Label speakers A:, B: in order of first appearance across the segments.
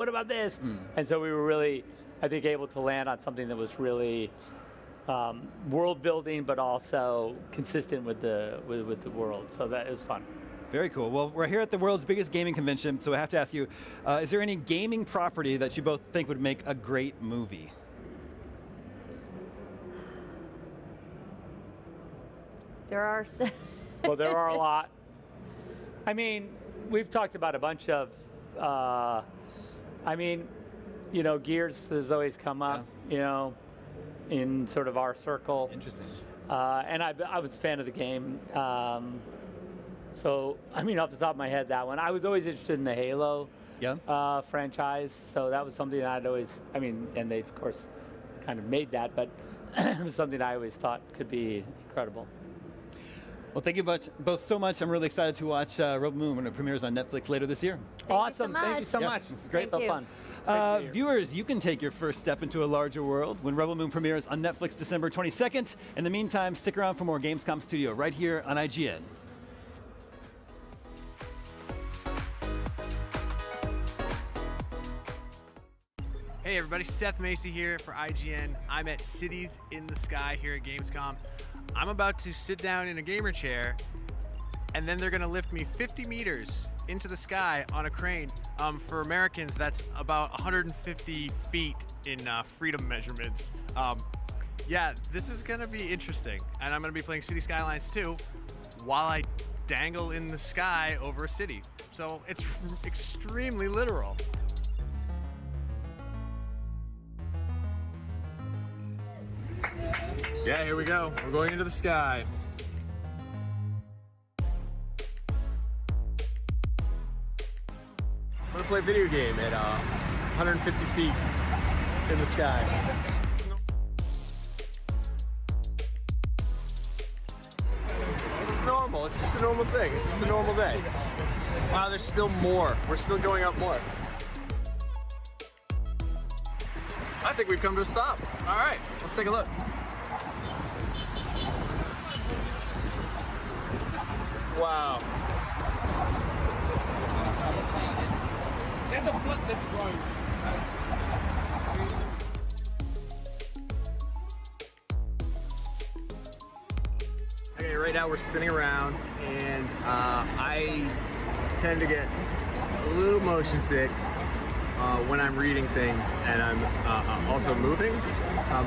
A: what about this? And so we were really, I think, able to land on something that was really world building, but also consistent with the world. So that was fun.
B: Very cool. Well, we're here at the world's biggest gaming convention, so I have to ask you, is there any gaming property that you both think would make a great movie?
C: There are
A: Well, there are a lot. I mean, we've talked about a bunch of, I mean, you know, Gears has always come up, you know, in sort of our circle.
B: Interesting.
A: And I was a fan of the game. So, I mean, off the top of my head, that one. I was always interested in the Halo franchise, so that was something that I'd always, I mean, and they, of course, kind of made that, but it was something I always thought could be incredible.
B: Well, thank you both so much. I'm really excited to watch Rebel Moon when it premieres on Netflix later this year.
A: Awesome. Thank you so much.
B: This is great.
A: So fun.
B: Viewers, you can take your first step into a larger world when Rebel Moon premieres on Netflix December 22nd. In the meantime, stick around for more Gamescom Studio right here on IGN.
D: Hey everybody, Seth Macy here for IGN. I'm at Cities in the Sky here at Gamescom. I'm about to sit down in a gamer chair and then they're gonna lift me 50 meters into the sky on a crane. For Americans, that's about 150 feet in freedom measurements. Yeah, this is gonna be interesting. And I'm gonna be playing City Skylines 2 while I dangle in the sky over a city. So it's extremely literal. Yeah, here we go. We're going into the sky. I'm gonna play a video game at 150 feet in the sky. It's normal. It's just a normal thing. It's just a normal day. Wow, there's still more. We're still going up more. I think we've come to a stop. All right, let's take a look. Wow. There's a blood that's growing. Okay, right now we're spinning around and I tend to get a little motion sick when I'm reading things and I'm also moving.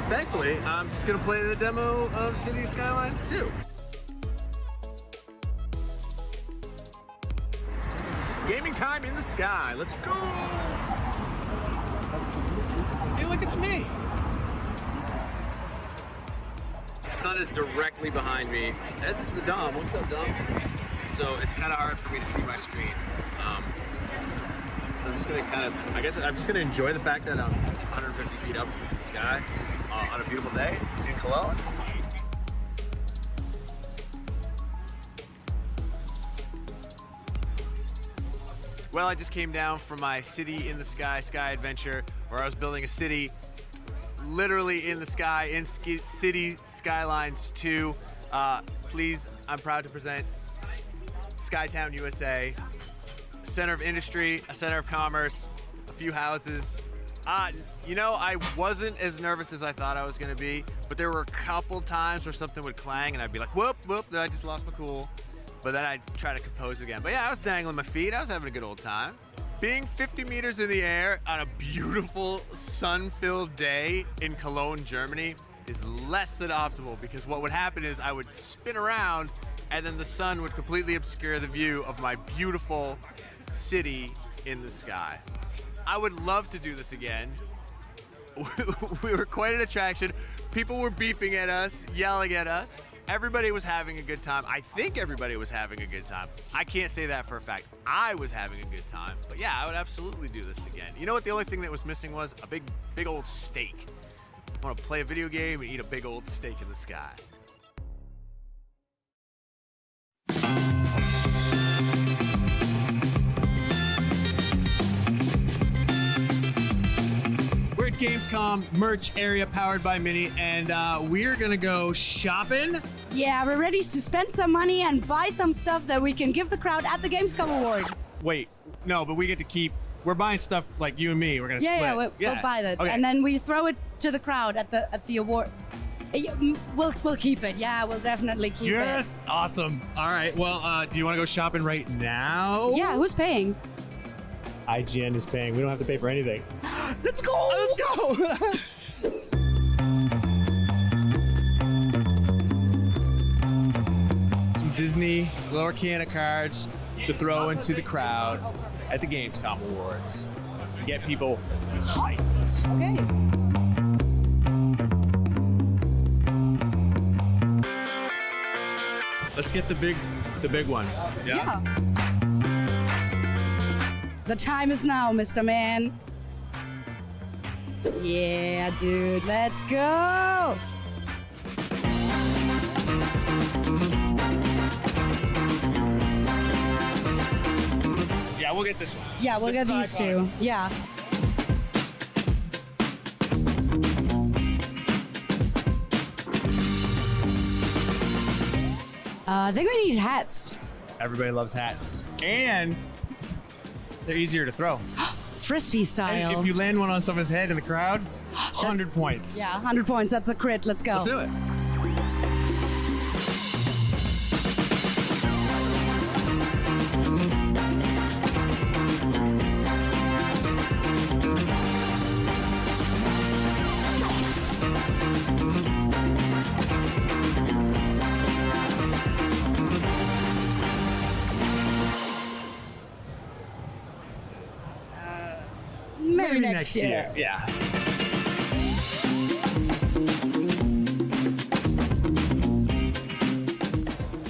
D: Thankfully, I'm just gonna play the demo of City Skylines 2. Gaming time in the sky, let's go! Hey, look, it's me! The sun is directly behind me, as is the Dom. What's up, Dom? So it's kind of hard for me to see my screen. So I'm just gonna I guess I'm just gonna enjoy the fact that I'm 150 feet up in the sky on a beautiful day in Cologne. Well, I just came down from my City in the Sky adventure where I was building a city literally in the sky in City Skylines 2. Please, I'm proud to present Skytown, USA. Center of industry, a center of commerce, a few houses. You know, I wasn't as nervous as I thought I was gonna be, but there were a couple times where something would clang and I'd be like, whoop, whoop, then I just lost my cool. But then I'd try to compose again. But yeah, I was dangling my feet. I was having a good old time. Being 50 meters in the air on a beautiful sun-filled day in Cologne, Germany is less than optimal because what would happen is I would spin around and then the sun would completely obscure the view of my beautiful city in the sky. I would love to do this again. We were quite an attraction. People were beeping at us, yelling at us. Everybody was having a good time. I think everybody was having a good time. I can't say that for a fact. I was having a good time. But yeah, I would absolutely do this again. You know what the only thing that was missing was? A big old steak. I want to play a video game and eat a big old steak in the sky. We're at Gamescom merch area powered by Mini, and we're gonna go shopping.
E: Yeah, we're ready to spend some money and buy some stuff that we can give the crowd at the Gamescom Award.
D: Wait, no, but we get to keep we're buying stuff like you and me. We're gonna split.
E: We'll buy that,
D: Okay.
E: and then we throw it to the crowd at the award. We'll keep it. Yeah, we'll definitely keep it.
D: Yes, awesome. All right. Well, do you want to go shopping right now?
E: Yeah, who's paying?
F: IGN is paying. We don't have to pay for anything.
D: Let's go. Let's go. Some Disney lower can of cards to throw into the crowd at the Gamescom Awards. Get people hyped.
E: Okay.
D: Let's get the big one. Yeah.
E: The time is now, Mr. Man. Yeah, dude, let's go.
D: Yeah, we'll get this one.
E: Yeah, we'll get these two. Yeah. I think we need hats.
D: Everybody loves hats. And they're easier to throw.
E: Frisbee style.
D: And if you land one on someone's head in the crowd, 100 points.
E: Yeah, 100 points. That's a crit. Let's go.
D: Let's do it.
E: Maybe next year.
D: Yeah.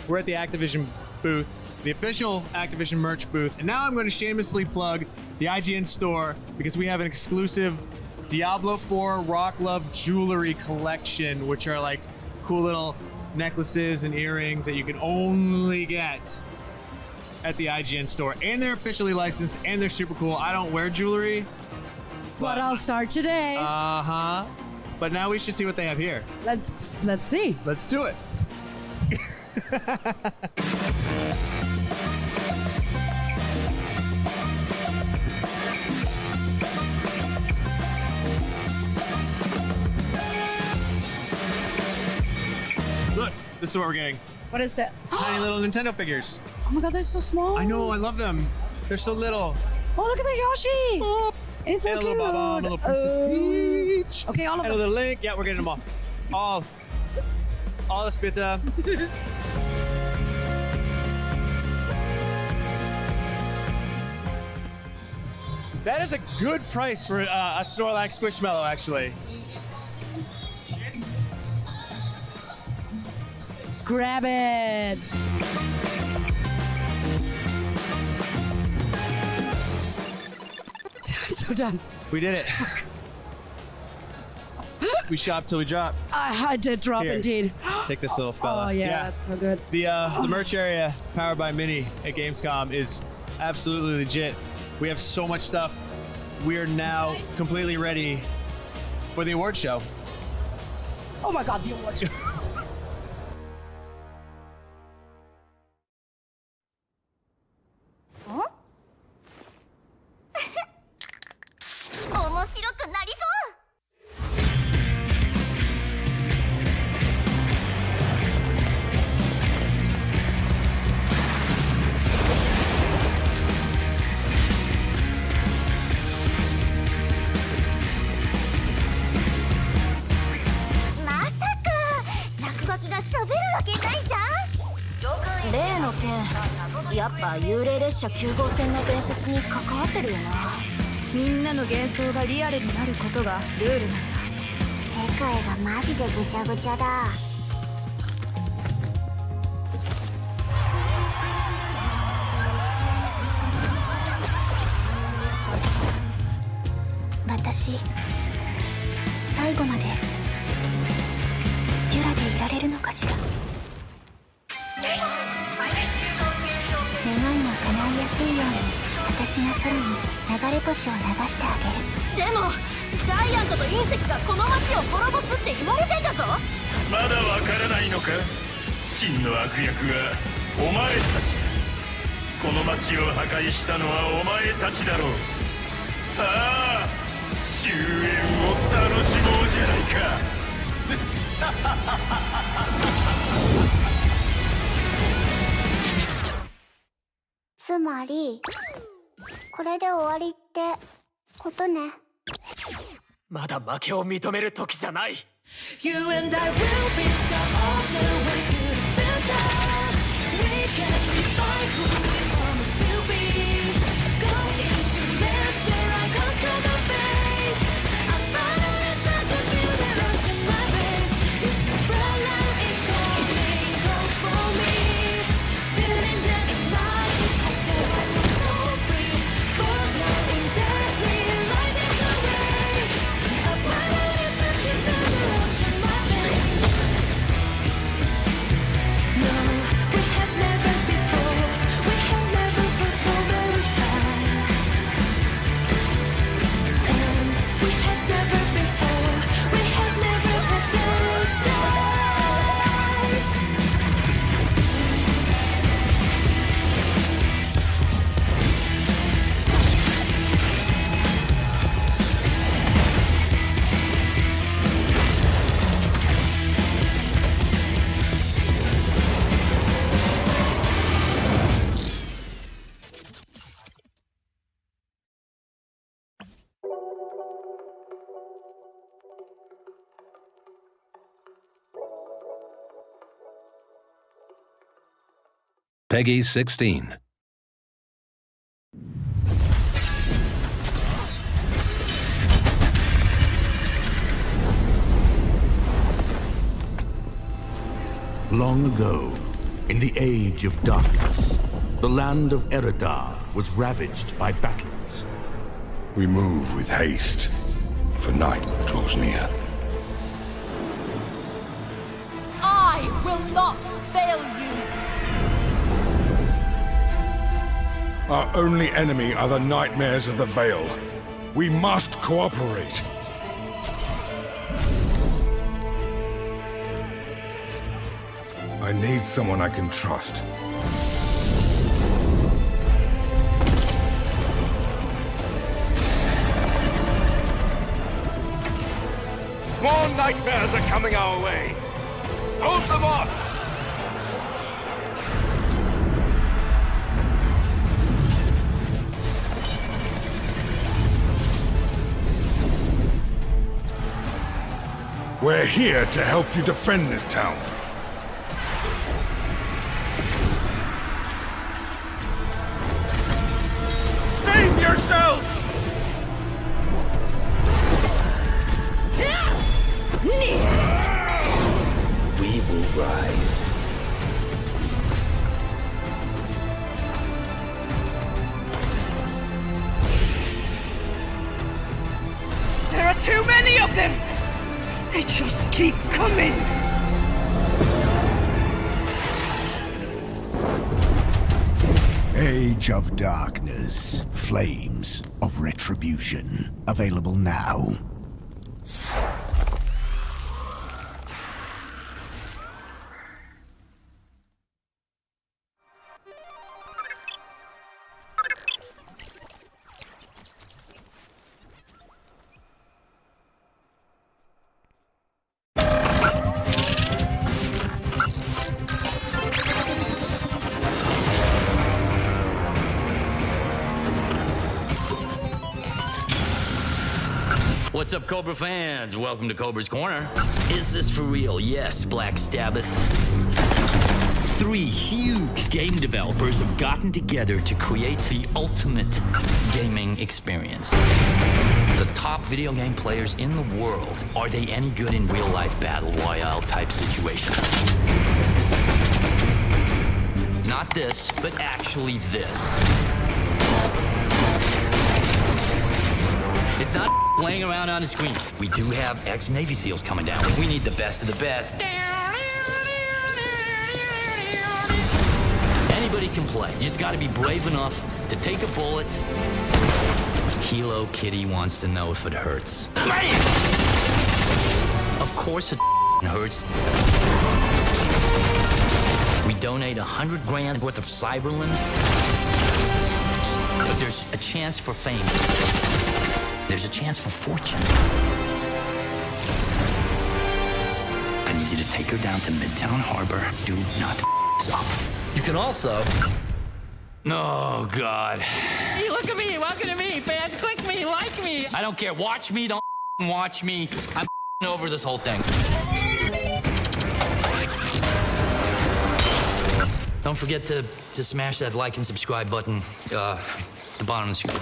D: We're at the Activision booth, the official Activision merch booth, and now I'm going to shamelessly plug the IGN store because we have an exclusive Diablo 4 Rock Love jewelry collection, which are like cool little necklaces and earrings that you can only get at the IGN store. And they're officially licensed and they're super cool. I don't wear jewelry.
E: But I'll start today.
D: Uh-huh. But now we should see what they have here.
E: Let's see.
D: Let's do it. Look, this is what we're getting.
E: What is that?
D: It's tiny little Nintendo figures.
E: Oh my god, they're so small.
D: I know, I love them. They're so little.
E: Oh, look at the Yoshi.
D: Oh,
E: It's so
D: and a little
E: cute.
D: Baba, a little Princess Peach.
E: Okay, all of
D: And a
E: them.
D: little Link. Yeah, we're getting them all. Alles bitte. That is a good price for a Snorlax Squishmallow, actually.
E: Grab it. So done.
D: We did it. We shop till we drop.
E: I did drop
D: Here.
E: indeed.
D: Take this little fella.
E: Oh yeah, that's so good.
D: The merch area powered by Mini at Gamescom is absolutely legit. We have so much stuff. We are now completely ready for the award show.
E: Oh my god, the awards.
G: 面白くなりそう。まさか落書きが喋るわけないじゃん。例の件、やっぱ幽霊列車9号線の伝説に関わってるよな。みんなの幻想がリアルになることがルールなんだ。世界がマジでぐちゃぐちゃだ。私最後までデュラでいられるのかしら。願いが叶いやすいように私が空に流れ星を流してあげる。でもジャイアントと隕石がこの町を滅ぼすって言われてんだぞ。
H: まだわからないのか。真の悪役はお前たちだ。この町を破壊したのはお前たちだろう。さあ終焉を楽しもうじゃないか
G: つまりこれで終わりってことね。
H: まだ負けを認める時じゃない。
I: You and I will be stuck all the way to the center. We can define who we want to be. Go into this where I control the face. I finally start to feel the rush in my face. It's the burnout is coming close for me. Feeling that it's like I said I feel so free. Burnout intensely lighting the way. I finally start to feel the rush in my face. No, we have never before. We have never felt so very high. And we have never before. We have never touched the skies.
J: Peggy 16.
K: Long ago, in the Age of Darkness, the land of Eredar was ravaged by battles.
L: We move with haste, for night draws near.
I: I will not fail you.
L: Our only enemy are the nightmares of the Veil. We must cooperate. I need someone I can trust.
H: More nightmares are coming our way. Hold them off.
L: We're here to help you defend this town.
H: Save yourselves!
K: We will rise.
I: There are too many of them. They just keep coming.
K: Age of Darkness. Flames of Retribution. Available now.
M: What's up, Cobra fans? Welcome to Cobra's Corner. Is this for real? Yes, Black Sabbath. 3 huge game developers have gotten together to create the ultimate gaming experience. The top video game players in the world. Are they any good in real-life battle royale type situation? Not this, but actually this. It's not playing around on the screen. We do have ex-Navy SEALs coming down. We need the best of the best. Anybody can play. You just gotta be brave enough to take a bullet. Kilo Kitty wants to know if it hurts. Bam! Of course it hurts. We donate 100 grand worth of cyber limbs. But there's a chance for fame. there's a chance for fortune. I need you to take her down to Midtown Harbor. Do not f up. You can also... Oh, God.
N: Hey, look at me. Welcome to me. Fans, click me, like me.
M: I don't care. Watch me. Don't watch me. I'm over this whole thing. Don't forget to smash that like and subscribe button at the bottom of the screen.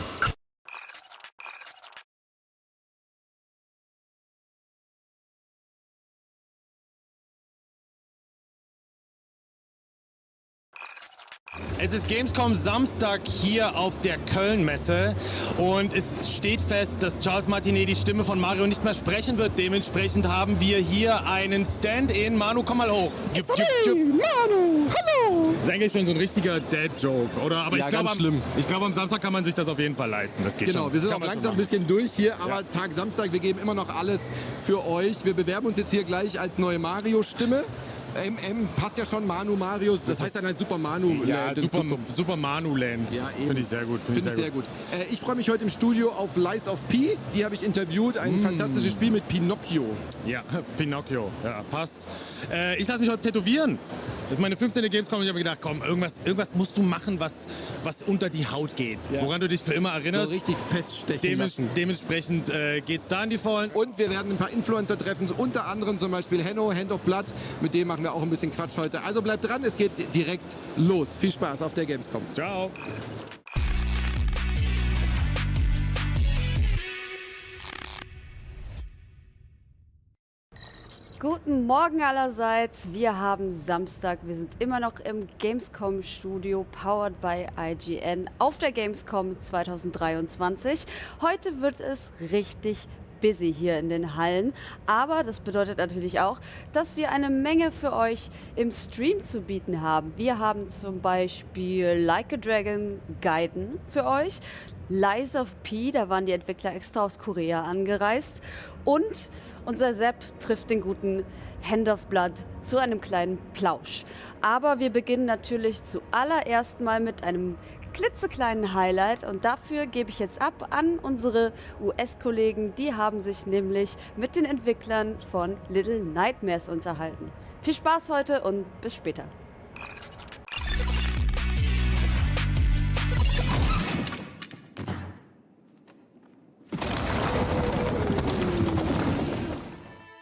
O: Es ist Gamescom Samstag hier auf der Köln-Messe und es steht fest, dass Charles Martinet die Stimme von Mario nicht mehr sprechen wird. Dementsprechend haben wir hier einen Stand-in. Manu, komm mal hoch. Manu, hallo! Das ist eigentlich schon so ein richtiger Dad-Joke, oder? Aber
P: ja,
O: ich glaube, am Samstag kann man sich das auf jeden Fall leisten. Das geht
P: genau,
O: schon.
P: Wir sind auch langsam ein bisschen durch hier, aber
O: ja.
P: Tag Samstag, wir geben immer noch alles für euch. Wir bewerben uns jetzt hier gleich als neue Mario-Stimme. Passt ja schon, Manu, Marius, das heißt dann halt Super Manu
O: ja,
P: Land.
O: Super Manu Land.
P: Ja,
O: finde ich sehr gut.
P: Finde ich sehr gut. Ich freue mich heute im Studio auf Lies of P. Die habe ich interviewt. Ein fantastisches Spiel mit Pinocchio.
O: Ja, Pinocchio. Ja, passt. Ich lasse mich heute tätowieren. Das ist meine 15. Gamescom und ich habe mir gedacht, komm, irgendwas musst du machen, was unter die Haut geht. Ja. Woran du dich für immer erinnerst.
P: So richtig feststechen lassen.
O: Dementsprechend geht's da in die Vollen.
P: Und wir werden ein paar Influencer treffen, unter anderem zum Beispiel Henno, Hand of Blood. Mit dem machen wir auch ein bisschen Quatsch heute. Also bleibt dran, es geht direkt los. Viel Spaß auf der Gamescom.
O: Ciao.
C: Guten Morgen allerseits. Wir haben Samstag. Wir sind immer noch im Gamescom-Studio, powered by IGN, auf der Gamescom 2023. Heute wird es richtig busy hier in den Hallen, aber das bedeutet natürlich auch, dass wir eine Menge für euch im Stream zu bieten haben. Wir haben zum Beispiel Like a Dragon Gaiden für euch, Lies of P, da waren die Entwickler extra aus Korea angereist, und unser Sepp trifft den guten Hand of Blood zu einem kleinen Plausch. Aber wir beginnen natürlich zuallererst mal mit einem klitzekleinen Highlight, und dafür gebe ich jetzt ab an unsere US-Kollegen. Die haben sich nämlich mit den Entwicklern von Little Nightmares unterhalten. Viel Spaß heute und bis später.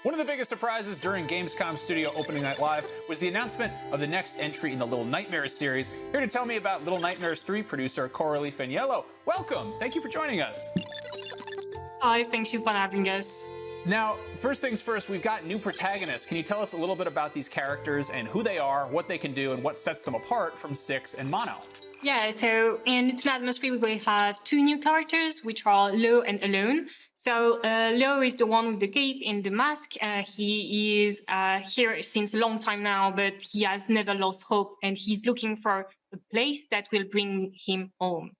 Q: One of the biggest surprises during Gamescom Studio Opening Night Live was the announcement of the next entry in the Little Nightmares series. Here to tell me about Little Nightmares 3 producer Coralie Faniello. Welcome! Thank you for joining us.
R: Hi, thanks you for having us.
Q: Now, first things first, we've got new protagonists. Can you tell us a little bit about these characters and who they are, what they can do, and what sets them apart from Six and Mono?
R: Yeah, so in Little Nightmares 3 we will have two new characters, which are Lo and Alone. So Lo is the one with the cape and the mask. He is here since a long time now, but he has never lost hope, and he's looking for a place that will bring him home.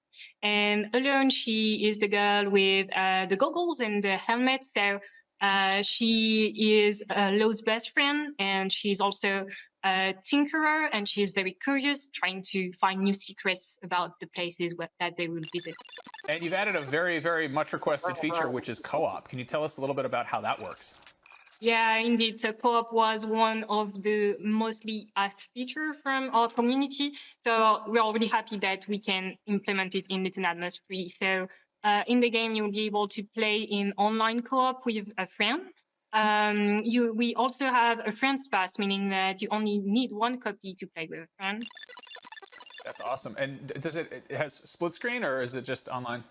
R: And Alone, she is the girl with the goggles and the helmet. So she is Lo's best friend, and she's also a tinkerer, and she is very curious, trying to find new secrets about the places that they will visit.
Q: And you've added a very, very much requested feature, which is co-op. Can you tell us a little bit about how that works?
R: Yeah, indeed. So co-op was one of the mostly asked features from our community. So we're already happy that we can implement it in Little Nightmares 3. So in the game, you'll be able to play in online co-op with a friend. We also have a friend's pass, meaning that you only need one copy to play with a friend.
Q: That's awesome. And does it has split screen, or is it just online?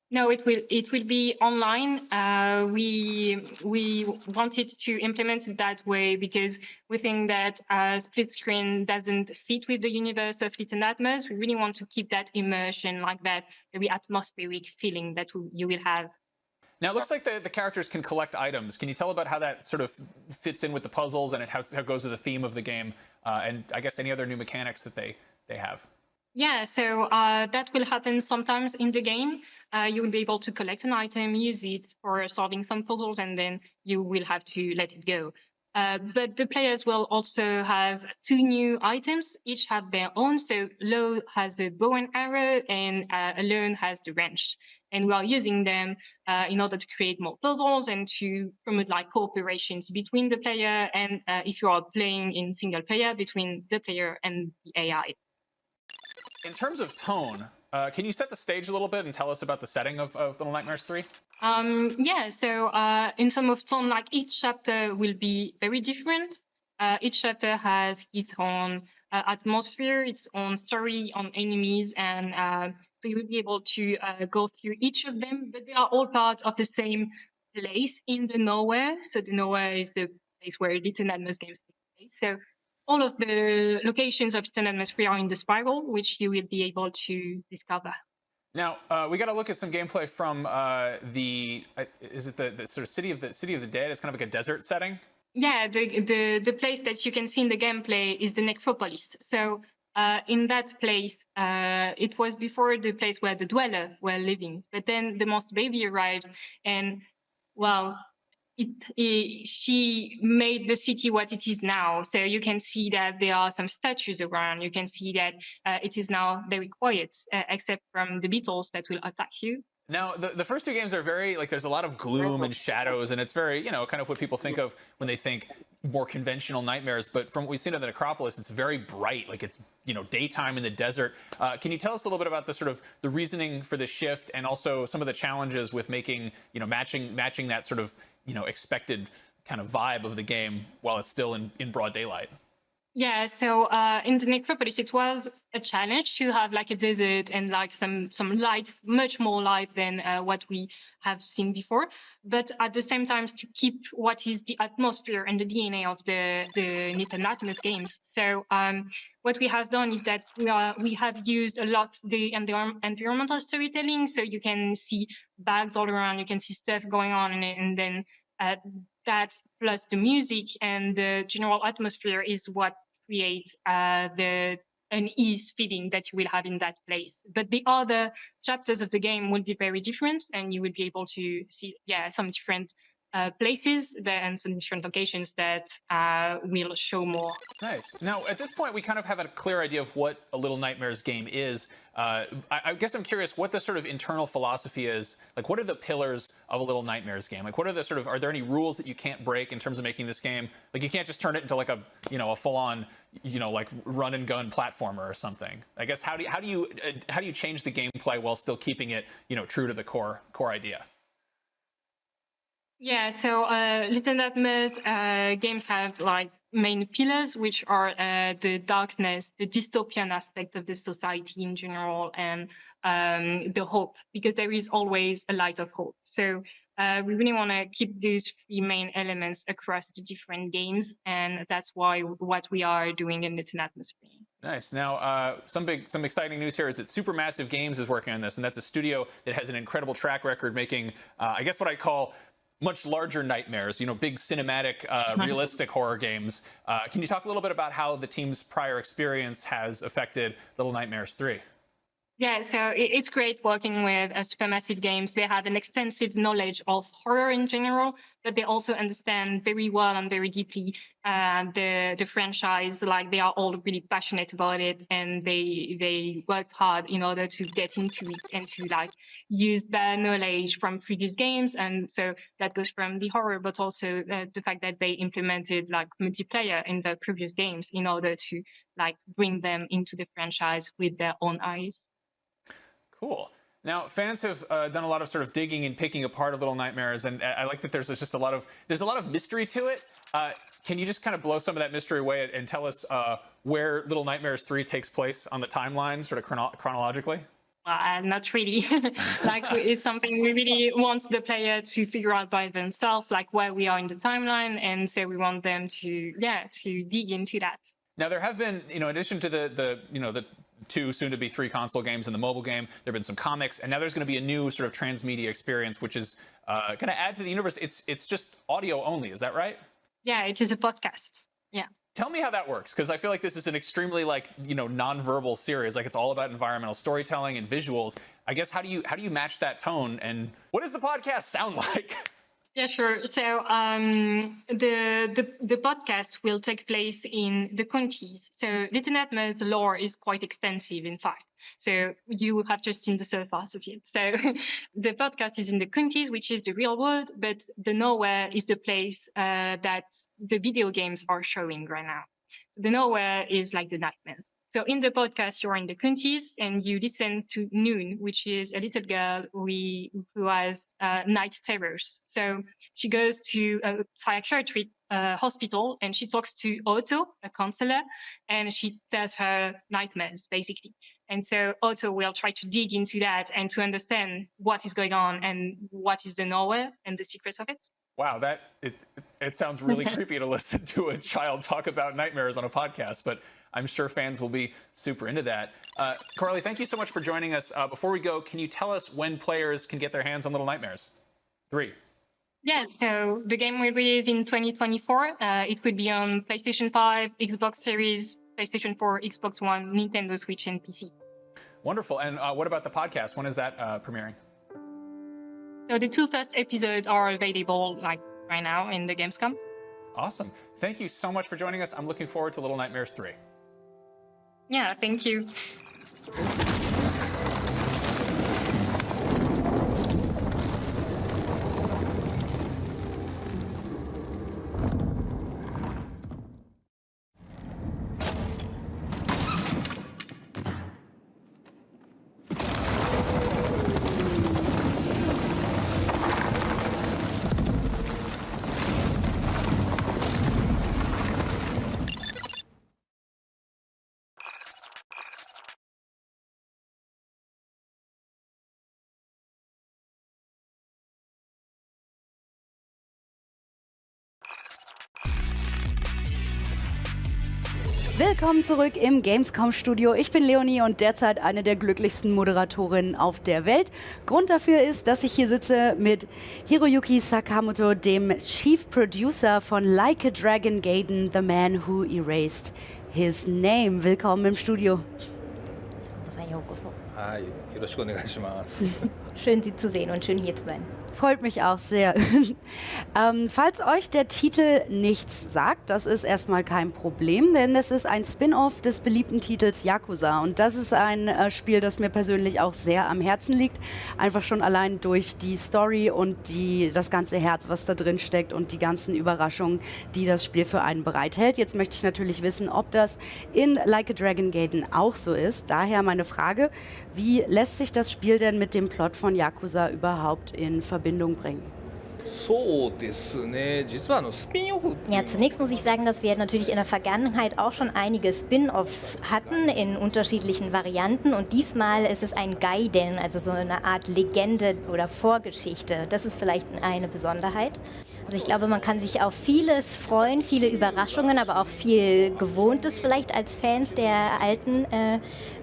R: No, it will be online. We wanted to implement it that way because we think that split screen doesn't fit with the universe of Little Nightmares. We really want to keep that immersion, like that very atmospheric feeling that you will have.
Q: Now, it looks like the characters can collect items. Can you tell about how that sort of fits in with the puzzles and how it goes with the theme of the game, and I guess any other new mechanics that they have?
R: Yeah, so that will happen sometimes in the game. You will be able to collect an item, use it for solving some puzzles, and then you will have to let it go. But the players will also have 2 new items. Each have their own. So Low has the bow and arrow, and Alone has the wrench. And we are using them in order to create more puzzles and to promote like cooperations between the player and if you are playing in single player, between the player and the AI.
Q: In terms of tone, can you set the stage a little bit and tell us about the setting of Little Nightmares 3?
R: Yeah, so in terms of tone, like each chapter will be very different. Each chapter has its own atmosphere, its own story, on enemies, and so you will be able to go through each of them, but they are all part of the same place in the nowhere. So the nowhere is the place where Little Nightmares games take place. So all of the locations of Little Nightmares 3 are in the spiral, which you will be able to discover.
Q: Now we got to look at some gameplay from is it the sort of city of the dead? It's kind of like a desert setting.
R: Yeah, the place that you can see in the gameplay is the necropolis. So in that place, it was before the place where the dweller were living. But then the monster baby arrived, and well, she made the city what it is now. So you can see that there are some statues around. You can see that it is now very quiet, except from the beetles that will attack you.
Q: Now, the first 2 games are very, like, there's a lot of gloom and shadows, and it's very, you know, kind of what people think of when they think more conventional nightmares. But from what we've seen in the Necropolis, it's very bright, like it's, you know, daytime in the desert. Can you tell us a little bit about the sort of the reasoning for the shift, and also some of the challenges with making, you know, matching that sort of, you know, expected kind of vibe of the game while it's still in broad daylight?
R: Yeah, so in the Necropolis, it was a challenge to have like a desert and like some light, much more light than what we have seen before. But at the same time, to keep what is the atmosphere and the DNA of the Little Nightmares games. So what we have done is that we have used a lot the environmental storytelling. So you can see bags all around, you can see stuff going on, and then that plus the music and the general atmosphere is what creates the unease feeling that you will have in that place. But the other chapters of the game will be very different, and you will be able to see, some different places and some different locations that will show more.
Q: Nice. Now, at this point, we kind of have a clear idea of what a Little Nightmares game is. I guess I'm curious what the sort of internal philosophy is. Like, what are the pillars of a Little Nightmares game? Like, what are the sort of, are there any rules that you can't break in terms of making this game? Like, you can't just turn it into like a, you know, a full-on, you know, like run and gun platformer or something. I guess how do you change the gameplay while still keeping it, you know, true to the core idea?
R: Yeah, so Little Nightmares games have like main pillars, which are the darkness, the dystopian aspect of the society in general, and the hope, because there is always a light of hope. So we really want to keep these 3 main elements across the different games, and that's what we are doing in Little Nightmares 3.
Q: Nice. Now, some exciting news here is that Supermassive Games is working on this, and that's a studio that has an incredible track record making, I guess what I call much larger nightmares, you know, big cinematic, realistic horror games. Can you talk a little bit about how the team's prior experience has affected Little Nightmares 3?
R: Yeah, so it's great working with Supermassive Games. They have an extensive knowledge of horror in general, but they also understand very well and very deeply the franchise. Like, they are all really passionate about it, and they worked hard in order to get into it and to like use their knowledge from previous games. And so that goes from the horror, but also the fact that they implemented like multiplayer in the previous games in order to like bring them into the franchise with their own eyes.
Q: Cool. Now, fans have done a lot of sort of digging and picking apart of Little Nightmares, and I like that there's just a lot of mystery to it. Can you just kind of blow some of that mystery away and tell us where Little Nightmares 3 takes place on the timeline, sort of chronologically?
R: Not really. Like, it's something we really want the player to figure out by themselves, like where we are in the timeline, and so we want them to dig into that.
Q: Now, there have been, you know, in addition to the 2, soon to be 3 console games and the mobile game, there have been some comics, and now there's going to be a new sort of transmedia experience, which is going to add to the universe. It's just audio only, is that right?
R: Yeah, it is a podcast. Yeah.
Q: Tell me how that works, because I feel like this is an extremely, like, you know, non-verbal series. Like, it's all about environmental storytelling and visuals. I guess how do you match that tone, and what does the podcast sound like?
R: Yeah, sure. So the podcast will take place in the counties. So Little Nightmares lore is quite extensive, in fact. So you have just seen the surface of it. So the podcast is in the counties, which is the real world, but the nowhere is the place that the video games are showing right now. The nowhere is like the nightmares. So in the podcast, you're in the counties and you listen to Noon, which is a little girl who has night terrors. So she goes to a psychiatric hospital and she talks to Otto, a counselor, and she tells her nightmares, basically. And so Otto will try to dig into that and to understand what is going on and what is the nowhere and the secrets of it.
Q: Wow, it sounds really creepy to listen to a child talk about nightmares on a podcast, but I'm sure fans will be super into that. Coralie, thank you so much for joining us. Before we go, can you tell us when players can get their hands on Little Nightmares 3?
R: Yeah, so the game will release in 2024. It will be on PlayStation 5, Xbox Series, PlayStation 4, Xbox One, Nintendo Switch, and PC.
Q: Wonderful. And what about the podcast? When is that premiering?
R: So the 2 first episodes are available right now in the Gamescom.
Q: Awesome. Thank you so much for joining us. I'm looking forward to Little Nightmares 3.
R: Yeah, thank you.
C: Willkommen zurück im Gamescom-Studio. Ich bin Leonie und derzeit eine der glücklichsten Moderatorinnen auf der Welt. Grund dafür ist, dass ich hier sitze mit Hiroyuki Sakamoto, dem Chief Producer von Like a Dragon Gaiden, The Man Who Erased His Name. Willkommen im Studio.
S: Schön, Sie zu sehen und schön hier zu sein.
C: Freut mich auch sehr. Falls euch der Titel nichts sagt, das ist erstmal kein Problem, denn es ist ein Spin-off des beliebten Titels Yakuza. Und das ist ein Spiel, das mir persönlich auch sehr am Herzen liegt. Einfach schon allein durch die Story und das ganze Herz, was da drin steckt und die ganzen Überraschungen, die das Spiel für einen bereithält. Jetzt möchte ich natürlich wissen, ob das in Like a Dragon Gaiden auch so ist. Daher meine Frage, wie lässt sich das Spiel denn mit dem Plot von Yakuza überhaupt in Verbindung bringen?
S: Ja, zunächst muss ich sagen, dass wir natürlich in der Vergangenheit auch schon einige Spin-offs hatten in unterschiedlichen Varianten und diesmal ist es ein Gaiden, also so eine Art Legende oder Vorgeschichte. Das ist vielleicht eine Besonderheit. Also ich glaube, man kann sich auf vieles freuen, viele Überraschungen, aber auch viel Gewohntes vielleicht als Fans der alten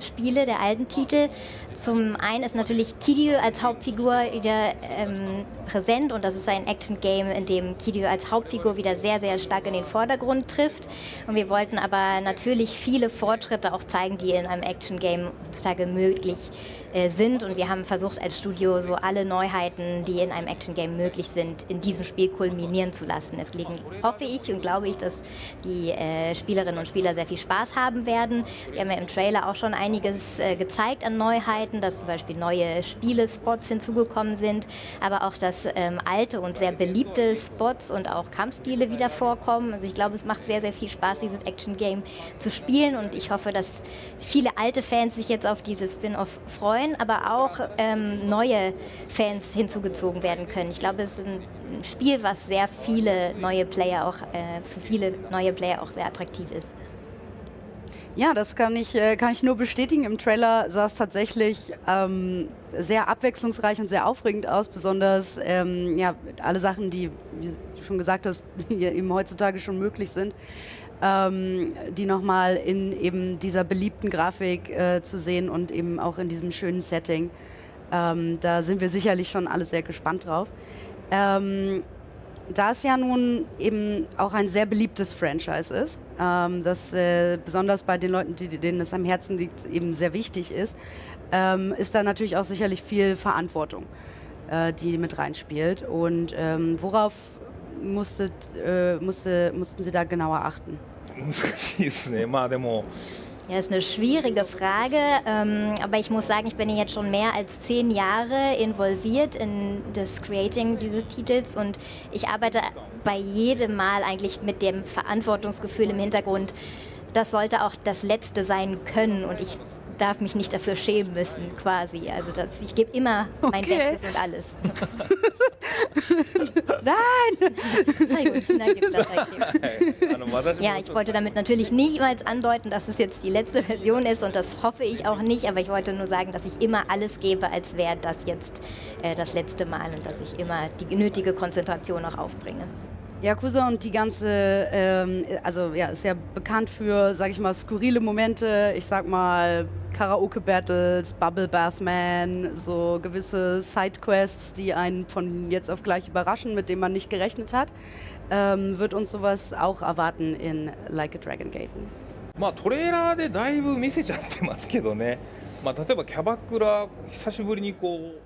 S: Spiele, der alten Titel. Zum einen ist natürlich Kiryu als Hauptfigur wieder präsent und das ist ein Action-Game, in dem Kiryu als Hauptfigur wieder sehr, sehr stark in den Vordergrund trifft. Und wir wollten aber natürlich viele Fortschritte auch zeigen, die in einem Action-Game heutzutage möglich sind. Und wir haben versucht als Studio so alle Neuheiten, die in einem Action-Game möglich sind, in diesem Spiel kulminieren zu lassen. Deswegen hoffe ich und glaube ich, dass die Spielerinnen und Spieler sehr viel Spaß haben werden. Wir haben ja im Trailer auch schon einiges gezeigt an Neuheiten, dass zum Beispiel neue Spielespots hinzugekommen sind, aber auch, dass alte und sehr beliebte Spots und auch Kampfstile wieder vorkommen. Also ich glaube, es macht sehr, sehr viel Spaß, dieses Action-Game zu spielen und ich hoffe, dass viele alte Fans sich jetzt auf dieses Spin-off freuen, aber auch neue Fans hinzugezogen werden können. Ich glaube, es ist ein Spiel, was sehr viele neue Player auch, für viele neue Player auch sehr attraktiv ist.
C: Ja, das kann ich nur bestätigen. Im Trailer sah es tatsächlich sehr abwechslungsreich und sehr aufregend aus. Besonders alle Sachen, die, wie du schon gesagt hast, hier eben heutzutage schon möglich sind. Die nochmal in eben dieser beliebten Grafik zu sehen und eben auch in diesem schönen Setting. Da sind wir sicherlich schon alle sehr gespannt drauf. Da es ja nun eben auch ein sehr beliebtes Franchise ist, das besonders bei den Leuten, denen es am Herzen liegt, eben sehr wichtig ist, ist da natürlich auch sicherlich viel Verantwortung. die mit reinspielt. Und worauf mussten Sie da genauer achten?
T: 難しいですね。まあでも
S: Ja, ist eine schwierige Frage, aber ich muss sagen, ich bin jetzt schon mehr als 10 Jahre involviert in das Creating dieses Titels und ich arbeite bei jedem Mal eigentlich mit dem Verantwortungsgefühl im Hintergrund, das sollte auch das Letzte sein können und ich darf mich nicht dafür schämen müssen, quasi. Also ich gebe immer mein Bestes und alles.
C: Nein!
S: Sehr gut, na, gib das. Ja, ich wollte damit natürlich niemals andeuten, dass es jetzt die letzte Version ist und das hoffe ich auch nicht, aber ich wollte nur sagen, dass ich immer alles gebe, als wäre das jetzt das letzte Mal und dass ich immer die nötige Konzentration auch aufbringe.
C: Yakuza und die ganze, ist ja bekannt für, sag ich mal, skurrile Momente, ich sag mal Karaoke-Battles, Bubble Bath Man, so gewisse Sidequests, die einen von jetzt auf gleich überraschen, mit denen man nicht gerechnet hat. Wird uns sowas auch erwarten in Like a Dragon Gate?
T: まあトレーラーでだいぶ見せちゃってますけどね。まあ例えばキャバクラ久しぶりにこう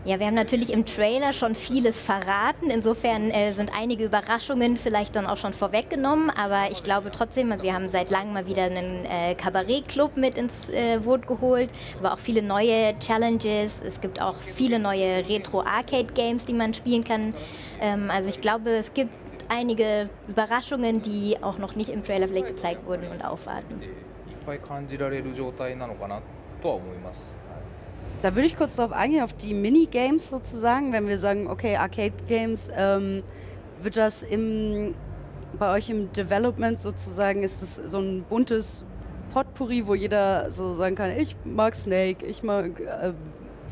S: Ja, wir haben natürlich im Trailer schon vieles verraten. Insofern sind einige Überraschungen vielleicht dann auch schon vorweggenommen. Aber ich glaube trotzdem, also wir haben seit langem mal wieder einen Kabarettclub mit ins Boot geholt. Aber auch viele neue Challenges. Es gibt auch viele neue Retro-Arcade-Games, die man spielen kann. Also ich glaube, es gibt einige Überraschungen, die auch noch nicht im Trailer vielleicht gezeigt wurden und aufwarten.
T: いっぱい感じられる状態なのかなとは思います。
C: Da würde ich kurz darauf eingehen, auf die Minigames sozusagen, wenn wir sagen, okay, Arcade-Games, wird das bei euch im Development sozusagen, ist das so ein buntes Potpourri, wo jeder so sagen kann, ich mag Snake, ich mag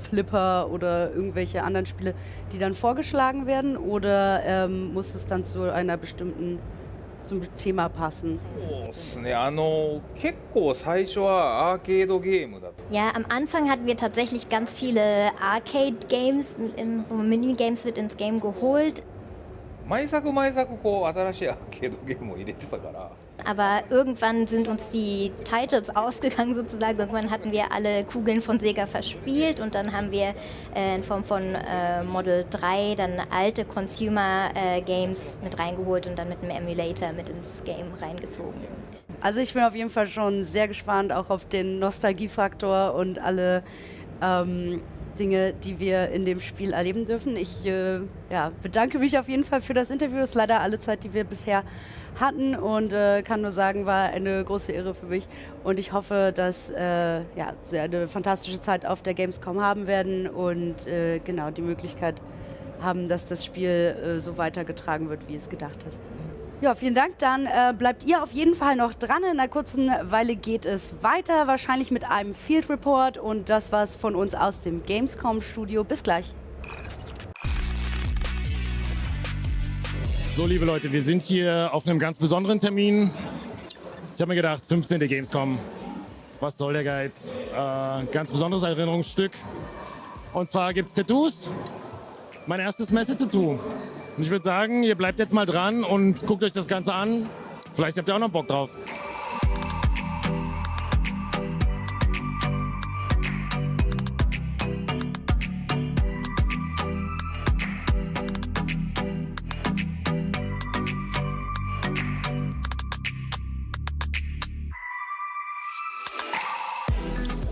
C: Flipper oder irgendwelche anderen Spiele, die dann vorgeschlagen werden, oder muss es dann zu einer bestimmten zum Thema passen?
T: そうですね。結構最初はアーケードゲームだと。
S: Ja, am Anfang hatten wir tatsächlich ganz viele Arcade-Games, Minigames wird ins Game geholt.
T: 毎作こう新しいアーケードゲームを入れてたから。
S: Aber irgendwann sind uns die Titles ausgegangen sozusagen. Irgendwann hatten wir alle Kugeln von Sega verspielt und dann haben wir in Form von Model 3 dann alte Consumer-Games mit reingeholt und dann mit einem Emulator mit ins Game reingezogen.
C: Also ich bin auf jeden Fall schon sehr gespannt, auch auf den Nostalgiefaktor und alle Dinge, die wir in dem Spiel erleben dürfen. Ich bedanke mich auf jeden Fall für das Interview. Das ist leider alle Zeit, die wir bisher hatten und kann nur sagen, war eine große Ehre für mich und ich hoffe, dass Sie eine fantastische Zeit auf der Gamescom haben werden und die Möglichkeit haben, dass das Spiel so weitergetragen wird, wie es gedacht ist. Ja, vielen Dank. Dann bleibt ihr auf jeden Fall noch dran. In einer kurzen Weile geht es weiter, wahrscheinlich mit einem Field Report und das war's von uns aus dem Gamescom-Studio. Bis gleich.
O: So, liebe Leute, wir sind hier auf einem ganz besonderen Termin. Ich habe mir gedacht, 15. Gamescom, was soll der Geiz? Ganz besonderes Erinnerungsstück. Und zwar gibt es Tattoos. Mein erstes Messe-Tattoo. Und ich würde sagen, ihr bleibt jetzt mal dran und guckt euch das Ganze an. Vielleicht habt ihr auch noch Bock drauf.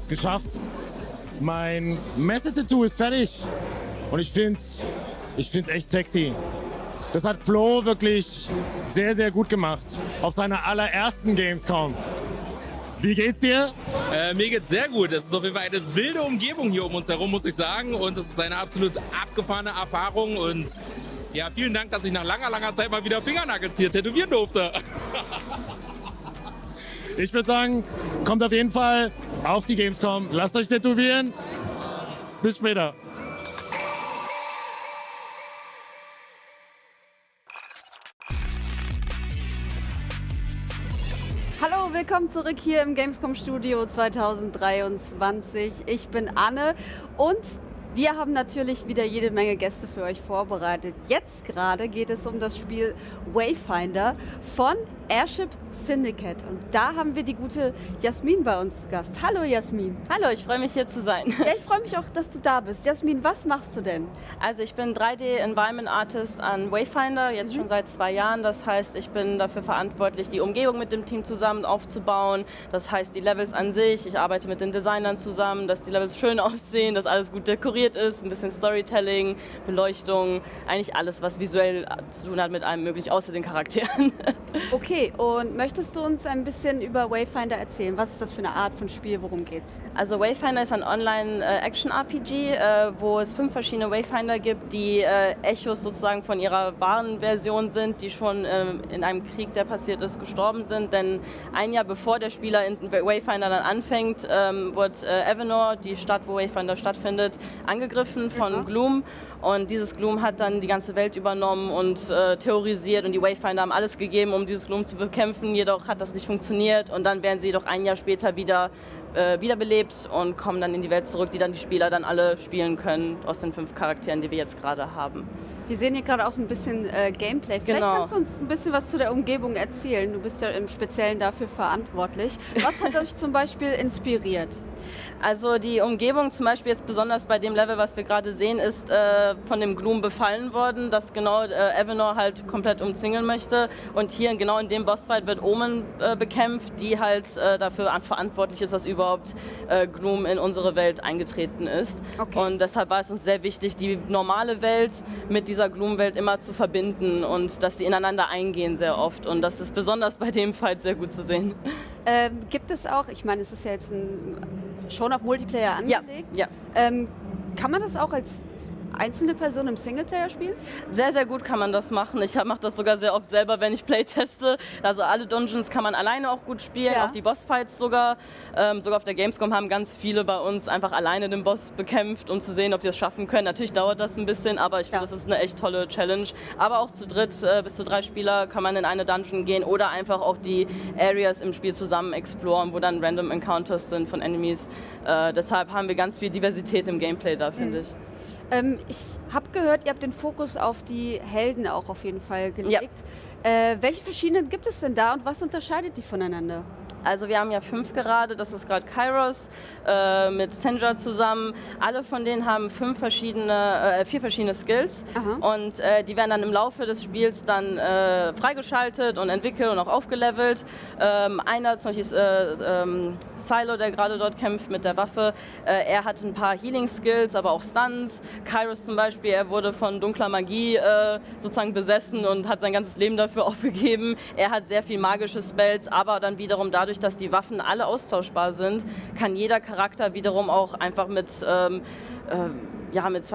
O: Geschafft. Mein Messe-Tattoo ist fertig und ich find's echt sexy. Das hat Flo wirklich sehr, sehr gut gemacht auf seiner allerersten Gamescom. Wie geht's dir?
U: Mir geht's sehr gut. Es ist auf jeden Fall eine wilde Umgebung hier um uns herum, muss ich sagen. Und es ist eine absolut abgefahrene Erfahrung. Und ja, vielen Dank, dass ich nach langer, langer Zeit mal wieder Fingernuggets hier tätowieren durfte.
O: Ich würde sagen, kommt auf jeden Fall auf die Gamescom. Lasst euch tätowieren. Bis später.
C: Hallo, willkommen zurück hier im Gamescom Studio 2023. Ich bin Anne und Wir haben natürlich wieder jede Menge Gäste für euch vorbereitet. Jetzt gerade geht es um das Spiel Wayfinder von Airship Syndicate. Und da haben wir die gute Jasmin bei uns zu Gast. Hallo Jasmin.
A: Hallo, ich freue mich hier zu sein.
C: Ja, ich freue mich auch, dass du da bist. Jasmin, was machst du denn?
A: Also ich bin 3D-Environment Artist an Wayfinder, jetzt schon seit 2 Jahren. Das heißt, ich bin dafür verantwortlich, die Umgebung mit dem Team zusammen aufzubauen. Das heißt, die Levels an sich. Ich arbeite mit den Designern zusammen, dass die Levels schön aussehen, dass alles gut dekoriert ist, ein bisschen Storytelling, Beleuchtung, eigentlich alles, was visuell zu tun hat mit allem möglich, außer den Charakteren.
C: Okay, und möchtest du uns ein bisschen über Wayfinder erzählen? Was ist das für eine Art von Spiel? Worum geht's?
A: Also Wayfinder ist ein Online-Action-RPG, wo es 5 verschiedene Wayfinder gibt, die Echos sozusagen von ihrer wahren Version sind, die schon in einem Krieg, der passiert ist, gestorben sind. Denn ein Jahr bevor der Spieler in Wayfinder dann anfängt, wird Avenor, die Stadt, wo Wayfinder stattfindet, angegriffen von Gloom. Und dieses Gloom hat dann die ganze Welt übernommen und terrorisiert und die Wayfinder haben alles gegeben, um dieses Gloom zu bekämpfen. Jedoch hat das nicht funktioniert und dann werden sie doch ein Jahr später wiederbelebt und kommen dann in die Welt zurück, die dann die Spieler dann alle spielen können aus den 5 Charakteren, die wir jetzt gerade haben.
C: Wir sehen hier gerade auch ein bisschen Gameplay. Vielleicht kannst du uns ein bisschen was zu der Umgebung erzählen. Du bist ja im Speziellen dafür verantwortlich. Was hat euch zum Beispiel inspiriert?
A: Also die Umgebung zum Beispiel jetzt besonders bei dem Level, was wir gerade sehen, ist von dem Gloom befallen worden, das genau Avenor halt komplett umzingeln möchte. Und hier genau in dem Bossfight wird Omen bekämpft, die halt dafür verantwortlich ist, dass überhaupt Gloom in unsere Welt eingetreten ist.
C: Okay.
A: Und deshalb war es uns sehr wichtig, die normale Welt mit dieser Gloom-Welt immer zu verbinden und dass sie ineinander eingehen sehr oft. Und das ist besonders bei dem Fight sehr gut zu sehen.
C: Gibt es auch, ich meine, es ist ja jetzt schon auf Multiplayer angelegt.
A: Ja.
C: Kann man das auch als einzelne Person im Singleplayer spielen?
A: Sehr, sehr gut kann man das machen. Ich mache das sogar sehr oft selber, wenn ich Playteste. Also alle Dungeons kann man alleine auch gut spielen, auch die Bossfights sogar. Sogar auf der Gamescom haben ganz viele bei uns einfach alleine den Boss bekämpft, um zu sehen, ob sie es schaffen können. Natürlich dauert das ein bisschen, aber ich finde, das ist eine echt tolle Challenge. Aber auch zu dritt, bis zu 3 Spieler kann man in eine Dungeon gehen oder einfach auch die Areas im Spiel zusammen exploren, wo dann Random Encounters sind von Enemies. Deshalb haben wir ganz viel Diversität im Gameplay da, finde ich.
C: Ich habe gehört, ihr habt den Fokus auf die Helden auch auf jeden Fall gelegt. Welche verschiedenen gibt es denn da und was unterscheidet die voneinander?
A: Also wir haben ja 5 gerade, das ist gerade Kairos mit Senja zusammen. Alle von denen haben 4 verschiedene Skills. Und die werden dann im Laufe des Spiels dann freigeschaltet und entwickelt und auch aufgelevelt. Einer zum Beispiel ist Silo, der gerade dort kämpft mit der Waffe. Er hat ein paar Healing-Skills, aber auch Stunts. Kairos zum Beispiel, er wurde von dunkler Magie sozusagen besessen und hat sein ganzes Leben dafür aufgegeben. Er hat sehr viel magische Spells, aber dann wiederum dadurch, dass die Waffen alle austauschbar sind, kann jeder Charakter wiederum auch einfach mit 2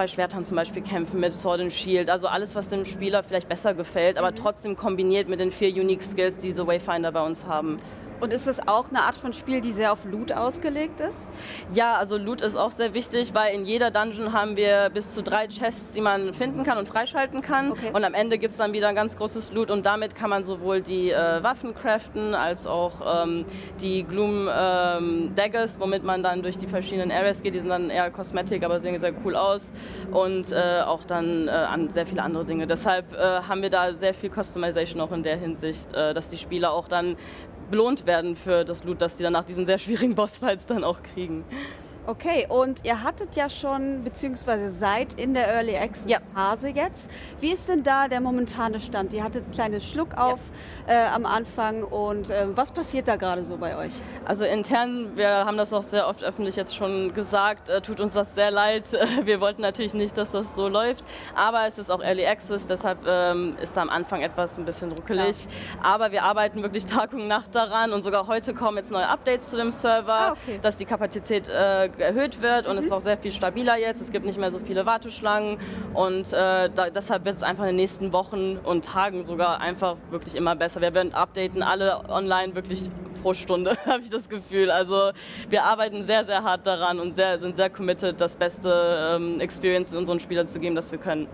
A: Schwertern zum Beispiel kämpfen, mit Sword and Shield. Also alles, was dem Spieler vielleicht besser gefällt, aber trotzdem kombiniert mit den 4 Unique Skills, die diese Wayfinder bei uns haben.
C: Und ist das auch eine Art von Spiel, die sehr auf Loot ausgelegt ist?
A: Ja, also Loot ist auch sehr wichtig, weil in jeder Dungeon haben wir bis zu 3 Chests, die man finden kann und freischalten kann. Und am Ende gibt es dann wieder ein ganz großes Loot und damit kann man sowohl die Waffen craften, als auch die Gloom Daggers, womit man dann durch die verschiedenen Areas geht. Die sind dann eher Cosmetic, aber sehen sehr cool aus. Und auch dann an sehr viele andere Dinge. Deshalb haben wir da sehr viel Customization auch in der Hinsicht, dass die Spieler auch dann belohnt werden für das Loot, das die dann nach diesen sehr schwierigen Bossfights dann auch kriegen.
C: Okay, und ihr hattet ja schon, beziehungsweise seid in der Early Access Phase jetzt. Wie ist denn da der momentane Stand? Ihr hattet einen kleinen Schluck auf am Anfang und was passiert da gerade so bei euch?
A: Also intern, wir haben das auch sehr oft öffentlich jetzt schon gesagt, tut uns das sehr leid. Wir wollten natürlich nicht, dass das so läuft, aber es ist auch Early Access, deshalb ist da am Anfang etwas ein bisschen ruckelig. Aber wir arbeiten wirklich Tag und Nacht daran und sogar heute kommen jetzt neue Updates zu dem Server, dass die Kapazität erhöht wird und es ist auch sehr viel stabiler jetzt. Es gibt nicht mehr so viele Warteschlangen und deshalb wird es einfach in den nächsten Wochen und Tagen sogar einfach wirklich immer besser. Wir werden updaten alle online wirklich pro Stunde, habe ich das Gefühl. Also wir arbeiten sehr, sehr hart daran und sind sehr committed, das beste Experience in unseren Spielern zu geben, das wir können.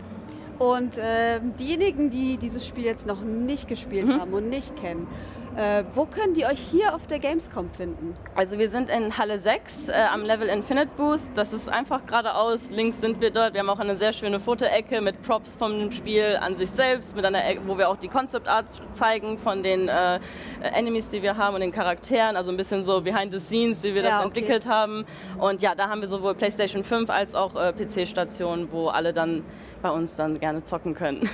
C: Und diejenigen, die dieses Spiel jetzt noch nicht gespielt haben und nicht kennen, Wo können die euch hier auf der Gamescom finden?
A: Also wir sind in Halle 6 am Level Infinite Booth. Das ist einfach geradeaus. Links sind wir dort. Wir haben auch eine sehr schöne Fotoecke mit Props vom Spiel an sich selbst, mit einer Ecke, wo wir auch die Concept Art zeigen von den Enemies, die wir haben und den Charakteren. Also ein bisschen so behind the scenes, wie wir das entwickelt haben. Und ja, da haben wir sowohl PlayStation 5 als auch PC-Stationen, wo alle dann bei uns dann gerne zocken können.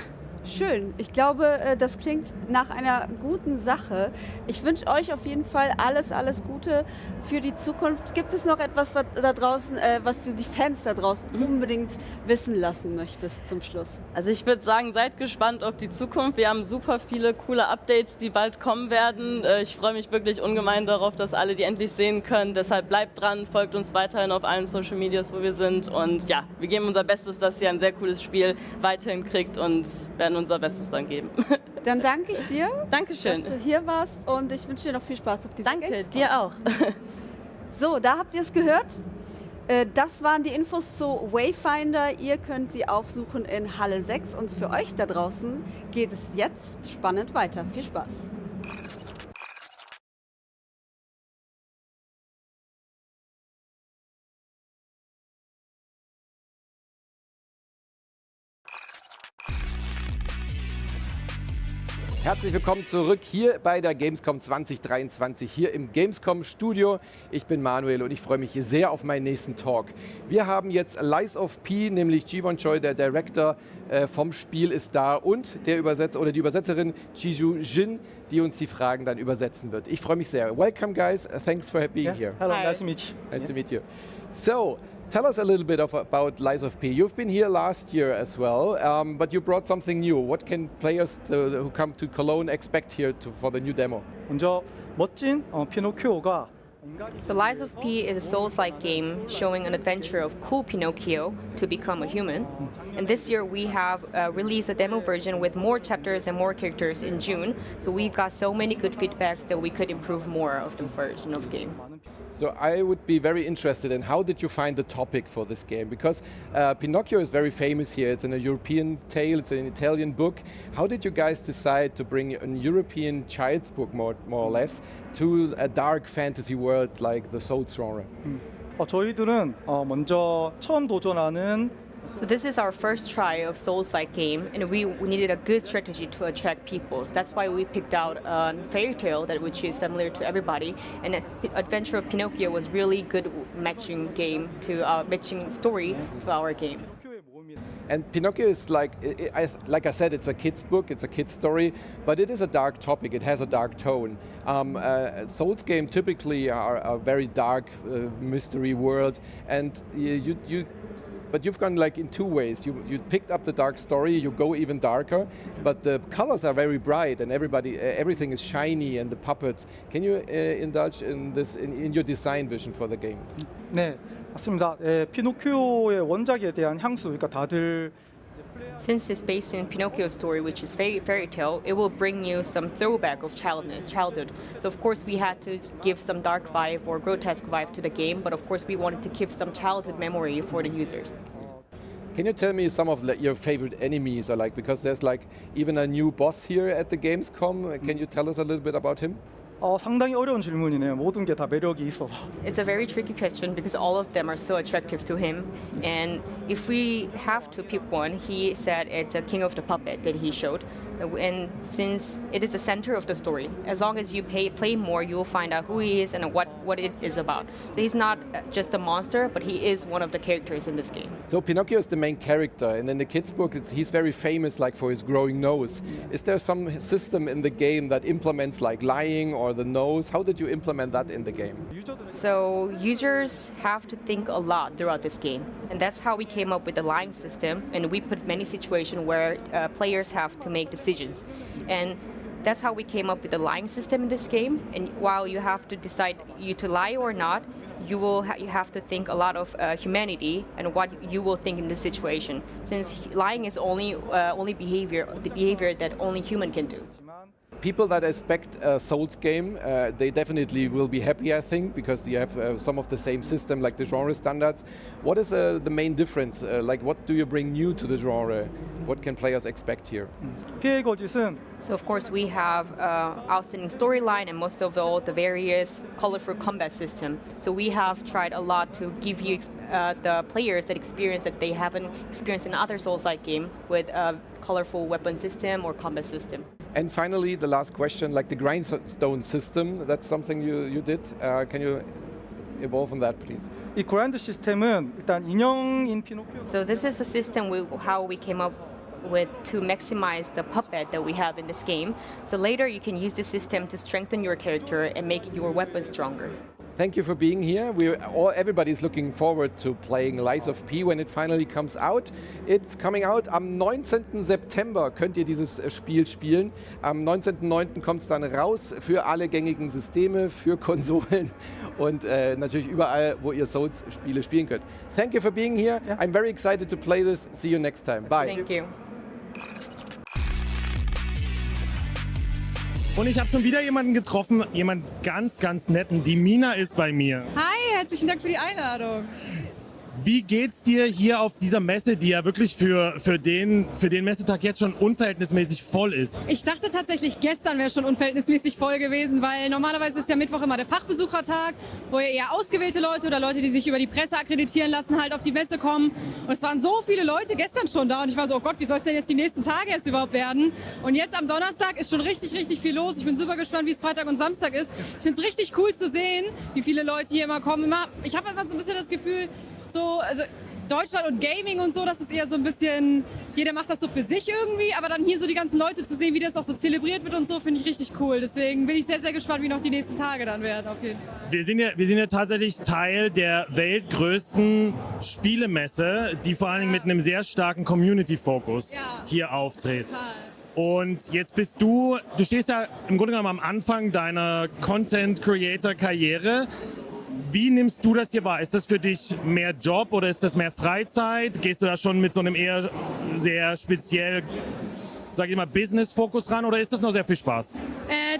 C: Schön. Ich glaube, das klingt nach einer guten Sache. Ich wünsche euch auf jeden Fall alles Gute für die Zukunft. Gibt es noch etwas da draußen, was du die Fans da draußen unbedingt wissen lassen möchtest zum Schluss?
A: Also ich würde sagen, seid gespannt auf die Zukunft. Wir haben super viele coole Updates, die bald kommen werden. Ich freue mich wirklich ungemein darauf, dass alle die endlich sehen können. Deshalb bleibt dran, folgt uns weiterhin auf allen Social Medias, wo wir sind. Und ja, wir geben unser Bestes, dass ihr ein sehr cooles Spiel weiterhin kriegt und werden unser Bestes dann geben.
C: Dann danke ich dir,
A: Dankeschön,
C: dass du hier warst und ich wünsche dir noch viel Spaß auf dieser
A: Danke, dir auch.
C: So, da habt ihr es gehört. Das waren die Infos zu Wayfinder. Ihr könnt sie aufsuchen in Halle 6 und für euch da draußen geht es jetzt spannend weiter. Viel Spaß!
B: Herzlich willkommen zurück hier bei der Gamescom 2023, hier im Gamescom Studio. Ich bin Manuel und ich freue mich sehr auf meinen nächsten Talk. Wir haben jetzt Lies of P, nämlich Jiwon Choi, der Director vom Spiel, ist da und der Übersetzer oder die Übersetzerin Jiju Jin, die uns die Fragen dann übersetzen wird. Ich freue mich sehr. Welcome guys, thanks for being here.
V: Hello, nice to meet you.
B: Nice to meet you. So, tell us a little bit about Lies of P. You've been here last year as well, but you brought something new. What can players who come to Cologne expect here for the new demo?
V: 먼저 멋진 피노키오가
W: So Lies of P is a Souls-like game showing an adventure of cool Pinocchio to become a human. And this year we have released a demo version with more chapters and more characters in June. So we got so many good feedbacks that we could improve more of the version of the game.
B: So I would be very interested in how did you find the topic for this game? Because Pinocchio is very famous here. It's a European tale, it's an Italian book. How did you guys decide to bring a European child's book, more or less, to a dark fantasy world like the Souls genre?
V: 저희들은 먼저 처음 도전하는
W: So this is our first try of Souls-like game, and we needed a good strategy to attract people. So that's why we picked out a fairy tale which is familiar to everybody, and Adventure of Pinocchio was really good matching story to our game.
B: And Pinocchio is like I said, it's a kid's book, it's a kid's story, but it is a dark topic, it has a dark tone. Souls games typically are a very dark mystery world, and but you've gone like in two ways. You picked up the dark story, you go even darker, but the colors are very bright and everything is shiny and the puppets. Can you indulge in this in your design vision for the game?
V: 네, 맞습니다. 피노키오의 원작에 대한 향수, 그러니까 다들
W: Since it's based in Pinocchio's story, which is fairy tale, it will bring you some throwback of childhood. So of course we had to give some dark vibe or grotesque vibe to the game, but of course we wanted to keep some childhood memory for the users.
B: Can you tell me some of your favorite enemies, or because there's even a new boss here at the Gamescom? Can you tell us a little bit about him?
V: 상당히 어려운 질문이네요. 모든 게 다 매력이 있어서.
W: It's a very tricky question because all of them are so attractive to him. And if we have to pick one, he said it's a king of the puppet that he showed. And since it is the center of the story, as long as you play more, you will find out who he is and what it is about. So he's not just a monster, but he is one of the characters in this game.
B: So Pinocchio is the main character, and in the kids' book, he's very famous for his growing nose. Is there some system in the game that implements lying or the nose? How did you implement that in the game?
W: So users have to think a lot throughout this game, and that's how we came up with the lying system. And we put many situations where players have to make decisions, and that's how we came up with the lying system in this game. And while you have to decide to lie or not, you have to think a lot of humanity and what you will think in this situation, since lying is only the behavior that only human can do.
B: People that expect a Souls game, they definitely will be happy, I think, because you have some of the same system, like the genre standards. What is the main difference? Like, what do you bring new to the genre? What can players expect here?
W: So of course we have outstanding storyline and most of all the various colorful combat system. So we have tried a lot to give you the players that experience that they haven't experienced in other Souls-like game with a colorful weapon system or combat system.
B: And finally, the last question, like the grindstone system, that's something you did. Can you evolve on that, please?
V: 이 그라인드 시스템은 일단 인형인 피노키오.
W: So this is the system how we came up with to maximize the puppet that we have in this game. So later you can use the system to strengthen your character and make your weapon stronger.
B: Thank you for being here. Everybody's looking forward to playing Lies of P when it finally comes out. It's coming out am 19. September könnt ihr dieses Spiel spielen. Am 19.09. kommt es dann raus für alle gängigen Systeme, für Konsolen und natürlich überall, wo ihr Souls-Spiele spielen könnt. Thank you for being here. Yeah. I'm very excited to play this. See you next time. Bye.
W: Thank you.
O: Und ich habe schon wieder jemanden getroffen, jemand ganz, ganz netten. Die Mina ist bei mir.
D: Hi, herzlichen Dank für die Einladung.
O: Wie geht's dir hier auf dieser Messe, die ja wirklich für den Messetag jetzt schon unverhältnismäßig voll ist?
D: Ich dachte tatsächlich, gestern wäre schon unverhältnismäßig voll gewesen, weil normalerweise ist ja Mittwoch immer der Fachbesuchertag, wo ja eher ausgewählte Leute oder Leute, die sich über die Presse akkreditieren lassen, halt auf die Messe kommen. Und es waren so viele Leute gestern schon da und ich war so, oh Gott, wie soll es denn jetzt die nächsten Tage jetzt überhaupt werden? Und jetzt am Donnerstag ist schon richtig, richtig viel los. Ich bin super gespannt, wie es Freitag und Samstag ist. Ich finde es richtig cool zu sehen, wie viele Leute hier immer kommen. Ich habe einfach so ein bisschen das Gefühl, also Deutschland und Gaming und so, das ist eher so ein bisschen, jeder macht das so für sich irgendwie, aber dann hier so die ganzen Leute zu sehen, wie das auch so zelebriert wird und so, finde ich richtig cool. Deswegen bin ich sehr, sehr gespannt, wie noch die nächsten Tage dann werden, auf jeden Fall.
O: Wir sind ja tatsächlich Teil der weltgrößten Spielemesse, die vor allen Dingen mit einem sehr starken Community-Fokus hier auftritt.
D: Total.
O: Und jetzt bist du stehst ja im Grunde genommen am Anfang deiner Content-Creator-Karriere. Wie nimmst du das hier wahr? Ist das für dich mehr Job oder ist das mehr Freizeit? Gehst du da schon mit so einem eher sehr speziell, sag ich mal, Business-Fokus ran oder ist das noch sehr viel Spaß?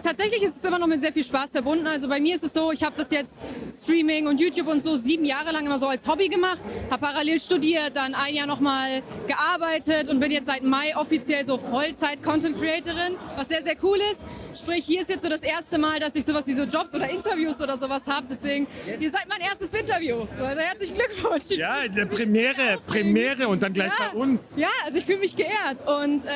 D: Tatsächlich ist es immer noch mit sehr viel Spaß verbunden. Also bei mir ist es so, ich habe das jetzt Streaming und YouTube und so 7 Jahre lang immer so als Hobby gemacht, habe parallel studiert, dann ein Jahr nochmal gearbeitet und bin jetzt seit Mai offiziell so Vollzeit-Content-Creatorin, was sehr, sehr cool ist. Sprich, hier ist jetzt so das erste Mal, dass ich sowas wie so Jobs oder Interviews oder sowas habe. Deswegen, ihr seid mein erstes Interview. Also herzlichen Glückwunsch.
O: Ja, Premiere und dann gleich bei uns.
D: Ja, also ich fühle mich geehrt. Und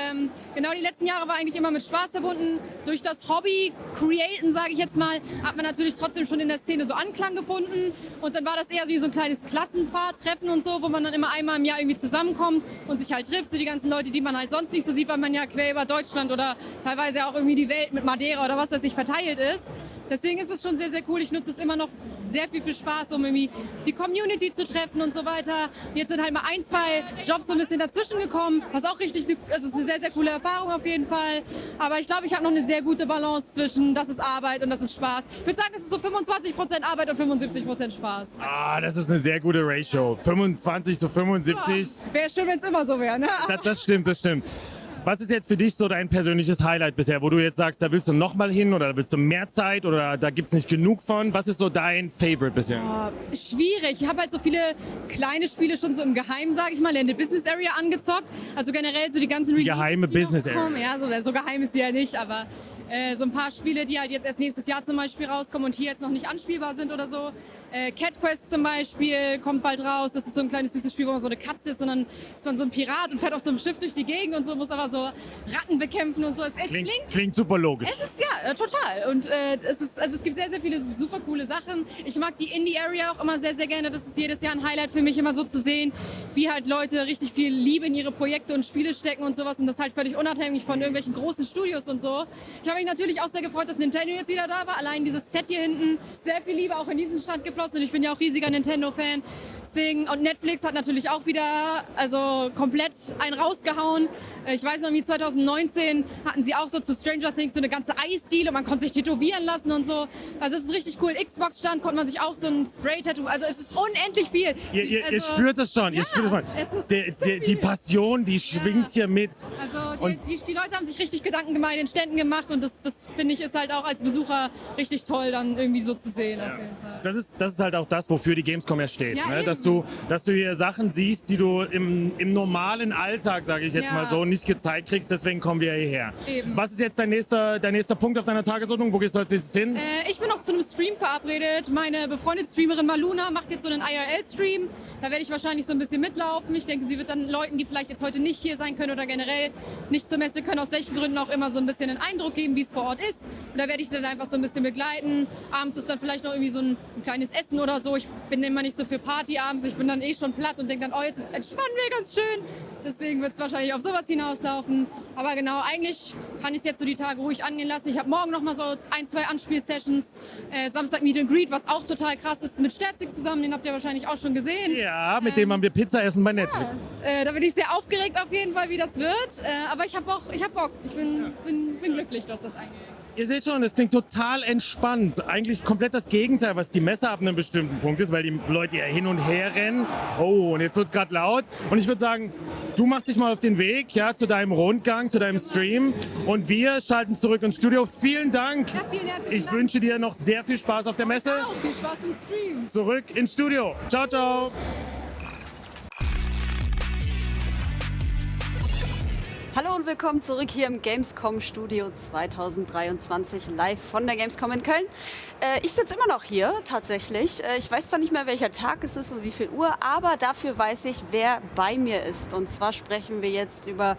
D: genau, die letzten Jahre war eigentlich immer mit Spaß verbunden. Durch das Hobby Createn, sage ich jetzt mal, hat man natürlich trotzdem schon in der Szene so Anklang gefunden. Und dann war das eher so wie so ein kleines Klassenfahrtreffen und so, wo man dann immer einmal im Jahr irgendwie zusammenkommt und sich halt trifft. So die ganzen Leute, die man halt sonst nicht so sieht, weil man ja quer über Deutschland oder teilweise auch irgendwie die Welt mit Madeira oder was weiß ich verteilt ist. Deswegen ist es schon sehr, sehr cool. Ich nutze es immer noch sehr viel für Spaß, um irgendwie die Community zu treffen und so weiter. Jetzt sind halt mal 1, 2 Jobs so ein bisschen dazwischen gekommen, was auch richtig, also es ist eine sehr, sehr coole Erfahrung auf jeden Fall. Aber ich glaube, ich habe noch eine sehr gute Balance zwischen, das ist Arbeit und das ist Spaß. Ich würde sagen, es ist so 25% Arbeit und 75% Spaß.
O: Ah, das ist eine sehr gute Ratio. 25 zu 75.
D: Ja, wäre schön, wenn es immer so wäre, ne?
O: Das stimmt. Was ist jetzt für dich so dein persönliches Highlight bisher, wo du jetzt sagst, da willst du nochmal hin oder da willst du mehr Zeit oder da gibt es nicht genug von? Was ist so dein Favorite bisher?
D: Oh, schwierig. Ich habe halt so viele kleine Spiele schon so im Geheimen, sage ich mal, in der Business Area angezockt. Also generell so die ganzen
O: die geheime Business Area.
D: Ja, so geheim ist sie ja nicht, aber so ein paar Spiele, die halt jetzt erst nächstes Jahr zum Beispiel rauskommen und hier jetzt noch nicht anspielbar sind oder so. Cat Quest zum Beispiel kommt bald raus. Das ist so ein kleines süßes Spiel, wo man so eine Katze ist und dann ist man so ein Pirat und fährt auf so einem Schiff durch die Gegend und so, muss aber so Ratten bekämpfen und so. Es
O: klingt super logisch.
D: Es ist ja total und es gibt sehr, sehr viele super coole Sachen. Ich mag die Indie-Area auch immer sehr, sehr gerne. Das ist jedes Jahr ein Highlight für mich, immer so zu sehen, wie halt Leute richtig viel Liebe in ihre Projekte und Spiele stecken und sowas und das halt völlig unabhängig von irgendwelchen großen Studios und so. Ich habe mich natürlich auch sehr gefreut, dass Nintendo jetzt wieder da war. Allein dieses Set hier hinten, sehr viel Liebe auch in diesen Stand geflossen. reingeflossen und ich bin ja auch riesiger Nintendo-Fan. Deswegen, und Netflix hat natürlich auch wieder komplett einen rausgehauen. Ich weiß noch, wie 2019 hatten sie auch so zu Stranger Things so eine ganze Eisdiele und man konnte sich tätowieren lassen und so. Also es ist richtig cool. Xbox-Stand konnte man sich auch so ein Spray-Tattoo, also es ist unendlich viel.
O: Ihr spürt es schon, ihr spürt es schon. Die Passion, die schwingt hier mit.
D: Also die Leute haben sich richtig Gedanken gemacht, den Ständen gemacht und das finde ich ist halt auch als Besucher richtig toll, dann irgendwie so zu sehen. Auf jeden Fall.
O: Das ist halt auch das, wofür die Gamescom ja steht.
D: Ja,
O: Ne? Dass du hier Sachen siehst, die du im normalen Alltag, sage ich jetzt mal so, nicht gezeigt kriegst. Deswegen kommen wir hierher.
D: Eben.
O: Was ist jetzt dein nächster Punkt auf deiner Tagesordnung? Wo gehst du als nächstes hin?
D: Ich bin noch zu einem Stream verabredet. Meine befreundete Streamerin Maluna macht jetzt so einen IRL-Stream. Da werde ich wahrscheinlich so ein bisschen mitlaufen. Ich denke, sie wird dann Leuten, die vielleicht jetzt heute nicht hier sein können oder generell nicht zur Messe können, aus welchen Gründen auch immer, so ein bisschen einen Eindruck geben, wie es vor Ort ist. Und da werde ich sie dann einfach so ein bisschen begleiten. Abends ist dann vielleicht noch irgendwie so ein kleines Essen oder so. Ich bin immer nicht so für Party abends. Ich bin dann eh schon platt und denke dann, oh, jetzt entspannen wir ganz schön. Deswegen wird es wahrscheinlich auf sowas hinauslaufen. Aber genau, eigentlich kann ich es jetzt so die Tage ruhig angehen lassen. Ich habe morgen noch mal so 1-2 Anspiel-Sessions. Samstag Meet and Greet, was auch total krass ist, mit Sterzig zusammen. Den habt ihr wahrscheinlich auch schon gesehen.
O: Ja, mit dem haben wir Pizza essen bei Netflix.
D: Da bin ich sehr aufgeregt auf jeden Fall, wie das wird. Aber ich habe Bock. Ich bin glücklich, dass das eingeht.
O: Ihr seht schon, es klingt total entspannt. Eigentlich komplett das Gegenteil, was die Messe ab einem bestimmten Punkt ist, weil die Leute ja hin und her rennen. Oh, und jetzt wird es gerade laut. Und ich würde sagen, du machst dich mal auf den Weg zu deinem Rundgang, zu deinem Stream. Und wir schalten zurück ins Studio. Vielen Dank.
D: Ja, vielen herzlichen Dank.
O: wünsche dir noch sehr viel Spaß auf der Messe.
D: Auch viel Spaß im Stream.
O: Zurück ins Studio. Ciao, ciao.
C: Hallo und willkommen zurück hier im Gamescom Studio 2023 live von der Gamescom in Köln. Ich sitze immer noch hier tatsächlich. Ich weiß zwar nicht mehr, welcher Tag es ist und wie viel Uhr, aber dafür weiß ich, wer bei mir ist. Und zwar sprechen wir jetzt über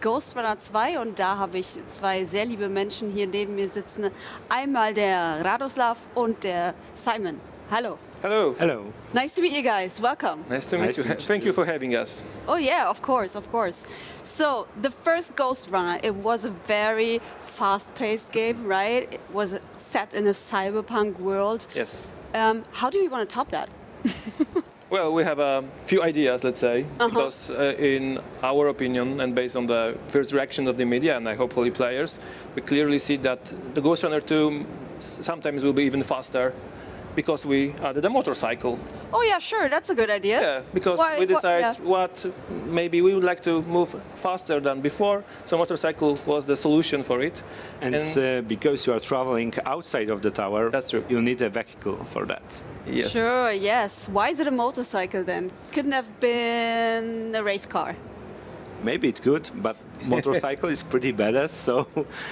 C: Ghostrunner 2 und da habe ich zwei sehr liebe Menschen hier neben mir sitzen. Einmal der Radoslav und der Simon. Hallo.
E: Hello. Hello.
C: Nice to meet you guys. Welcome.
E: Nice to meet you. Thank you for having us.
C: Oh yeah, of course, of course. So the first Ghostrunner, it was a very fast-paced game, right? It was set in a cyberpunk world.
E: Yes.
C: How do we want to top that?
E: Well, we have a few ideas, let's say, because in our opinion and based on the first reaction of the media and hopefully players, we clearly see that the Ghostrunner 2 sometimes will be even faster because we added a motorcycle.
C: Oh yeah, sure, that's a good idea.
E: Yeah, because we decide what maybe we would like to move faster than before, so motorcycle was the solution for it.
F: And because you are traveling outside of the tower, that's true. You need a vehicle for that.
E: Yes.
C: Sure, yes. Why is it a motorcycle then? Couldn't have been a race car.
F: Maybe it could, but motorcycle is pretty badass, so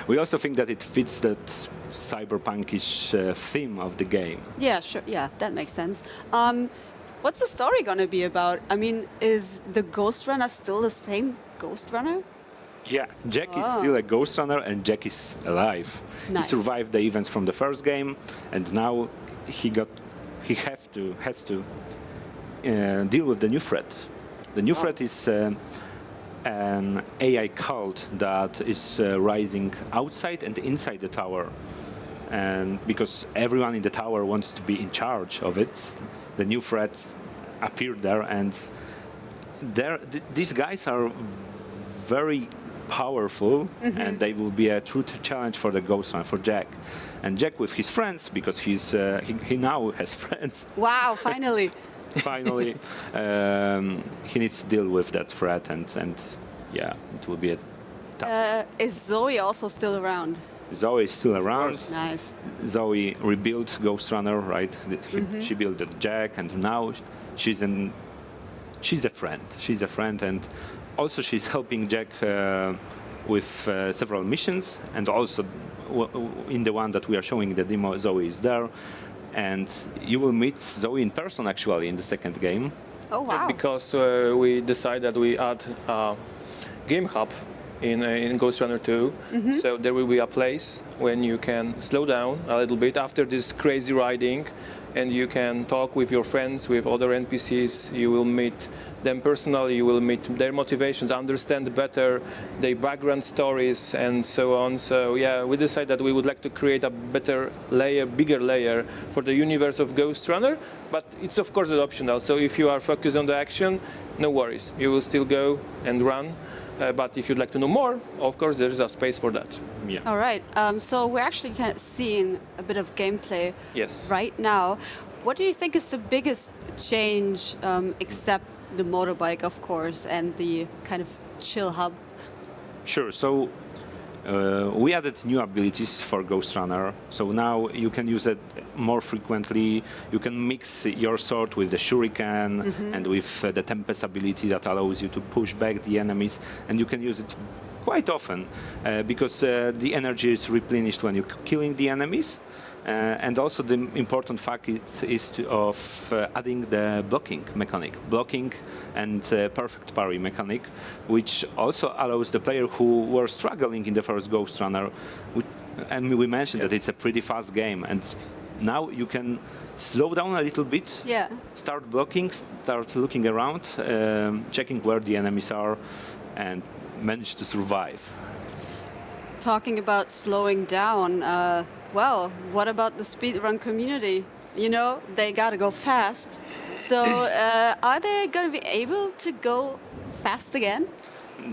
F: we also think that it fits that cyberpunkish theme of the game.
C: Yeah, sure. Yeah, that makes sense. What's the story gonna be about? I mean, is the Ghostrunner still the same Ghostrunner?
F: Yeah, Jack is still a Ghostrunner and Jack is alive.
C: Nice.
F: He survived the events from the first game, and now he has to deal with the new threat. The new threat is an AI cult that is rising outside and inside the tower. And because everyone in the tower wants to be in charge of it, the new threats appeared there, and these guys are very powerful, and they will be a true challenge for the Ghostrunner, for Jack. And Jack with his friends, because he now has friends.
C: Wow, finally.
F: Finally, he needs to deal with that threat, and yeah, it will be a tough.
C: Is Zoe also still around?
F: Zoe is still around.
C: Nice.
F: Zoe rebuilt Ghostrunner, right? She built the Jack, and now she's a friend. She's a friend, and also she's helping Jack with several missions, and also in the one that we are showing the demo, Zoe is there. And you will meet Zoe in person, actually, in the second game.
C: Oh, wow.
E: Because we decided that we add a game hub in Ghostrunner 2. So there will be a place when you can slow down a little bit after this crazy riding, and you can talk with your friends, with other NPCs. You will meet them personally, you will meet their motivations, understand better their background stories, and so on. So yeah, we decided that we would like to create a better layer, bigger layer for the universe of Ghostrunner, but it's of course optional. So if you are focused on the action, no worries, you will still go and run. But if you'd like to know more, of course, there is a space for that.
F: Yeah.
C: All right. So we're actually kind of seeing a bit of gameplay right now. What do you think is the biggest change, except the motorbike, of course, and the kind of chill hub?
F: Sure. So we added new abilities for Ghostrunner. So now you can use it more frequently. You can mix your sword with the shuriken and with the Tempest ability that allows you to push back the enemies. And you can use it quite often because the energy is replenished when you're killing the enemies. And also the important fact is of adding the blocking mechanic, blocking and perfect parry mechanic, which also allows the player who were struggling in the first Ghostrunner, and we mentioned that it's a pretty fast game, and now you can slow down a little bit, start blocking, start looking around, checking where the enemies are, and manage to survive.
C: Talking about slowing down, well, what about the speedrun community? You know, they gotta go fast. So are they gonna be able to go fast again?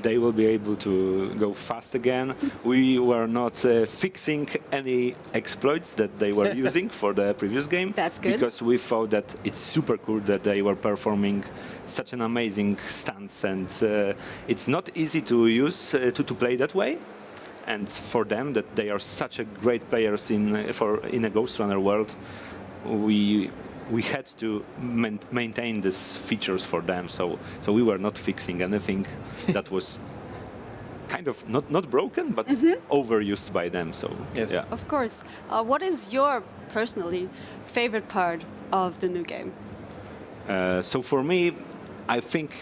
F: They will be able to go fast again. We were not fixing any exploits that they were using for the previous game.
C: That's good.
F: Because we thought that it's super cool that they were performing such an amazing stunts, and it's not easy to use to play that way. And for them, that they are such a great players in a Ghostrunner world, we had to maintain these features for them. So we were not fixing anything that was kind of not broken, but overused by them. So
E: yes,
F: yeah.
C: Of course. What is your personally favorite part of the new game?
F: So for me, I think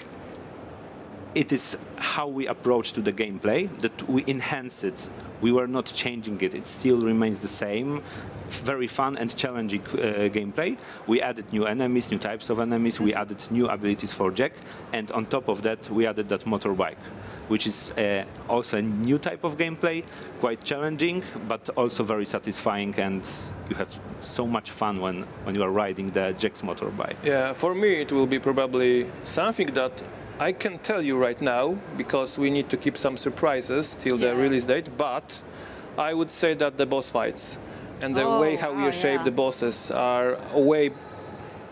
F: it is how we approach to the gameplay, that we enhance it. We were not changing it. It still remains the same, very fun and challenging gameplay. We added new enemies, new types of enemies. We added new abilities for Jack. And on top of that, we added that motorbike, which is also a new type of gameplay, quite challenging, but also very satisfying. And you have so much fun when you are riding the Jack's motorbike.
E: Yeah, for me, it will be probably something that I can tell you right now, because we need to keep some surprises till the release date, but I would say that the boss fights and the way how you shape the bosses are way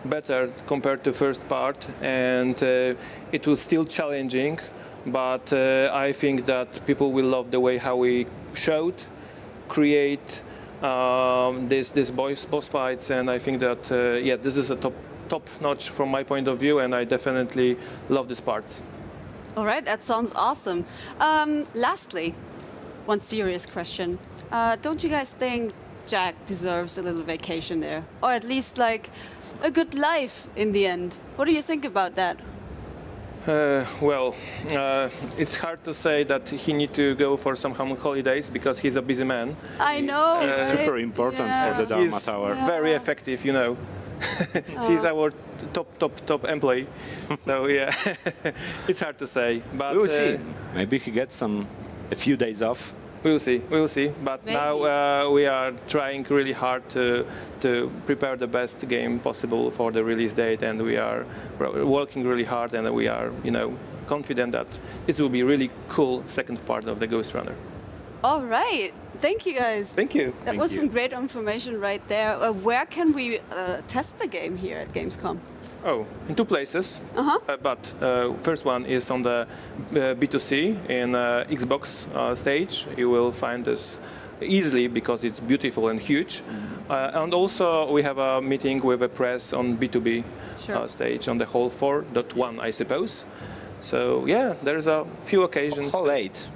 E: better compared to first part, and it was still challenging, but I think that people will love the way how we showed, create this boss fights, and I think that this is a top notch from my point of view, and I definitely love these parts.
C: All right, that sounds awesome. Lastly, one serious question. Don't you guys think Jack deserves a little vacation there? Or at least like a good life in the end? What do you think about that?
E: It's hard to say that he needs to go for some holidays because he's a busy man.
C: I know.
F: It's super important for the Dharma
E: He's
F: Tower.
E: very effective, you know. He's our top employee. So yeah, it's hard to say. But
F: we'll see. Maybe he gets a few days off.
E: We'll see. But
C: Maybe.
E: now we are trying really hard to prepare the best game possible for the release date, and we are working really hard, and we are, confident that this will be a really cool second part of the Ghostrunner.
C: All right. Thank you, guys.
E: Thank you.
C: That was some great information right there. Where can we test the game here at Gamescom?
E: Oh, in two places. But first one is on the B2C in Xbox stage. You will find this easily because it's beautiful and huge. And also we have a meeting with a press on B2B stage on the Hall 4.1, I suppose. So yeah, there's a few occasions.
F: Hall 8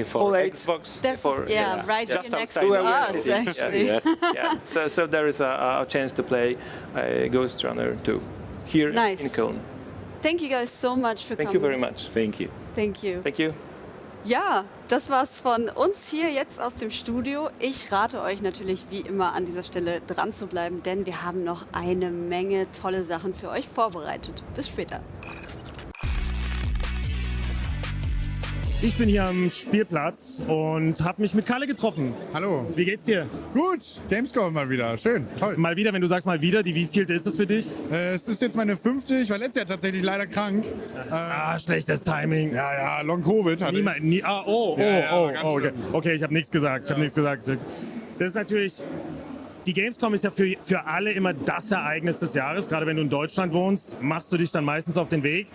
F: for Xbox.
C: That's, right here next to us, actually.
E: Yeah. So there is a chance to play Ghostrunner 2 here in Cologne.
C: Thank you guys so much for coming.
E: Thank you very much.
F: Thank you.
C: Thank you.
E: Thank you.
C: Ja, das war's von uns hier jetzt aus dem Studio. Ich rate euch natürlich wie immer an dieser Stelle dran zu bleiben, denn wir haben noch eine Menge tolle Sachen für euch vorbereitet. Bis später.
O: Ich bin hier am Spielplatz und habe mich mit Kalle getroffen.
G: Hallo.
O: Wie geht's dir?
G: Gut, Gamescom mal wieder. Schön, toll.
O: Mal wieder, wenn du sagst mal wieder, die wievielte ist es für dich?
G: Es ist jetzt meine 5. Ich war letztes Jahr tatsächlich leider krank.
O: Schlechtes Timing.
G: Ja, Long Covid hatte ich.
O: Okay, ich habe nichts gesagt. Das ist natürlich... Die Gamescom ist ja für alle immer das Ereignis des Jahres. Gerade wenn du in Deutschland wohnst, machst du dich dann meistens auf den Weg.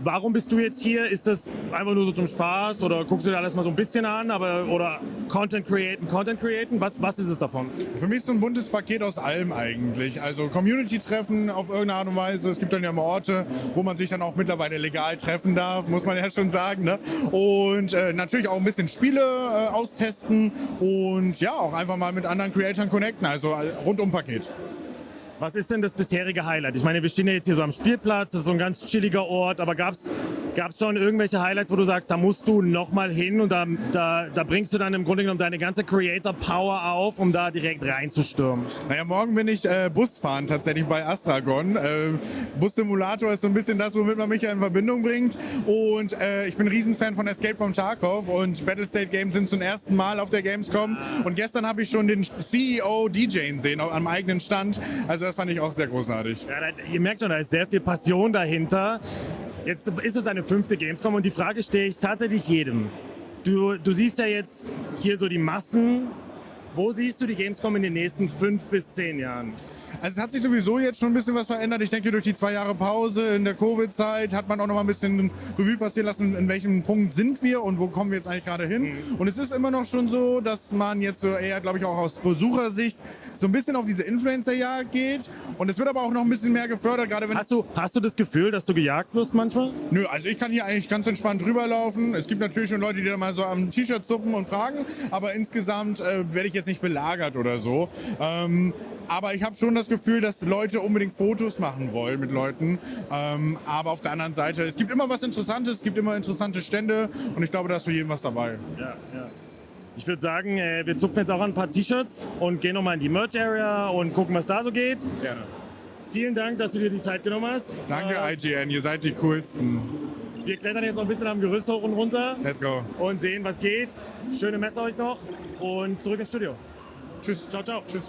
O: Warum bist du jetzt hier? Ist das einfach nur so zum Spaß oder guckst du dir alles mal so ein bisschen an? Oder Content createn? Was ist es davon?
G: Für mich ist so ein buntes Paket aus allem eigentlich. Also Community-Treffen auf irgendeine Art und Weise. Es gibt dann ja mal Orte, wo man sich dann auch mittlerweile legal treffen darf, muss man ja schon sagen. Ne? Und natürlich auch ein bisschen Spiele austesten und ja, auch einfach mal mit anderen Creatoren connecten. Also rundum Paket.
O: Was ist denn das bisherige Highlight? Ich meine, wir stehen ja jetzt hier so am Spielplatz, das ist so ein ganz chilliger Ort, aber gab's schon irgendwelche Highlights, wo du sagst, da musst du nochmal hin und da bringst du dann im Grunde genommen deine ganze Creator-Power auf, um da direkt reinzustürmen?
G: Naja, morgen bin ich Busfahren tatsächlich bei Astragon. Bussimulator ist so ein bisschen das, womit man mich ja in Verbindung bringt. Und ich bin ein Riesenfan von Escape from Tarkov und Battlestate Games sind zum ersten Mal auf der Gamescom. Und gestern habe ich schon den CEO DJen sehen am eigenen Stand. Also das fand ich auch sehr großartig.
O: Ja, ihr merkt schon, da ist sehr viel Passion dahinter. Jetzt ist es eine 5. Gamescom und die Frage stelle ich tatsächlich jedem. Du siehst ja jetzt hier so die Massen. Wo siehst du die Gamescom in den nächsten 5 bis 10 Jahren?
G: Also es hat sich sowieso jetzt schon ein bisschen was verändert. Ich denke, durch die 2 Jahre Pause in der Covid-Zeit hat man auch noch mal ein bisschen Revue passieren lassen, in welchem Punkt sind wir und wo kommen wir jetzt eigentlich gerade hin. Und es ist immer noch schon so, dass man jetzt so eher, glaube ich, auch aus Besuchersicht so ein bisschen auf diese Influencer-Jagd geht. Und es wird aber auch noch ein bisschen mehr gefördert, gerade wenn...
O: Hast du das Gefühl, dass du gejagt wirst manchmal?
G: Nö, also ich kann hier eigentlich ganz entspannt rüberlaufen. Es gibt natürlich schon Leute, die da mal so am T-Shirt zuppen und fragen, aber insgesamt werde ich jetzt nicht belagert oder so. Aber ich habe schon das Gefühl, dass Leute unbedingt Fotos machen wollen mit Leuten. Aber auf der anderen Seite, es gibt immer was Interessantes, es gibt immer interessante Stände und ich glaube, da ist für jeden was dabei.
O: Ja. Ich würde sagen, wir zupfen jetzt auch an ein paar T-Shirts und gehen nochmal in die Merch-Area und gucken, was da so geht.
G: Gerne.
O: Vielen Dank, dass du dir die Zeit genommen hast.
G: Danke, IGN, ihr seid die coolsten.
O: Wir klettern jetzt noch ein bisschen am Gerüst hoch und runter.
G: Let's go.
O: Und sehen, was geht. Schöne Messe euch noch und zurück ins Studio.
G: Tschüss.
O: Ciao.
G: Tschüss.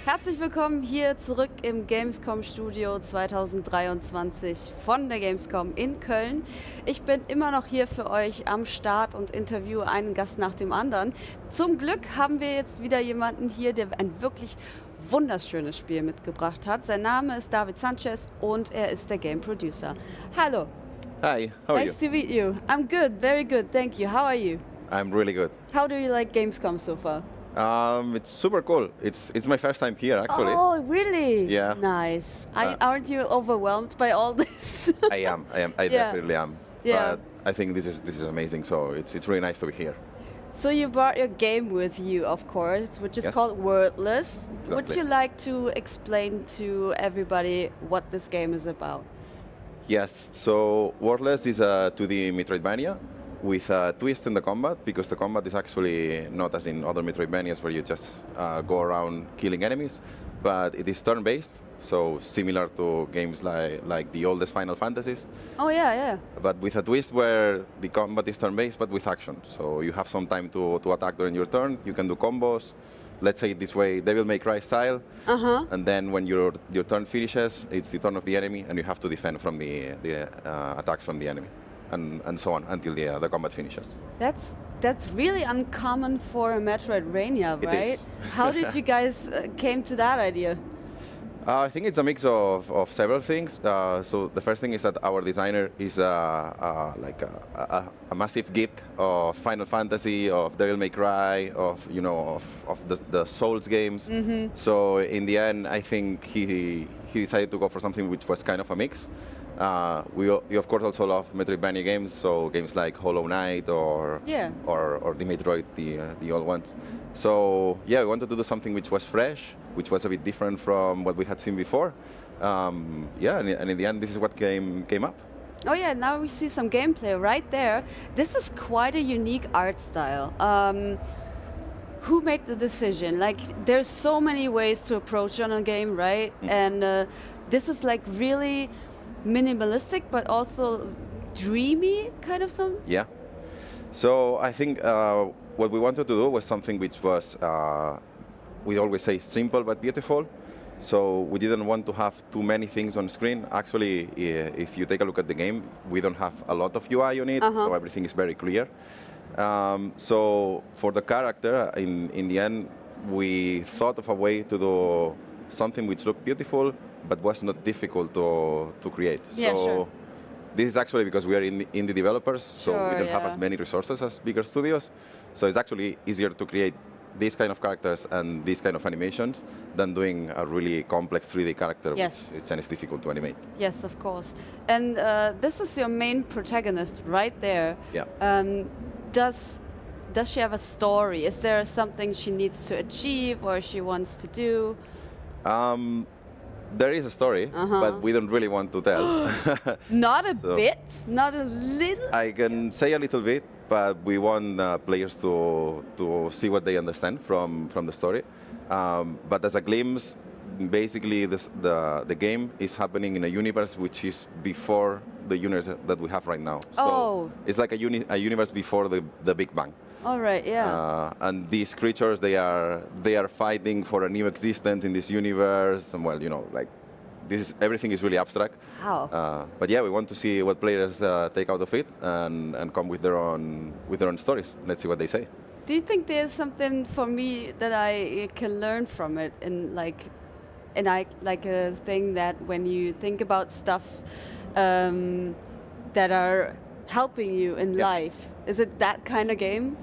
C: Herzlich willkommen hier zurück im Gamescom-Studio 2023 von der Gamescom in Köln. Ich bin immer noch hier für euch am Start und interviewe einen Gast nach dem anderen. Zum Glück haben wir jetzt wieder jemanden hier, der ein wirklich wunderschönes Spiel mitgebracht hat. Sein Name ist David Sanchez und er ist der Game Producer. Hallo.
J: Hi, how are you?
C: Nice to meet you. I'm good, very good, thank you. How are you?
J: I'm really good.
C: How do you like Gamescom so far?
J: It's super cool. It's my first time here, actually.
C: Oh, really?
J: Yeah.
C: Nice. Aren't you overwhelmed by all this?
J: I am. I definitely am.
C: Yeah.
J: But I think this is amazing. So it's really nice to be here.
C: So you brought your game with you, of course, which is
J: Yes.
C: called Wordless. Would
J: Exactly.
C: you like to explain to everybody what this game is about?
J: Yes. So Wordless is a 2D Metroidvania with a twist in the combat, because the combat is actually not as in other Metroidvanias where you just go around killing enemies, but it is turn-based, so similar to games like the oldest Final Fantasies,
C: Oh yeah.
J: but with a twist where the combat is turn-based but with action. So you have some time to attack during your turn, you can do combos, let's say it this way, Devil May Cry style, and then when your turn finishes, it's the turn of the enemy and you have to defend from the attacks from the enemy. And so on until the combat finishes.
C: That's really uncommon for a Metroidvania,
J: It
C: right?
J: is.
C: How did you guys came to that idea?
J: I think it's a mix of several things. So the first thing is that our designer is like a massive geek of Final Fantasy, of Devil May Cry, of the Souls games. So in the end, I think he decided to go for something which was kind of a mix. We of course also love Metroidvania games, so games like Hollow Knight or the Metroid, the old ones. So yeah, we wanted to do something which was fresh, which was a bit different from what we had seen before, Yeah, and in the end, this is what came up.
C: Oh yeah, now we see some gameplay right there. This is quite a unique art style. Who made the decision? Like, there's so many ways to approach on a game, right? And this is like really minimalistic, but also dreamy, kind of some.
J: Yeah. So I think what we wanted to do was something which was, we always say simple but beautiful. So we didn't want to have too many things on screen. Actually, if you take a look at the game, we don't have a lot of UI on it, so everything is very clear. So for the character, in the end, we thought of a way to do something which looked beautiful, but was not difficult to create.
C: Yeah,
J: so
C: sure.
J: this is actually because we are indie developers, so
C: Sure,
J: we don't have
C: yeah.
J: as many resources as bigger studios. So it's actually easier to create these kind of characters and these kind of animations than doing a really complex 3D character,
C: Yes.
J: which it's difficult to animate.
C: Yes, of course. And this is your main protagonist right there.
J: Yeah.
C: Does she have a story? Is there something she needs to achieve or she wants to do?
J: There is a story, but we don't really want to tell.
C: Not a
J: So-
C: bit? Not a little?
J: I can say a little bit, but we want players to see what they understand from the story. But as a glimpse, basically the game is happening in a universe which is before the universe that we have right now. So it's like a universe before the Big Bang.
C: All right, yeah.
J: And these creatures, they are fighting for a new existence in this universe. And well, you know, like everything is really abstract.
C: Wow.
J: But yeah, we want to see what players take out of it and come with their own stories. Let's see what they say.
C: Do you think there's something for me that I can learn from it, like a thing that when you think about stuff that are helping you in life, is it that kind of game?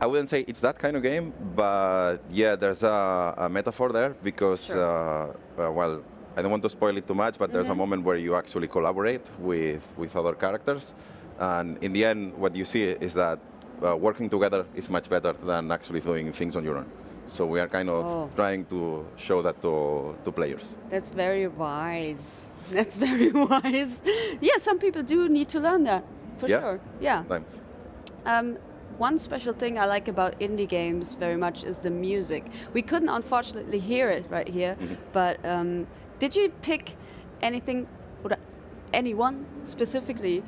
J: I wouldn't say it's that kind of game, but yeah, there's a metaphor there because, well, I don't want to spoil it too much, but there's a moment where you actually collaborate with other characters. And in the end, what you see is that working together is much better than actually doing things on your own. So we are kind of trying to show that to players.
C: That's very wise. That's very wise. Yeah, some people do need to learn that, for sure. Yeah.
J: Thanks.
C: One special thing I like about indie games very much is the music. We couldn't unfortunately hear it right here, but did you pick anything or anyone specifically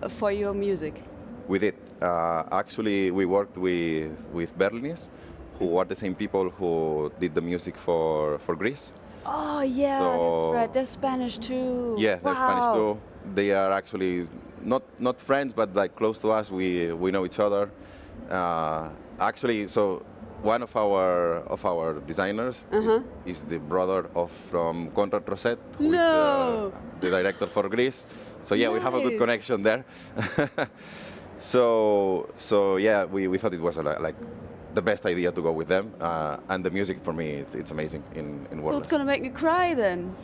C: for your music?
J: We did. Actually, we worked with Berlinis, who are the same people who did the music for Greece.
C: Oh yeah,
J: So-
C: that's right. They're Spanish too.
J: Yeah, they're Spanish
C: Wow.
J: too. They are actually not friends, but like close to us. We know each other. Actually, so one of our designers is the brother from Conrad Roset, who is the director for Greece. So yeah, we have a good
C: Nice.
J: connection there. So yeah, we thought it was like the best idea to go with them. And the music for me, it's amazing in
C: So
J: World.
C: it's gonna make me cry then.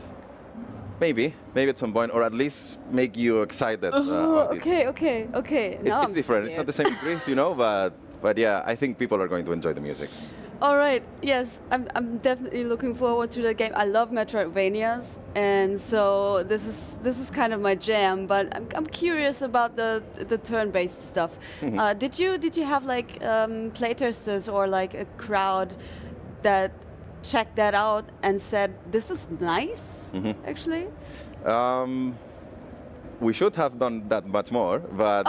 J: Maybe at some point, or at least make you excited. About it.
C: Okay. Now
J: It's
C: I'm
J: different. It's not the same in Greece, you know, but yeah, I think people are going to enjoy the music.
C: All right. Yes, I'm definitely looking forward to the game. I love Metroidvanias, and so this is kind of my jam. But I'm curious about the turn-based stuff. Did you have like playtesters or like a crowd that checked that out and said this is nice? Actually.
J: We should have done that much more, but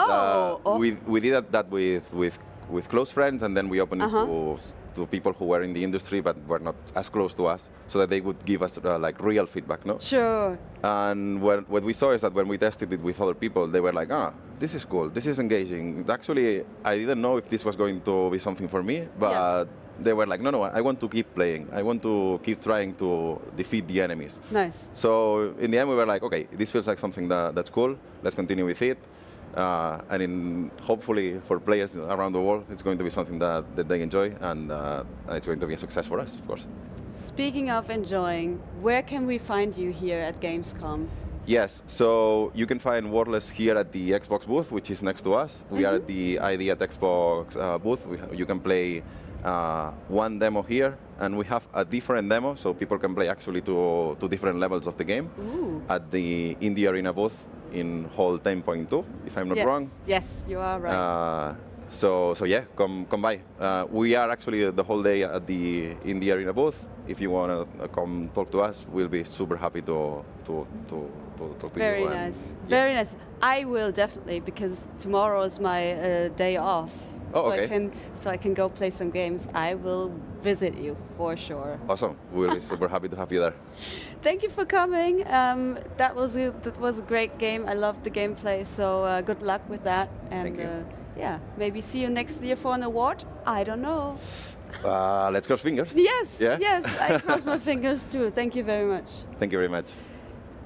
J: we did that with close friends, and then we opened it to people who were in the industry but were not as close to us, so that they would give us like real feedback, no?
C: Sure.
J: And what we saw is that when we tested it with other people, they were like, this is cool, this is engaging. Actually, I didn't know if this was going to be something for me, but they were like, no, I want to keep playing. I want to keep trying to defeat the enemies.
C: Nice.
J: So in the end, we were like, okay, this feels like something that's cool. Let's continue with it. And hopefully for players around the world, it's going to be something that they enjoy, and it's going to be a success for us, of course.
C: Speaking of enjoying, where can we find you here at Gamescom?
J: Yes, so you can find Wordless here at the Xbox booth, which is next to us. We are at the ID at Xbox booth. You can play one demo here, and we have a different demo, so people can play actually to different levels of the game.
C: Ooh.
J: At the Indie Arena booth in Hall 10.2, if I'm not wrong.
C: Yes, you are right.
J: So yeah, come by. We are actually the whole day at the Indie Arena booth. If you want to come talk to us, we'll be super happy to talk to
C: Very
J: you.
C: nice. Very nice. I will definitely, because tomorrow is my day off.
J: Oh, okay.
C: So I can go play some games. I will visit you for sure.
J: Awesome. We'll be super happy to have you there.
C: Thank you for coming. That was a great game. I loved the gameplay. So good luck with that. And
J: Thank you.
C: yeah, maybe see you next year for an award. I don't know.
J: Let's cross fingers.
C: Yes.
J: Yeah?
C: Yes. I cross my fingers too. Thank you very much.
J: Thank you very much.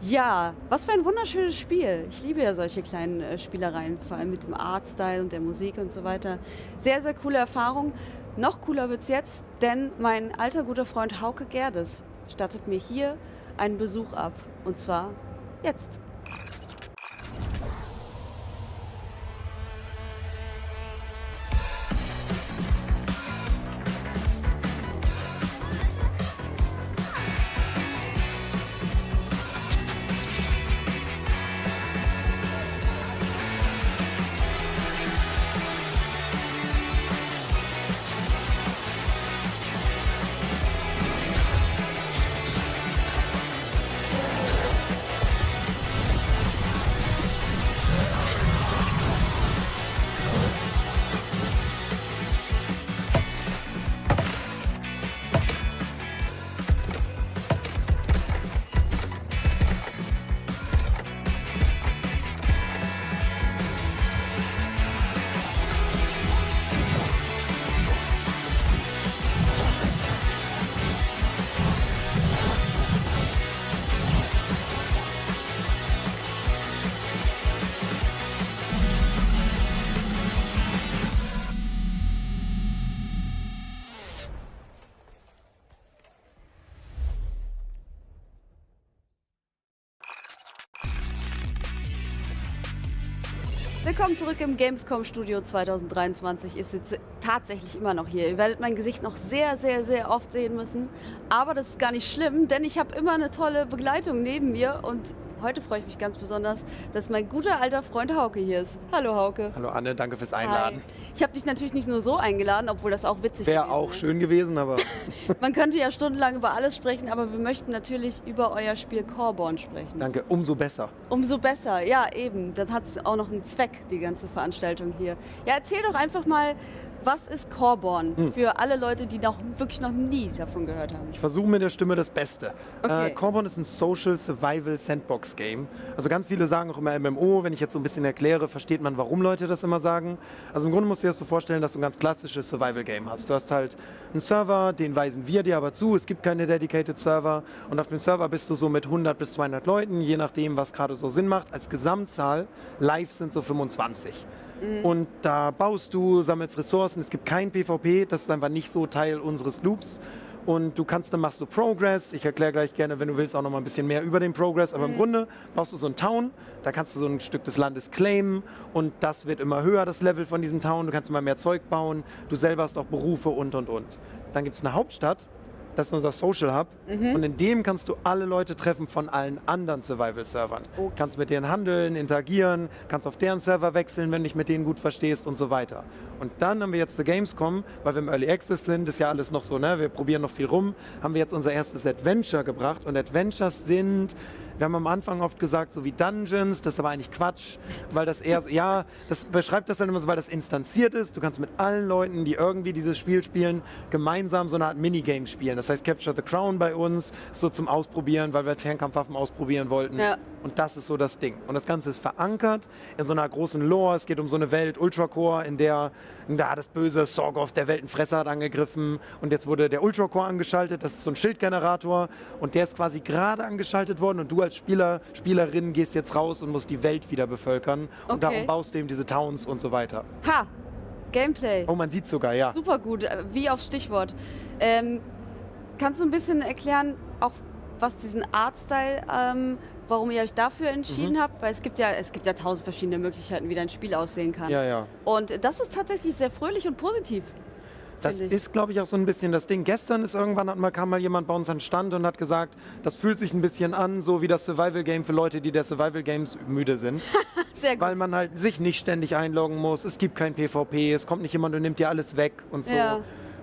C: Ja, was für ein wunderschönes Spiel. Ich liebe ja solche kleinen Spielereien, vor allem mit dem Artstyle und der Musik und so weiter. Sehr, sehr coole Erfahrung. Noch cooler wird's jetzt, denn mein alter guter Freund Hauke Gerdes stattet mir hier einen Besuch ab. Und zwar jetzt. Willkommen zurück im Gamescom-Studio 2023. Ich sitze tatsächlich immer noch hier. Ihr werdet mein Gesicht noch sehr, sehr, sehr oft sehen müssen. Aber das ist gar nicht schlimm, denn ich habe immer eine tolle Begleitung neben mir. Und heute freue ich mich ganz besonders, dass mein guter alter Freund Hauke hier ist. Hallo Hauke.
H: Hallo Anne, danke fürs Einladen.
C: Hi. Ich habe dich natürlich nicht nur so eingeladen, obwohl das auch witzig
H: wäre auch schön gewesen, aber
C: man könnte ja stundenlang über alles sprechen, aber wir möchten natürlich über euer Spiel Coreborn sprechen.
H: Danke, umso besser.
C: Umso besser, ja eben. Dann hat es auch noch einen Zweck, die ganze Veranstaltung hier. Ja, erzähl doch einfach mal, was ist Coreborn für alle Leute, die wirklich noch nie davon gehört haben?
H: Ich versuche mit der Stimme das Beste.
C: Okay.
H: Coreborn ist ein Social Survival Sandbox Game. Also ganz viele sagen auch immer MMO. Wenn ich jetzt so ein bisschen erkläre, versteht man, warum Leute das immer sagen. Also im Grunde musst du dir das so vorstellen, dass du ein ganz klassisches Survival Game hast. Du hast halt einen Server, den weisen wir dir aber zu. Es gibt keine Dedicated Server. Und auf dem Server bist du so mit 100 bis 200 Leuten, je nachdem, was gerade so Sinn macht. Als Gesamtzahl, live sind so 25. Und da baust du, sammelst Ressourcen, es gibt kein PvP, das ist einfach nicht so Teil unseres Loops. Und dann machst du Progress, ich erkläre gleich gerne, wenn du willst, auch noch mal ein bisschen mehr über den Progress, aber im Grunde baust du so einen Town, da kannst du so ein Stück des Landes claimen und das wird immer höher, das Level von diesem Town, du kannst immer mehr Zeug bauen, du selber hast auch Berufe und. Dann gibt es eine Hauptstadt, das ist unser Social Hub und in dem kannst du alle Leute treffen von allen anderen Survival-Servern.
C: Okay.
H: Kannst mit denen handeln, interagieren, kannst auf deren Server wechseln, wenn du dich mit denen gut verstehst und so weiter. Und dann haben wir jetzt zur Gamescom, weil wir im Early Access sind, ist ja alles noch so, ne? Wir probieren noch viel rum, haben wir jetzt unser erstes Adventure gebracht und Adventures sind... Wir haben am Anfang oft gesagt, so wie Dungeons, das ist aber eigentlich Quatsch, weil das eher, ja, das beschreibt das dann immer so, weil das instanziert ist. Du kannst mit allen Leuten, die irgendwie dieses Spiel spielen, gemeinsam so eine Art Minigame spielen. Das heißt Capture the Crown bei uns, so zum Ausprobieren, weil wir Fernkampfwaffen ausprobieren wollten.
C: Ja.
H: Und das ist so das Ding. Und das Ganze ist verankert in so einer großen Lore. Es geht um so eine Welt, Ultracore, in der das böse Sorgoth, der Weltenfresser, hat angegriffen. Und jetzt wurde der Ultracore angeschaltet. Das ist so ein Schildgenerator. Und der ist quasi gerade angeschaltet worden. Und du als Spielerin gehst jetzt raus und musst die Welt wieder bevölkern. Und darum baust du eben diese Towns und so weiter.
C: Ha! Gameplay.
H: Oh, man sieht sogar, ja.
C: Super gut, wie aufs Stichwort. Kannst du ein bisschen erklären, auch was diesen Artstyle warum ihr euch dafür entschieden habt, weil es gibt ja 1000 verschiedene Möglichkeiten, wie dein Spiel aussehen kann.
H: Ja.
C: Und das ist tatsächlich sehr fröhlich und positiv.
H: Das ist, glaube ich, auch so ein bisschen das Ding. Gestern kam mal jemand bei uns an den Stand und hat gesagt, das fühlt sich ein bisschen an, so wie das Survival-Game für Leute, die der Survival-Games müde sind.
C: Sehr gut.
H: Weil man halt sich nicht ständig einloggen muss, es gibt kein PvP, es kommt nicht jemand und nimmt dir alles weg und so.
C: Ja.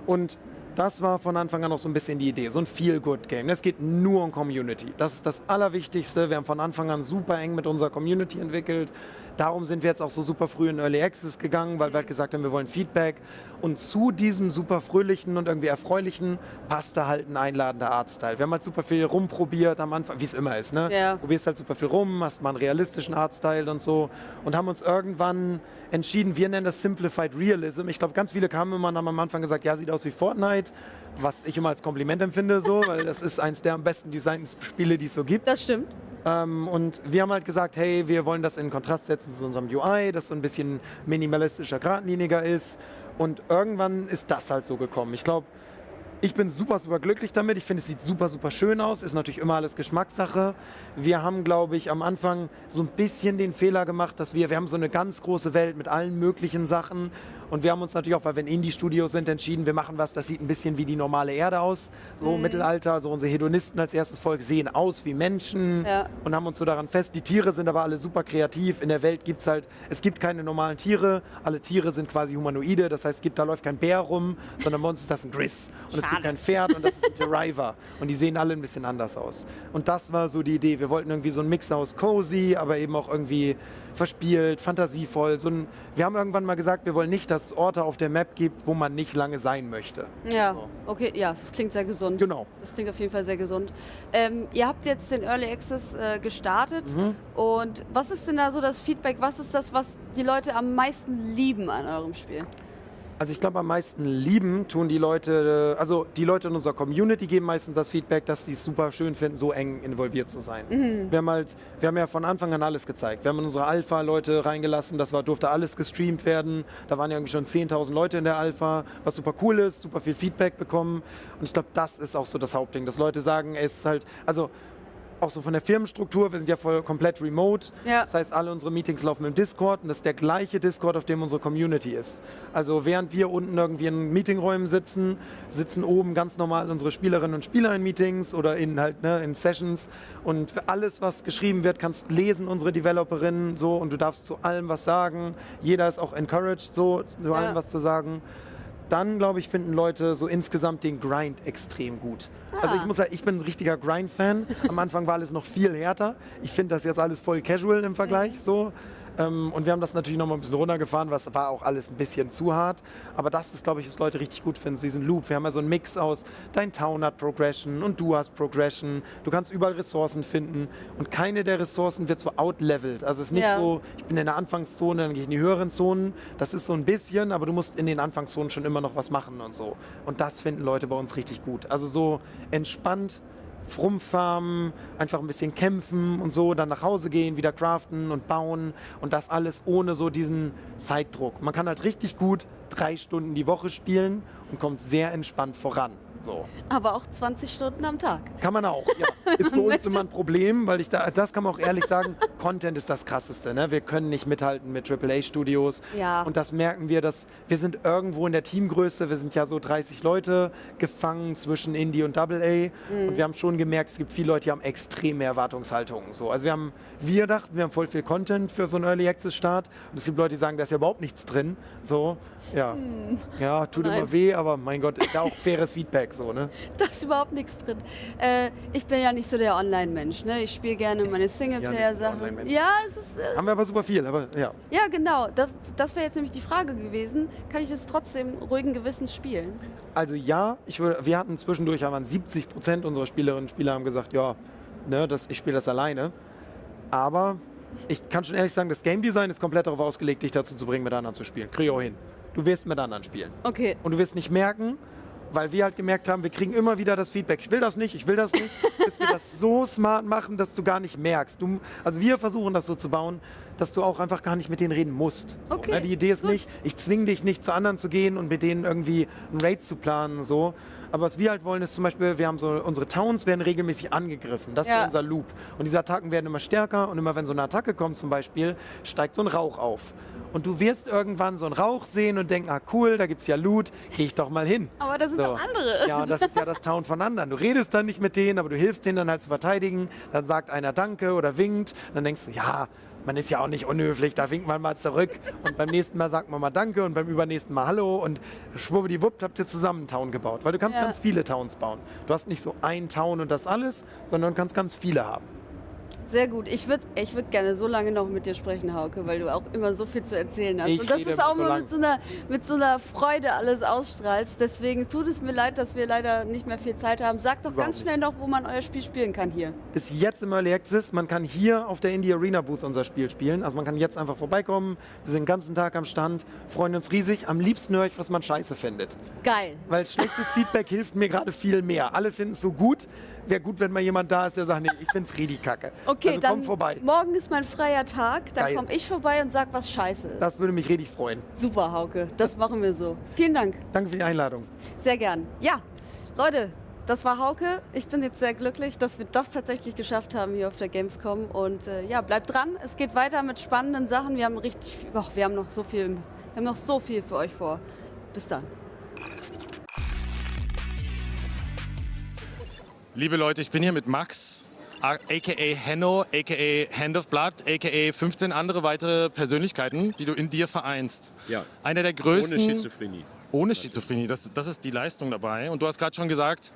H: Und das war von Anfang an auch so ein bisschen die Idee, so ein Feel-Good-Game. Es geht nur um Community. Das ist das Allerwichtigste. Wir haben von Anfang an super eng mit unserer Community entwickelt. Darum sind wir jetzt auch so super früh in Early Access gegangen, weil wir halt gesagt haben, wir wollen Feedback. Und zu diesem super fröhlichen und irgendwie erfreulichen passte halt ein einladender Artstyle. Wir haben halt super viel rumprobiert am Anfang, wie es immer ist, ne?
C: Ja.
H: Probierst halt super viel rum, hast mal einen realistischen Artstyle und so. Und haben uns irgendwann entschieden, wir nennen das Simplified Realism. Ich glaube, ganz viele kamen immer und haben am Anfang gesagt, ja, sieht aus wie Fortnite. Was ich immer als Kompliment empfinde, so, weil das ist eins der am besten designten Spiele, die es so gibt.
C: Das stimmt.
H: Und wir haben halt gesagt, hey, wir wollen das in Kontrast setzen zu unserem UI, das so ein bisschen minimalistischer, geradliniger ist. Und irgendwann ist das halt so gekommen. Ich glaube, ich bin super, super glücklich damit. Ich finde, es sieht super, super schön aus. Ist natürlich immer alles Geschmackssache. Wir haben, glaube ich, am Anfang so ein bisschen den Fehler gemacht, dass wir haben so eine ganz große Welt mit allen möglichen Sachen. Und wir haben uns natürlich auch, weil wir in Indie-Studios sind, entschieden, wir machen was, das sieht ein bisschen wie die normale Erde aus. So Mittelalter, so unsere Hedonisten als erstes Volk sehen aus wie Menschen und haben uns so daran fest. Die Tiere sind aber alle super kreativ. In der Welt gibt es gibt keine normalen Tiere. Alle Tiere sind quasi Humanoide. Das heißt, da läuft kein Bär rum, sondern bei uns ist das ein Griss. Und es gibt kein Pferd und das ist ein Terriver. Und die sehen alle ein bisschen anders aus. Und das war so die Idee. Wir wollten irgendwie so einen Mix aus cozy, aber eben auch irgendwie verspielt, fantasievoll. Wir haben irgendwann mal gesagt, wir wollen nicht, dass es Orte auf der Map gibt, wo man nicht lange sein möchte.
C: Ja, okay, ja, das klingt sehr gesund.
H: Genau.
C: Das klingt auf jeden Fall sehr gesund. Ihr habt jetzt den Early Access gestartet und was ist denn da so das Feedback? Was ist das, was die Leute am meisten lieben an eurem Spiel?
H: Also ich glaube, am meisten lieben tun die Leute, also die Leute in unserer Community geben meistens das Feedback, dass sie es super schön finden, so eng involviert zu sein. Wir haben ja von Anfang an alles gezeigt. Wir haben in unsere Alpha Leute reingelassen, durfte alles gestreamt werden. Da waren ja irgendwie schon 10.000 Leute in der Alpha, was super cool ist, super viel Feedback bekommen. Und ich glaube, das ist auch so das Hauptding, dass Leute sagen, es ist halt, also auch so von der Firmenstruktur, wir sind ja komplett remote. Ja. Das heißt, alle unsere Meetings laufen im Discord und das ist der gleiche Discord, auf dem unsere Community ist. Also während wir unten irgendwie in Meetingräumen sitzen oben ganz normal unsere Spielerinnen und Spieler in Meetings oder in Sessions und für alles, was geschrieben wird, kannst lesen unsere Developerinnen so und du darfst zu allem was sagen. Jeder ist auch encouraged, so zu allem was zu sagen. Dann, glaube ich, finden Leute so insgesamt den Grind extrem gut. Also ich muss sagen, ich bin ein richtiger Grind-Fan. Am Anfang war alles noch viel härter. Ich finde das jetzt alles voll casual im Vergleich so. Und wir haben das natürlich noch mal ein bisschen runtergefahren, was war auch alles ein bisschen zu hart. Aber das ist, glaube ich, was Leute richtig gut finden, diesen Loop. Wir haben ja so einen Mix aus, dein Town hat Progression und du hast Progression. Du kannst überall Ressourcen finden und keine der Ressourcen wird so outlevelt. Also es ist nicht so, ich bin in der Anfangszone, dann gehe ich in die höheren Zonen. Das ist so ein bisschen, aber du musst in den Anfangszonen schon immer noch was machen und so. Und das finden Leute bei uns richtig gut. Also so entspannt, rumfarmen, einfach ein bisschen kämpfen und so, dann nach Hause gehen, wieder craften und bauen und das alles ohne so diesen Zeitdruck. Man kann halt richtig gut 3 Stunden die Woche spielen und kommt sehr entspannt voran. So.
C: Aber auch 20 Stunden am Tag.
H: Kann man auch, ja. Ist für uns immer ein Problem, weil das kann man auch ehrlich sagen, Content ist das Krasseste. Ne? Wir können nicht mithalten mit AAA-Studios.
C: Ja.
H: Und das merken wir, dass wir sind irgendwo in der Teamgröße, wir sind ja so 30 Leute gefangen zwischen Indie und AA. Und wir haben schon gemerkt, es gibt viele Leute, die haben extreme Erwartungshaltungen. So. Also wir dachten, wir haben voll viel Content für so einen Early Access Start. Und es gibt Leute, die sagen, da ist ja überhaupt nichts drin. So, ja. Ja, tut immer weh, aber mein Gott, ist ja auch faires Feedback. So, ne?
C: Da ist überhaupt nichts drin. Ich bin ja nicht so der Online-Mensch. Ne? Ich spiele gerne meine Singleplayer-Sachen. Ja, es ist.
H: Haben wir aber super viel, aber ja.
C: Ja, genau. Das wäre jetzt nämlich die Frage gewesen. Kann ich das trotzdem ruhigen Gewissens spielen?
H: Also ja, wir hatten zwischendurch 70% unserer Spielerinnen und Spieler haben gesagt, ja, ne, ich spiele das alleine. Aber ich kann schon ehrlich sagen, das Game Design ist komplett darauf ausgelegt, dich dazu zu bringen, mit anderen zu spielen. Krieg ich auch hin. Du wirst mit anderen spielen.
C: Okay.
H: Und du wirst nicht merken, weil wir halt gemerkt haben, wir kriegen immer wieder das Feedback, ich will das nicht, bis wir das so smart machen, dass du gar nicht merkst. Also wir versuchen das so zu bauen, dass du auch einfach gar nicht mit denen reden musst. So,
C: Okay,
H: ne? Die Idee ist
C: gut.
H: nicht, ich zwinge dich nicht zu anderen zu gehen und mit denen irgendwie einen Raid zu planen. So. Aber was wir halt wollen, ist zum Beispiel, wir haben so, unsere Towns werden regelmäßig angegriffen. Das ist
C: Ja.
H: unser Loop. Und diese Attacken werden immer stärker und immer wenn so eine Attacke kommt zum Beispiel, steigt so ein Rauch auf. Und du wirst irgendwann so einen Rauch sehen und denken, ah cool, da gibt's ja Loot, geh ich doch mal hin.
C: Aber das sind doch andere.
H: Ja, und das ist ja das Town von anderen. Du redest dann nicht mit denen, aber du hilfst denen dann halt zu verteidigen. Dann sagt einer Danke oder winkt. Dann denkst du, ja, man ist ja auch nicht unhöflich, da winkt man mal zurück. Und beim nächsten Mal sagt man mal Danke und beim übernächsten Mal Hallo. Und schwuppdiwupp habt ihr zusammen einen Town gebaut. Weil du kannst ganz viele Towns bauen. Du hast nicht so ein Town und das alles, sondern du kannst ganz viele haben.
C: Sehr gut. Ich würd gerne so lange noch mit dir sprechen, Hauke, weil du auch immer so viel zu erzählen hast.
H: Ich
C: Und das
H: rede
C: ist auch
H: so
C: mal
H: lang.
C: mit so einer Freude alles ausstrahlst. Deswegen tut es mir leid, dass wir leider nicht mehr viel Zeit haben. Sag doch ganz schnell noch, wo man euer Spiel spielen kann hier.
H: Ist jetzt im Early Access. Man kann hier auf der Indie Arena Booth unser Spiel spielen. Also man kann jetzt einfach vorbeikommen. Wir sind den ganzen Tag am Stand, freuen uns riesig. Am liebsten höre ich, was man scheiße findet.
C: Geil.
H: Weil schlechtes Feedback hilft mir gerade viel mehr. Alle finden es so gut. Wäre gut, wenn mal jemand da ist, der sagt, nee, ich finde es richtig kacke.
C: Okay,
H: also
C: dann
H: komm vorbei.
C: morgen ist mein freier Tag. Dann
H: Geil.
C: komme ich vorbei und sag, was scheiße ist.
H: Das würde mich richtig freuen.
C: Super, Hauke. Das machen wir so. Vielen Dank.
H: Danke für die Einladung.
C: Sehr gern. Ja, Leute, das war Hauke. Ich bin jetzt sehr glücklich, dass wir das tatsächlich geschafft haben hier auf der Gamescom. Und ja, bleibt dran. Es geht weiter mit spannenden Sachen. Wir haben wir haben noch so viel für euch vor. Bis dann.
O: Liebe Leute, ich bin hier mit Max, a.k.a. Henno, a.k.a. Hand of Blood, a.k.a. 15 andere weitere Persönlichkeiten, die du in dir vereinst.
I: Ja.
O: Einer der größten...
I: Ohne Schizophrenie.
O: Ohne Schizophrenie, das ist die Leistung dabei. Und du hast gerade schon gesagt,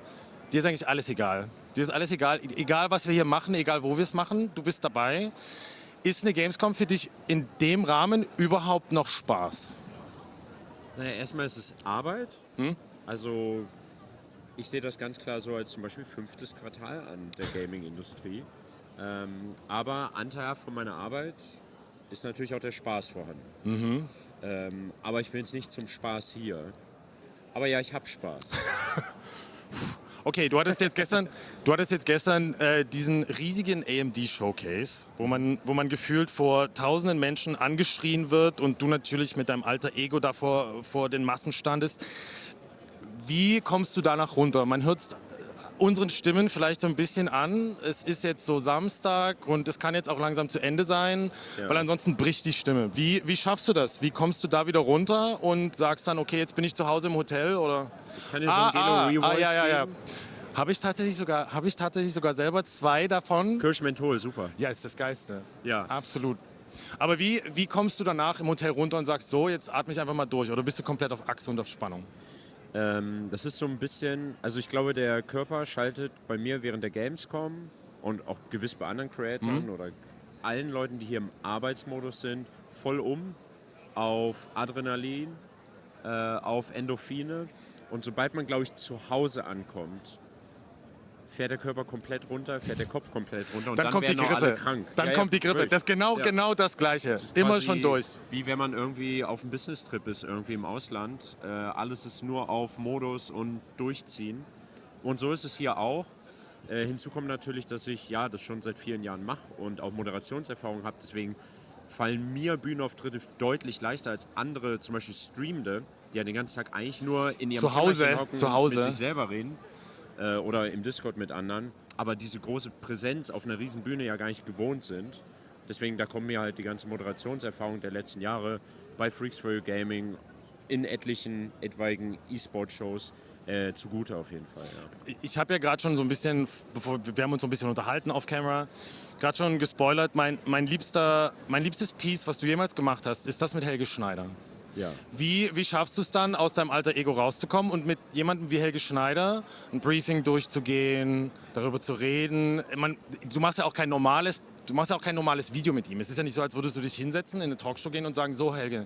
O: dir ist eigentlich alles egal. Dir ist alles egal, egal was wir hier machen, egal wo wir es machen, du bist dabei. Ist eine Gamescom für dich in dem Rahmen überhaupt noch Spaß?
I: Naja, erstmal ist es Arbeit. Also ich sehe das ganz klar so als zum Beispiel 5. Quartal an der Gaming-Industrie. Aber Anteil von meiner Arbeit ist natürlich auch der Spaß vorhanden. Aber ich bin jetzt nicht zum Spaß hier. Aber ja, ich habe Spaß.
O: Okay, du hattest jetzt gestern diesen riesigen AMD-Showcase, wo man gefühlt vor tausenden Menschen angeschrien wird und du natürlich mit deinem alter Ego davor vor den Massen standest. Wie kommst du danach runter? Man hört unseren Stimmen vielleicht so ein bisschen an. Es ist jetzt so Samstag und es kann jetzt auch langsam zu Ende sein, weil ansonsten bricht die Stimme. Wie schaffst du das? Wie kommst du da wieder runter und sagst dann, okay, jetzt bin ich zu Hause im Hotel? Oder?
I: Ich kann dir so ein Gelo-Revoice geben.
O: Habe ich tatsächlich sogar selber 2 davon.
I: Kirschmenthol, super.
O: Ja, ist das Geilste.
I: Ja.
O: Absolut. Aber wie kommst du danach im Hotel runter und sagst, so, jetzt atme ich einfach mal durch? Oder bist du komplett auf Achse und auf Spannung?
I: Das ist so ein bisschen, also ich glaube, der Körper schaltet bei mir während der Gamescom und auch gewiss bei anderen Creatoren oder allen Leuten, die hier im Arbeitsmodus sind, voll auf Adrenalin, auf Endorphine. Und sobald man, glaube ich, zu Hause ankommt, fährt der Körper komplett runter, fährt der Kopf komplett runter und dann
O: kommt die
I: werden auch alle
O: Grippe.
I: krank.
O: Dann kommt die Grippe.
I: wirklich.
O: Das ist genau das Gleiche.
I: Das ist
O: Immer
I: quasi
O: schon durch.
I: Wie wenn man irgendwie auf einem Business-Trip ist, irgendwie im Ausland. Alles ist nur auf Modus und Durchziehen. Und so ist es hier auch. Hinzu kommt natürlich, dass ich das schon seit vielen Jahren mache und auch Moderationserfahrung habe. Deswegen fallen mir Bühnenauftritte deutlich leichter als andere, zum Beispiel Streamende, die ja den ganzen Tag eigentlich nur in ihrem Kämmerchen hocken, mit sich selber reden. Oder im Discord mit anderen, aber diese große Präsenz auf einer riesen Bühne ja gar nicht gewohnt sind. Deswegen, da kommen mir halt die ganze Moderationserfahrung der letzten Jahre bei Freaks for You Gaming in etlichen etwaigen E-Sport-Shows zugute auf jeden Fall. Ja.
O: Ich habe ja gerade schon so ein bisschen, wir haben uns so ein bisschen unterhalten off Camera, gerade schon gespoilert, mein liebstes Piece, was du jemals gemacht hast, ist das mit Helge Schneider.
I: Ja.
O: Wie schaffst du es dann, aus deinem alter Ego rauszukommen und mit jemandem wie Helge Schneider ein Briefing durchzugehen, darüber zu reden? Du machst ja auch kein normales Video mit ihm. Es ist ja nicht so, als würdest du dich hinsetzen, in eine Talkshow gehen und sagen, so Helge,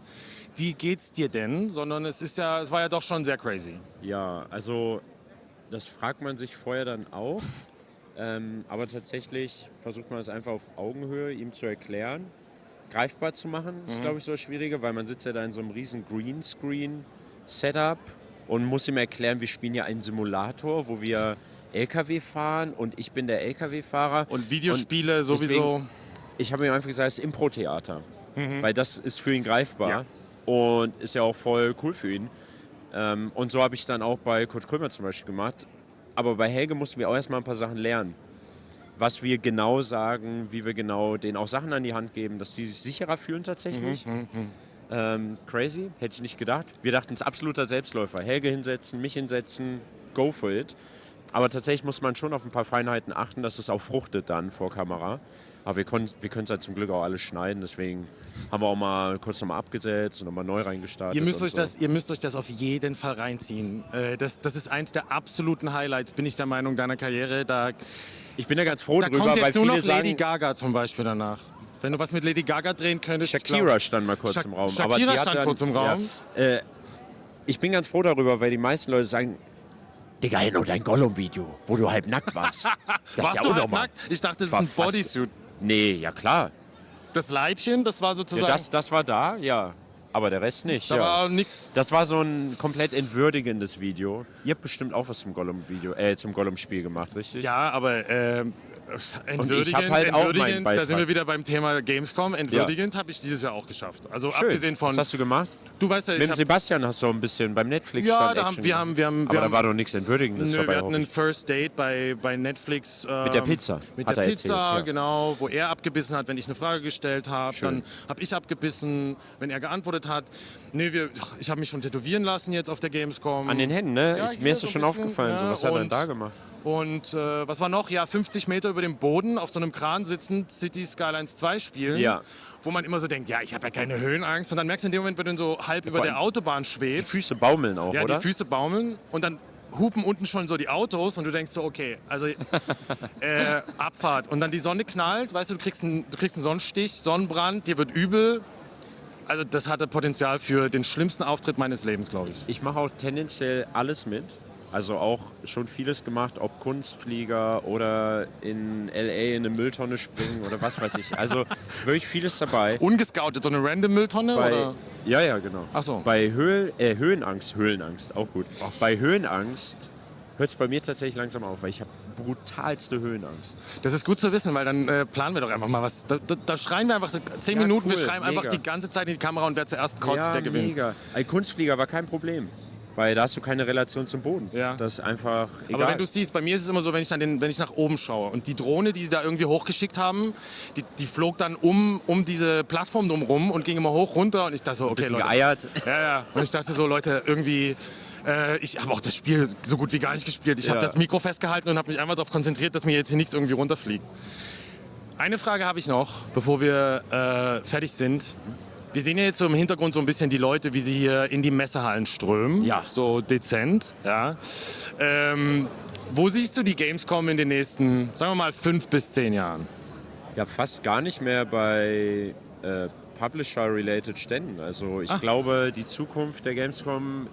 O: wie geht's dir denn? Sondern es war ja doch schon sehr crazy.
I: Ja, also das fragt man sich vorher dann auch. Aber tatsächlich versucht man es einfach auf Augenhöhe ihm zu erklären. Greifbar zu machen, ist glaube ich so das Schwierige, weil man sitzt ja da in so einem riesen Greenscreen-Setup und muss ihm erklären, wir spielen ja einen Simulator, wo wir LKW fahren und ich bin der LKW-Fahrer.
O: Und Videospiele sowieso.
I: ich habe ihm einfach gesagt, es ist Impro-Theater. Weil das ist für ihn greifbar und ist ja auch voll cool für ihn. Und so habe ich dann auch bei Kurt Krömer zum Beispiel gemacht. Aber bei Helge mussten wir auch erstmal ein paar Sachen lernen. Was wir genau sagen, wie wir genau denen auch Sachen an die Hand geben, dass die sich sicherer fühlen tatsächlich. Crazy, hätte ich nicht gedacht. Wir dachten, es ist absoluter Selbstläufer. Helge hinsetzen, mich hinsetzen, go for it. Aber tatsächlich muss man schon auf ein paar Feinheiten achten, dass es auch fruchtet dann vor Kamera. Aber wir können es halt zum Glück auch alles schneiden, deswegen haben wir auch mal kurz nochmal abgesetzt und nochmal neu reingestartet.
O: Ihr müsst euch das auf jeden Fall reinziehen. Das ist eins der absoluten Highlights, bin ich der Meinung, deiner Karriere.
I: Ich bin ja ganz froh drüber,
O: kommt jetzt
I: weil
O: nur
I: viele
O: noch Lady
I: sagen,
O: Gaga zum Beispiel danach. Wenn du was mit Lady Gaga drehen könntest.
I: Shakira stand mal kurz im Raum.
O: Shakira stand kurz im Raum.
I: Ja, ich bin ganz froh darüber, weil die meisten Leute sagen, Digga, Henno, dein Gollum-Video, wo du halb nackt warst. Das
O: Warst
I: ist ja
O: du halb
I: unnormal.
O: nackt? Ich dachte, das ist ein Bodysuit.
I: Nee, ja klar.
O: Das Leibchen, das war sozusagen...
I: Ja, das war da, ja. Aber der Rest nicht.
O: Da
I: ja.
O: war nichts.
I: Das war so ein komplett entwürdigendes Video. Ihr habt bestimmt auch was zum Gollum-Spiel gemacht, richtig?
O: Ja, aber entwürdigend,
I: halt auch
O: entwürdigend,
I: meinen
O: da sind wir
I: Beitrag.
O: wieder beim Thema Gamescom. Entwürdigend habe ich dieses Jahr auch geschafft. Also
I: Schön.
O: abgesehen von...
I: Was hast du gemacht?
O: Du weißt ja,
I: Mit dem Sebastian hast du auch ein bisschen beim Netflix
O: Ja,
I: stand
O: wir haben...
I: Aber da war doch nichts Entwürdigendes
O: Nö,
I: dabei.
O: wir hatten
I: hoffe
O: ein
I: ich.
O: First Date bei Netflix.
I: Mit der Pizza,
O: Mit
I: hat
O: der
I: er
O: Pizza,
I: erzählt, ja.
O: genau, wo er abgebissen hat, wenn ich eine Frage gestellt habe.
I: Schön.
O: Dann habe ich abgebissen, wenn er geantwortet hat. Nee, ich habe mich schon tätowieren lassen jetzt auf der Gamescom.
I: An den Händen, ne?
O: Ja,
I: Mir ist
O: so
I: das
O: ein
I: schon
O: bisschen,
I: aufgefallen. So,
O: ja,
I: was hat er denn da gemacht?
O: Und was war noch? Ja, 50 Meter über dem Boden auf so einem Kran sitzend City Skylines 2 spielen.
I: Ja.
O: Wo man immer so denkt, ja, ich habe ja keine Höhenangst. Und dann merkst du in dem Moment, wenn du so halb über der Autobahn schwebst.
I: Die Füße baumeln auch,
O: ja,
I: oder?
O: die Füße baumeln und dann hupen unten schon so die Autos und du denkst so, okay, also Abfahrt. Und dann die Sonne knallt, weißt du, du kriegst einen Sonnenstich, Sonnenbrand, dir wird übel. Also das hatte Potenzial für den schlimmsten Auftritt meines Lebens, glaube ich.
I: Ich mache auch tendenziell alles mit. Also auch schon vieles gemacht, ob Kunstflieger oder in L.A. in eine Mülltonne springen oder was weiß ich. Also wirklich vieles dabei.
O: Ungescoutet, so eine random Mülltonne? Oder?
I: Ja, genau.
O: Ach so.
I: Bei Höhenangst, auch gut. Bei Höhenangst hört es bei mir tatsächlich langsam auf, weil ich habe brutalste Höhenangst.
O: Das ist gut zu wissen, weil dann planen wir doch einfach mal was. Da schreien wir einfach 10 Minuten,
I: cool,
O: wir schreien einfach die ganze Zeit in die Kamera und wer zuerst kotzt, der gewinnt.
I: Mega. Ein Kunstflieger war kein Problem. Weil da hast du keine Relation zum Boden.
O: Ja.
I: Das ist einfach egal.
O: Aber wenn du siehst, bei mir ist es immer so, wenn ich nach oben schaue und die Drohne, die sie da irgendwie hochgeschickt haben, die flog dann um diese Plattform drumherum und ging immer hoch, runter und ich dachte so, okay,
I: bisschen
O: Leute.
I: geeiert.
O: Ja. Und ich dachte so, Leute, irgendwie... ich habe auch das Spiel so gut wie gar nicht gespielt. Ich habe das Mikro festgehalten und habe mich einfach darauf konzentriert, dass mir jetzt hier nichts irgendwie runterfliegt. Eine Frage habe ich noch, bevor wir fertig sind. Wir sehen ja jetzt so im Hintergrund so ein bisschen die Leute, wie sie hier in die Messehallen strömen. Ja. So dezent. Ja. Wo siehst du die Gamescom in den nächsten, sagen wir mal, 5 bis 10 Jahren?
I: Ja, fast gar nicht mehr bei Publisher-related Ständen. Also ich glaube, die Zukunft der Gamescom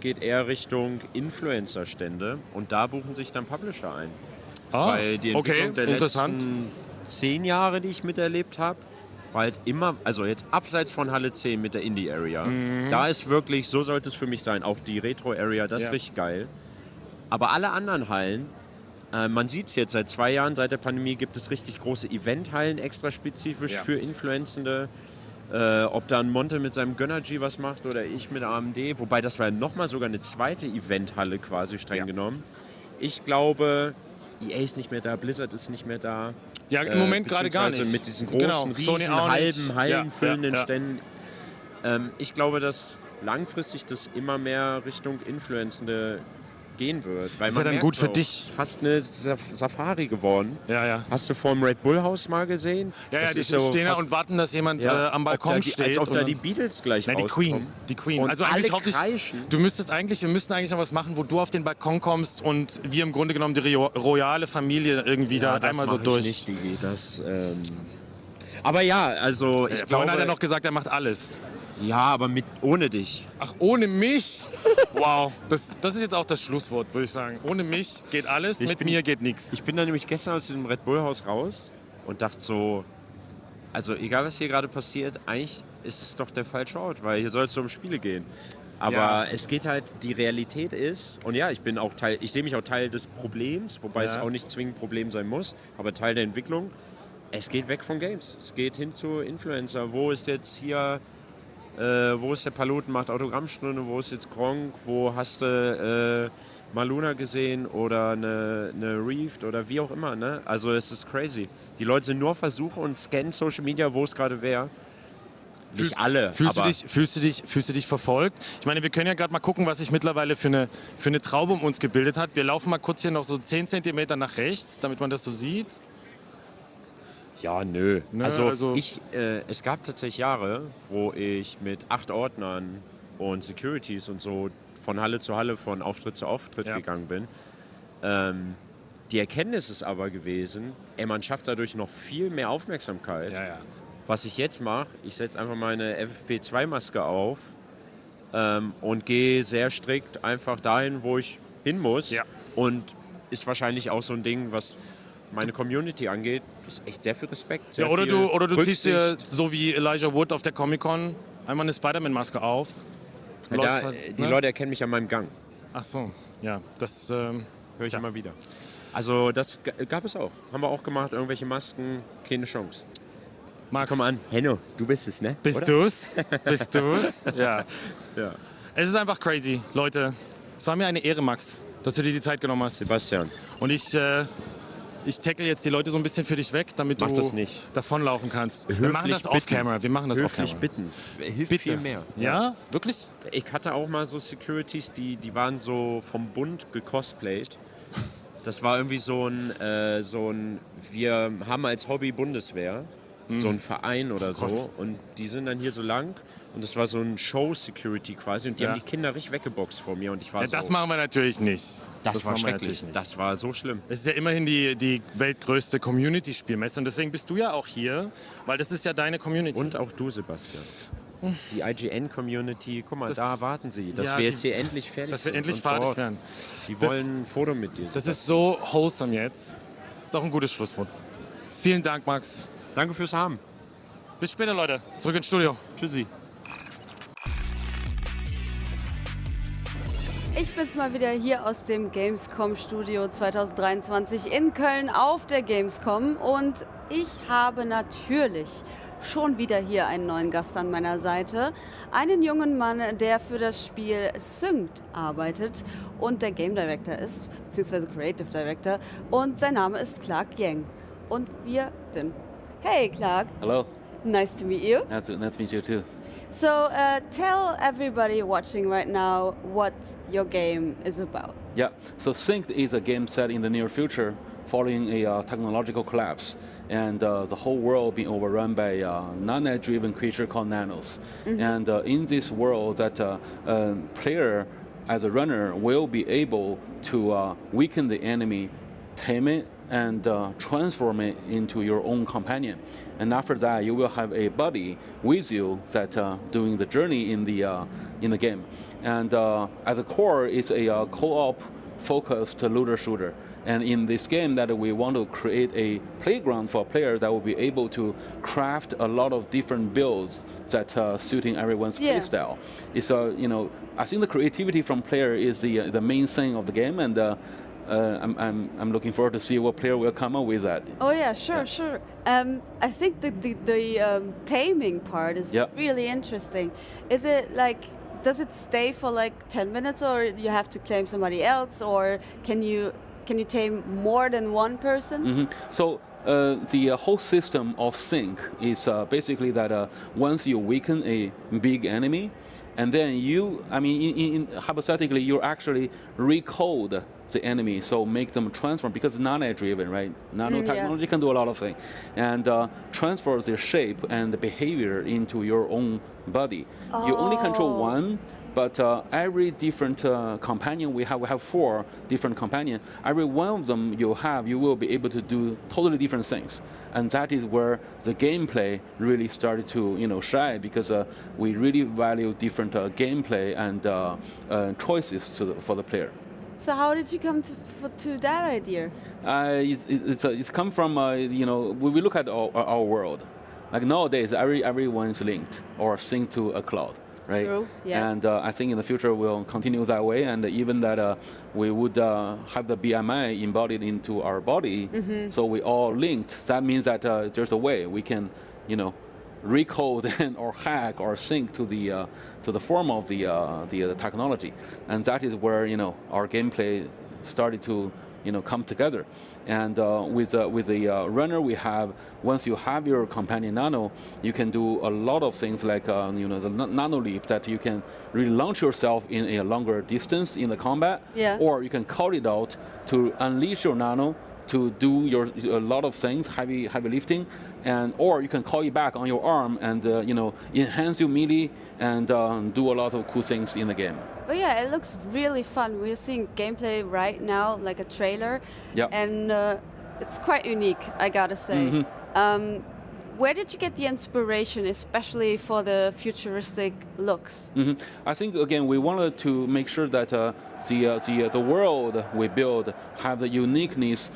I: geht eher Richtung Influencer-Stände und da buchen sich dann Publisher ein. Weil die Entwicklung der letzten 10 Jahre, die ich miterlebt habe, war halt immer, also jetzt abseits von Halle 10 mit der Indie-Area, da ist wirklich, so sollte es für mich sein, auch die Retro-Area, das ist richtig geil. Aber alle anderen Hallen, man sieht es jetzt seit 2 Jahren, seit der Pandemie gibt es richtig große Eventhallen extra spezifisch für Influencende. Ob da ein Monte mit seinem Gönnergy was macht oder ich mit AMD, wobei das war nochmal sogar eine zweite Eventhalle quasi streng genommen. Ich glaube, EA ist nicht mehr da, Blizzard ist nicht mehr da.
O: Ja, im Moment gerade gar nicht.
I: Mit diesen großen, riesen, hallenfüllenden Ständen. Ich glaube, dass langfristig das immer mehr Richtung Influencende gehen wird. Weil
O: ist ja dann gut für dich.
I: Fast eine Safari geworden.
O: Ja.
I: Hast du vor dem Red Bull Haus mal gesehen?
O: Ja, die stehen da und warten, dass jemand am Balkon steht.
I: Als ob da die Beatles gleich rauskommen.
O: Die Queen.
I: Und
O: also
I: alle
O: eigentlich hoffe ich,
I: kreischen.
O: wir müssten eigentlich noch was machen, wo du auf den Balkon kommst und wir im Grunde genommen die royale Familie irgendwie da einmal so durch.
I: Nicht, Digi. Aber ja, also ich glaube...
O: Vorhin hat er noch gesagt, er macht alles.
I: Ja, aber ohne dich.
O: Ach, ohne mich? Wow, das ist jetzt auch das Schlusswort, würde ich sagen. Ohne mich geht alles, mit mir geht nichts.
I: Ich bin da nämlich gestern aus diesem Red Bull Haus raus und dachte so, also egal was hier gerade passiert, eigentlich ist es doch der falsche Ort, weil hier soll es um Spiele gehen. Aber es geht halt, die Realität ist, und ja, ich sehe mich auch Teil des Problems, wobei es auch nicht zwingend Problem sein muss, aber Teil der Entwicklung. es geht weg von Games. Es geht hin zu Influencer. Wo ist jetzt hier, wo ist der Paluten, macht Autogrammstunde, wo ist jetzt Gronk, wo hast du Maluna gesehen oder eine Reefed oder wie auch immer. Ne? Also es ist crazy. Die Leute sind nur auf Versuche und scannen Social Media, wo es gerade wäre. Nicht alle.
O: Fühlst du dich verfolgt? Ich meine, wir können ja gerade mal gucken, was sich mittlerweile für eine Traube um uns gebildet hat. Wir laufen mal kurz hier noch so 10 cm nach rechts, damit man das so sieht.
I: Ja, nö. Also es gab tatsächlich Jahre, wo ich mit 8 Ordnern und Securities und so von Halle zu Halle, von Auftritt zu Auftritt gegangen bin. Die Erkenntnis ist aber gewesen, man schafft dadurch noch viel mehr Aufmerksamkeit.
O: Ja.
I: Was ich jetzt mache, ich setze einfach meine FFP2-Maske auf und gehe sehr strikt einfach dahin, wo ich hin muss. Ja. Und ist wahrscheinlich auch so ein Ding, was meine Community angeht, ist echt sehr viel Respekt. Sehr
O: oder
I: viel
O: du ziehst dir, so wie Elijah Wood auf der Comic-Con, einmal eine Spider-Man-Maske auf.
I: Die Leute erkennen mich an meinem Gang.
O: Ach so, ja, das höre
I: ich immer wieder. Also das gab es auch. Haben wir auch gemacht, irgendwelche Masken, keine Chance.
O: Max.
I: Komm an, Henno, du bist es, ne?
O: Bist du's? Ja. Es ist einfach crazy, Leute. Es war mir eine Ehre, Max, dass du dir die Zeit genommen hast.
I: Sebastian.
O: Und ich tackle jetzt die Leute so ein bisschen für dich weg, damit
I: Mach
O: du
I: das nicht.
O: davonlaufen kannst. Wir machen das off-camera.
I: Höflich bitten. Hilft
O: Bitte.
I: viel mehr.
O: Ja? Wirklich?
I: Ich hatte auch mal so Securities, die waren so vom Bund gecosplayt. Das war irgendwie so ein wir haben als Hobby Bundeswehr, so ein Verein oder so. Und die sind dann hier so lang. Und das war so ein Show-Security quasi. Und die haben die Kinder richtig weggeboxt vor mir. Und ich war so...
O: Das machen wir natürlich nicht.
I: Das war schrecklich. Das war so schlimm.
O: Es ist ja immerhin die weltgrößte Community-Spielmesse. Und deswegen bist du ja auch hier, weil das ist ja deine Community.
I: Und auch du, Sebastian. Die IGN-Community, guck mal, da warten sie, dass wir jetzt hier endlich fertig sind.
O: Dass wir endlich fertig werden.
I: Die wollen ein Foto mit dir.
O: Das ist so wholesome jetzt. Ist auch ein gutes Schlusswort. Vielen Dank, Max.
I: Danke fürs Haben.
O: Bis später, Leute. Zurück ins Studio.
I: Tschüssi.
C: Ich bin's mal wieder hier aus dem Gamescom-Studio 2023 in Köln auf der Gamescom und ich habe natürlich schon wieder hier einen neuen Gast an meiner Seite. Einen jungen Mann, der für das Spiel Synced arbeitet und der Game Director ist, beziehungsweise Creative Director. Und sein Name ist Clark Yang. Und wir sind. Hey Clark.
K: Hello.
C: Nice to meet you.
K: Nice to meet you too.
C: So tell everybody watching right now what your game is about.
K: Yeah, so Synced is a game set in the near future following a technological collapse and the whole world being overrun by a nano-driven creature called nanos. And in this world that player as a runner will be able to weaken the enemy, tame it, and transform it into your own companion. And after that, you will have a buddy with you that doing the journey in the game. And at the core, it's a co-op focused looter shooter. And in this game, that we want to create a playground for players that will be able to craft a lot of different builds that suiting everyone's play style. It's I think the creativity from player is the main thing of the game, and I'm looking forward to see what player will come up with that.
C: Oh yeah, sure. I think the taming part is really interesting. Is it like, does it stay for like 10 minutes, or you have to claim somebody else, or can you tame more than one person?
K: So the whole system of sync is basically that once you weaken a big enemy, and then hypothetically, you actually recode the enemy, so make them transform, because it's nano-driven, right? Nanotechnology can do a lot of things, and transfer their shape and the behavior into your own body. You only control one, but every different companion we have 4 different companions. Every one of them you will be able to do totally different things. And that is where the gameplay really started to shine, because we really value different gameplay and choices for the player.
C: So how did you come to that idea?
K: It's come from we look at our world. Like nowadays, everyone is linked or synced to a cloud. right?
C: True, yes.
K: And I think in the future we'll continue that way, and even that we would have the BMI embodied into our body, so we all linked. That means that there's a way we can, recode or hack or sync to the form of the technology, and that is where our gameplay started to come together. And with the runner, we have, once you have your companion nano, you can do a lot of things like the nano leap, that you can really launch yourself in a longer distance in the combat, or you can call it out to unleash your nano to do a lot of things, heavy lifting, or you can call it back on your arm and enhance your melee and do a lot of cool things in the game.
C: Oh yeah, it looks really fun. We're seeing gameplay right now, like a trailer, and it's quite unique, I gotta say. Where did you get the inspiration, especially for the futuristic looks?
K: I think again we wanted to make sure that the world we build have the uniqueness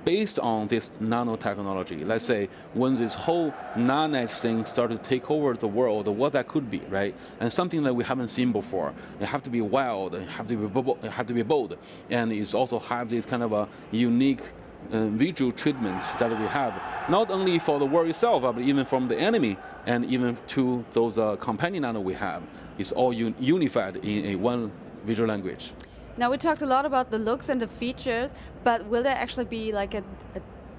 K: based on this nanotechnology. Let's say when this whole nanite thing started to take over the world, what that could be, right? And something that we haven't seen before. You have to be wild, you have to be bold, and it also have this kind of a unique visual treatment that we have, not only for the world itself, but even from the enemy, and even to those companion nano we have. It's all unified in a one visual language.
C: Now, we talked a lot about the looks and the features, but will there actually be like a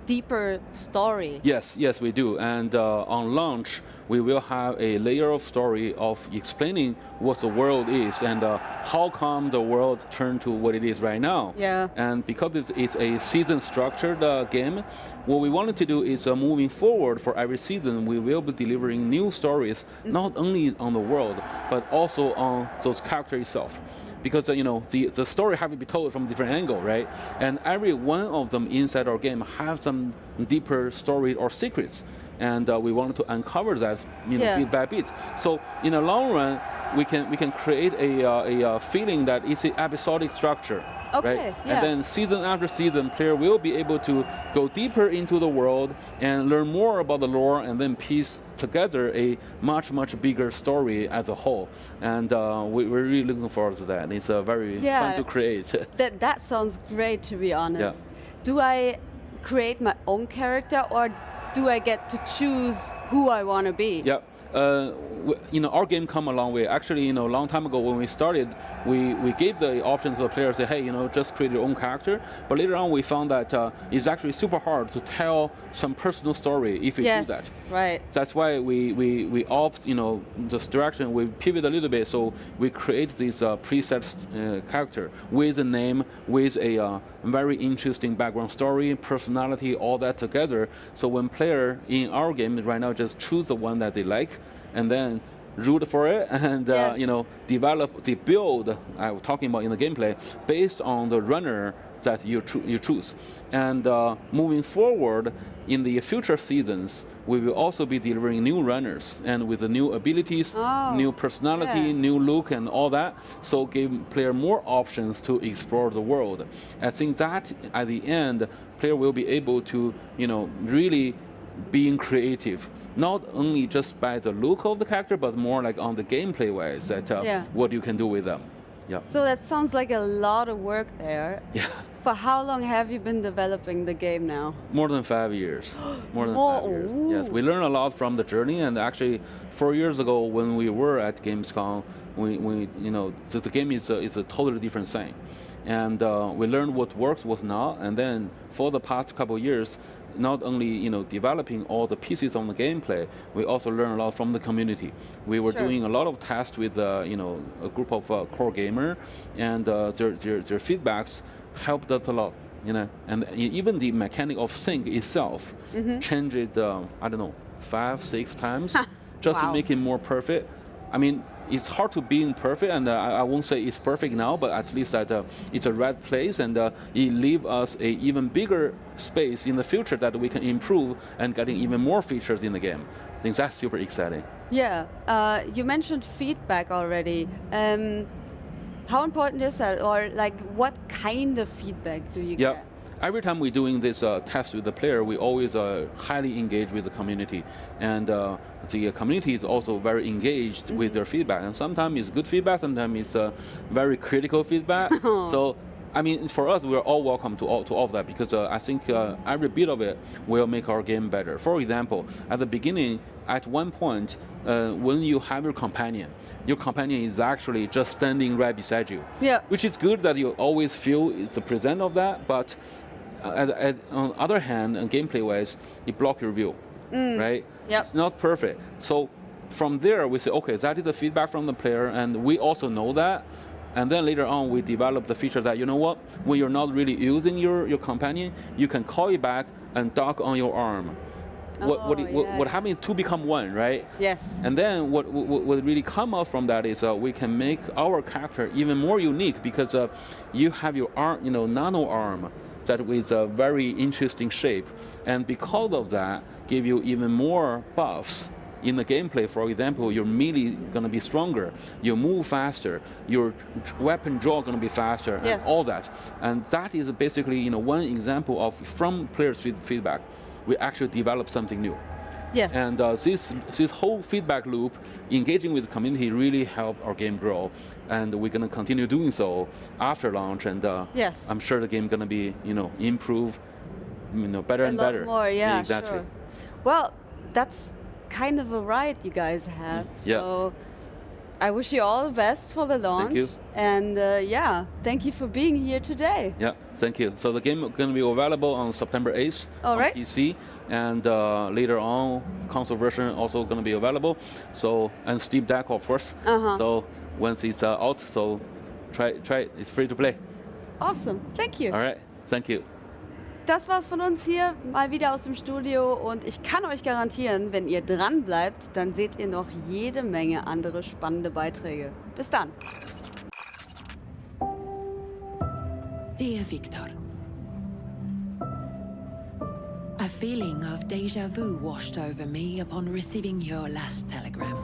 C: deeper story?
K: Yes, we do. And on launch, we will have a layer of story of explaining what the world is and how come the world turned to what it is right now.
C: Yeah.
K: And because it's a season-structured game, what we wanted to do is moving forward for every season, we will be delivering new stories, not only on the world, but also on those characters itself. Because the story have to be told from a different angle, right? And every one of them inside our game have some deeper story or secrets, and we wanted to uncover that, bit by bit. So in the long run, we can create a feeling that it's an episodic structure.
C: Okay,
K: right?
C: yeah.
K: And then season after season, player will be able to go deeper into the world and learn more about the lore, and then piece together a much bigger story as a whole. And we're really looking forward to that. It's very fun to create.
C: That sounds great, to be honest.
K: Yeah.
C: Do I create my own character, or do I get to choose who I want to be?
K: Yeah. Our game come a long way. Actually, a long time ago when we started, we gave the option to the players, say, hey, just create your own character. But later on, we found that it's actually super hard to tell some personal story if you do that.
C: Right.
K: That's why we opt, this direction. We pivot a little bit, so we create this preset character with a name, with a very interesting background story, personality, all that together. So when player in our game right now just choose the one that they like, and then root for it, and develop the build I was talking about in the gameplay based on the runner that you choose. And moving forward in the future seasons, we will also be delivering new runners and with the new abilities, new personality, new look, and all that. So give player more options to explore the world. I think that at the end, player will be able to really being creative, not only just by the look of the character, but more like on the gameplay wise, that what you can do with them. Yeah.
C: So that sounds like a lot of work there.
K: Yeah.
C: For how long have you been developing the game now?
K: More than 5 years. More than 5 years. Yes, we learned a lot from the journey, and actually 4 years ago when we were at Gamescom, the game is a totally different thing. And we learned what works, what not, and then for the past couple of years, not only developing all the pieces on the gameplay, we also learn a lot from the community. We were doing a lot of tests with a group of core gamer, and their feedbacks helped us a lot. And even the mechanic of sync itself changed, 5-6 times just to make it more perfect. I mean, it's hard to being perfect, and I won't say it's perfect now, but at least that it's a right place, and it leaves us a even bigger space in the future that we can improve and getting even more features in the game. I think that's super exciting.
C: Yeah, you mentioned feedback already. How important is that, or like what kind of feedback do you get?
K: every time we're doing this test with the player, we always highly engage with the community. And the community is also very engaged with their feedback. And sometimes it's good feedback, sometimes it's very critical feedback. So, I mean, for us, we're all welcome to all of that because I think every bit of it will make our game better. For example, at the beginning, at one point, when you have your companion is actually just standing right beside you.
C: Yeah.
K: Which is good that you always feel it's the present of that, but on the other hand, gameplay-wise, it blocks your view, right?
C: Yep.
K: It's not perfect. So from there, we say, okay, that is the feedback from the player, and we also know that. And then later on, we develop the feature that, you know what, when you're not really using your companion, you can call it back and dock on your arm. What happens is two become one, right?
C: Yes.
K: And then what really come out from that is we can make our character even more unique because you have your arm, nano arm that with a very interesting shape. And because of that, give you even more buffs in the gameplay. For example, your melee gonna be stronger, you move faster, your weapon draw gonna be faster,
C: Yes.
K: and all that. And that is basically one example of from players' feedback, we actually develop something new.
C: Yes.
K: And this whole feedback loop, engaging with the community, really helped our game grow, and we're gonna continue doing so after launch. And
C: yes.
K: I'm sure the game gonna be improve, better and better.
C: More, yeah,
K: exactly.
C: Sure. Well, that's kind of a ride you guys have. So I wish you all the best for the launch.
K: Thank you.
C: And thank you for being here today.
K: Yeah, thank you. So the game is going to be available on September 8th
C: All right.
K: on PC, and later on, console version also going to be available. So and Steam Deck, of course. So once it's out, so try it. It's free to play.
C: Awesome. Thank you.
K: All right. Thank you.
C: Das war's von uns hier, mal wieder aus dem Studio, und ich kann euch garantieren, wenn ihr dran bleibt, dann seht ihr noch jede Menge andere spannende Beiträge. Bis dann.
L: Dear Victor, a feeling of déjà vu washed over me upon receiving your last telegram.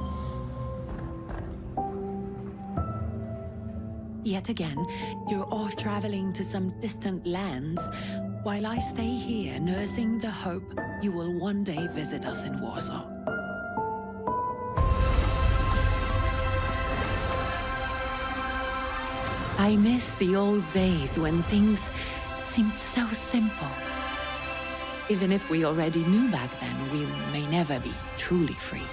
L: Yet again, you're off traveling to some distant lands, while I stay here nursing the hope you will one day visit us in Warsaw. I miss the old days when things seemed so simple. Even if we already knew back then, we may never be truly free.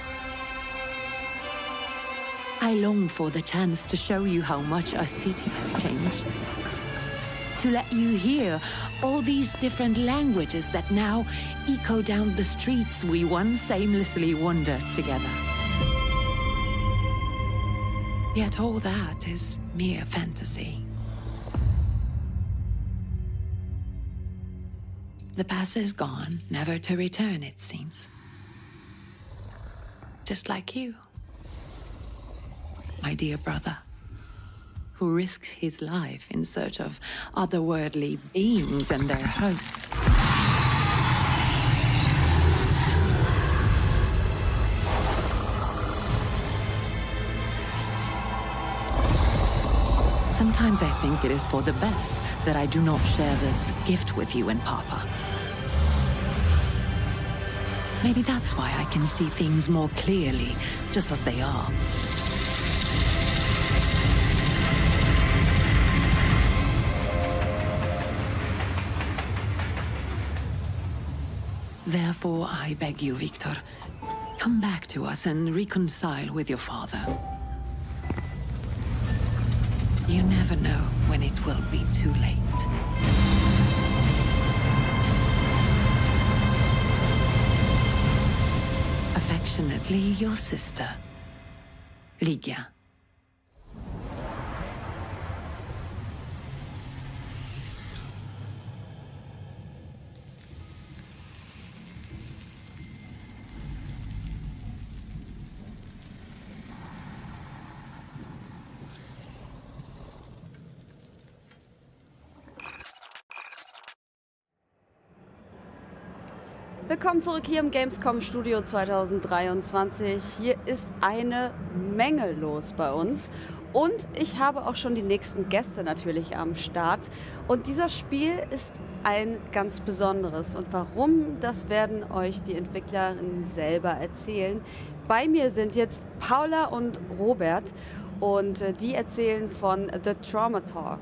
L: I long for the chance to show you how much our city has changed. To let you hear all these different languages that now echo down the streets we once aimlessly wandered together. Yet all that is mere fantasy. The past is gone, never to return, it seems. Just like you, my dear brother, who risks his life in search of otherworldly beings and their hosts. Sometimes I think it is for the best that I do not share this gift with you and Papa. Maybe that's why I can see things more clearly, just as they are. Therefore, I beg you, Victor, come back to us and reconcile with your father. You never know when it will be too late. Affectionately, your sister, Ligia.
C: Willkommen zurück hier im Gamescom Studio 2023. Hier ist eine Menge los bei uns. Und ich habe auch schon die nächsten Gäste natürlich am Start. Und dieser Spiel ist ein ganz besonderes. Und warum, das werden euch die Entwicklerinnen selber erzählen. Bei mir sind jetzt Paula und Robert. Und die erzählen von The Trauma Talk.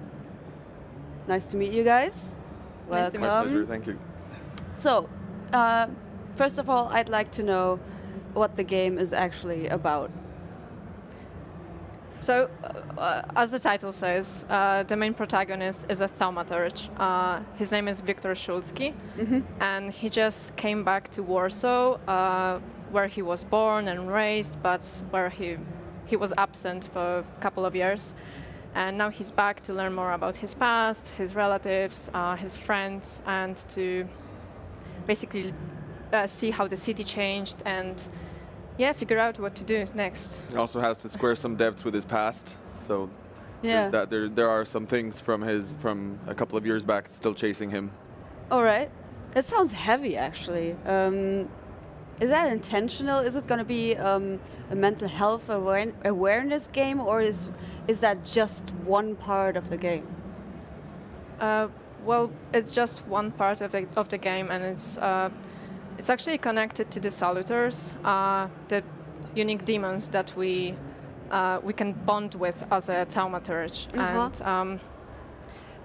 C: Nice to meet you guys.
J: Nice to meet you. My pleasure, thank you.
C: So, first of all, I'd like to know what the game is actually about.
M: So, as the title says, the main protagonist is a thaumaturge. His name is Viktor Szulski, and he just came back to Warsaw, where he was born and raised, but where he was absent for a couple of years. And now he's back to learn more about his past, his relatives, his friends, and to basically see how the city changed and figure out what to do next.
J: He also has to square some debts with his past, so
C: Yeah.
J: there are some things from a couple of years back still chasing him.
C: All right. That sounds heavy, actually. Is that intentional? Is it going to be a mental health awareness game, or is that just one part of the game?
M: Well, it's just one part of the game, and it's actually connected to the saluters, the unique demons that we can bond with as a thaumaturge. And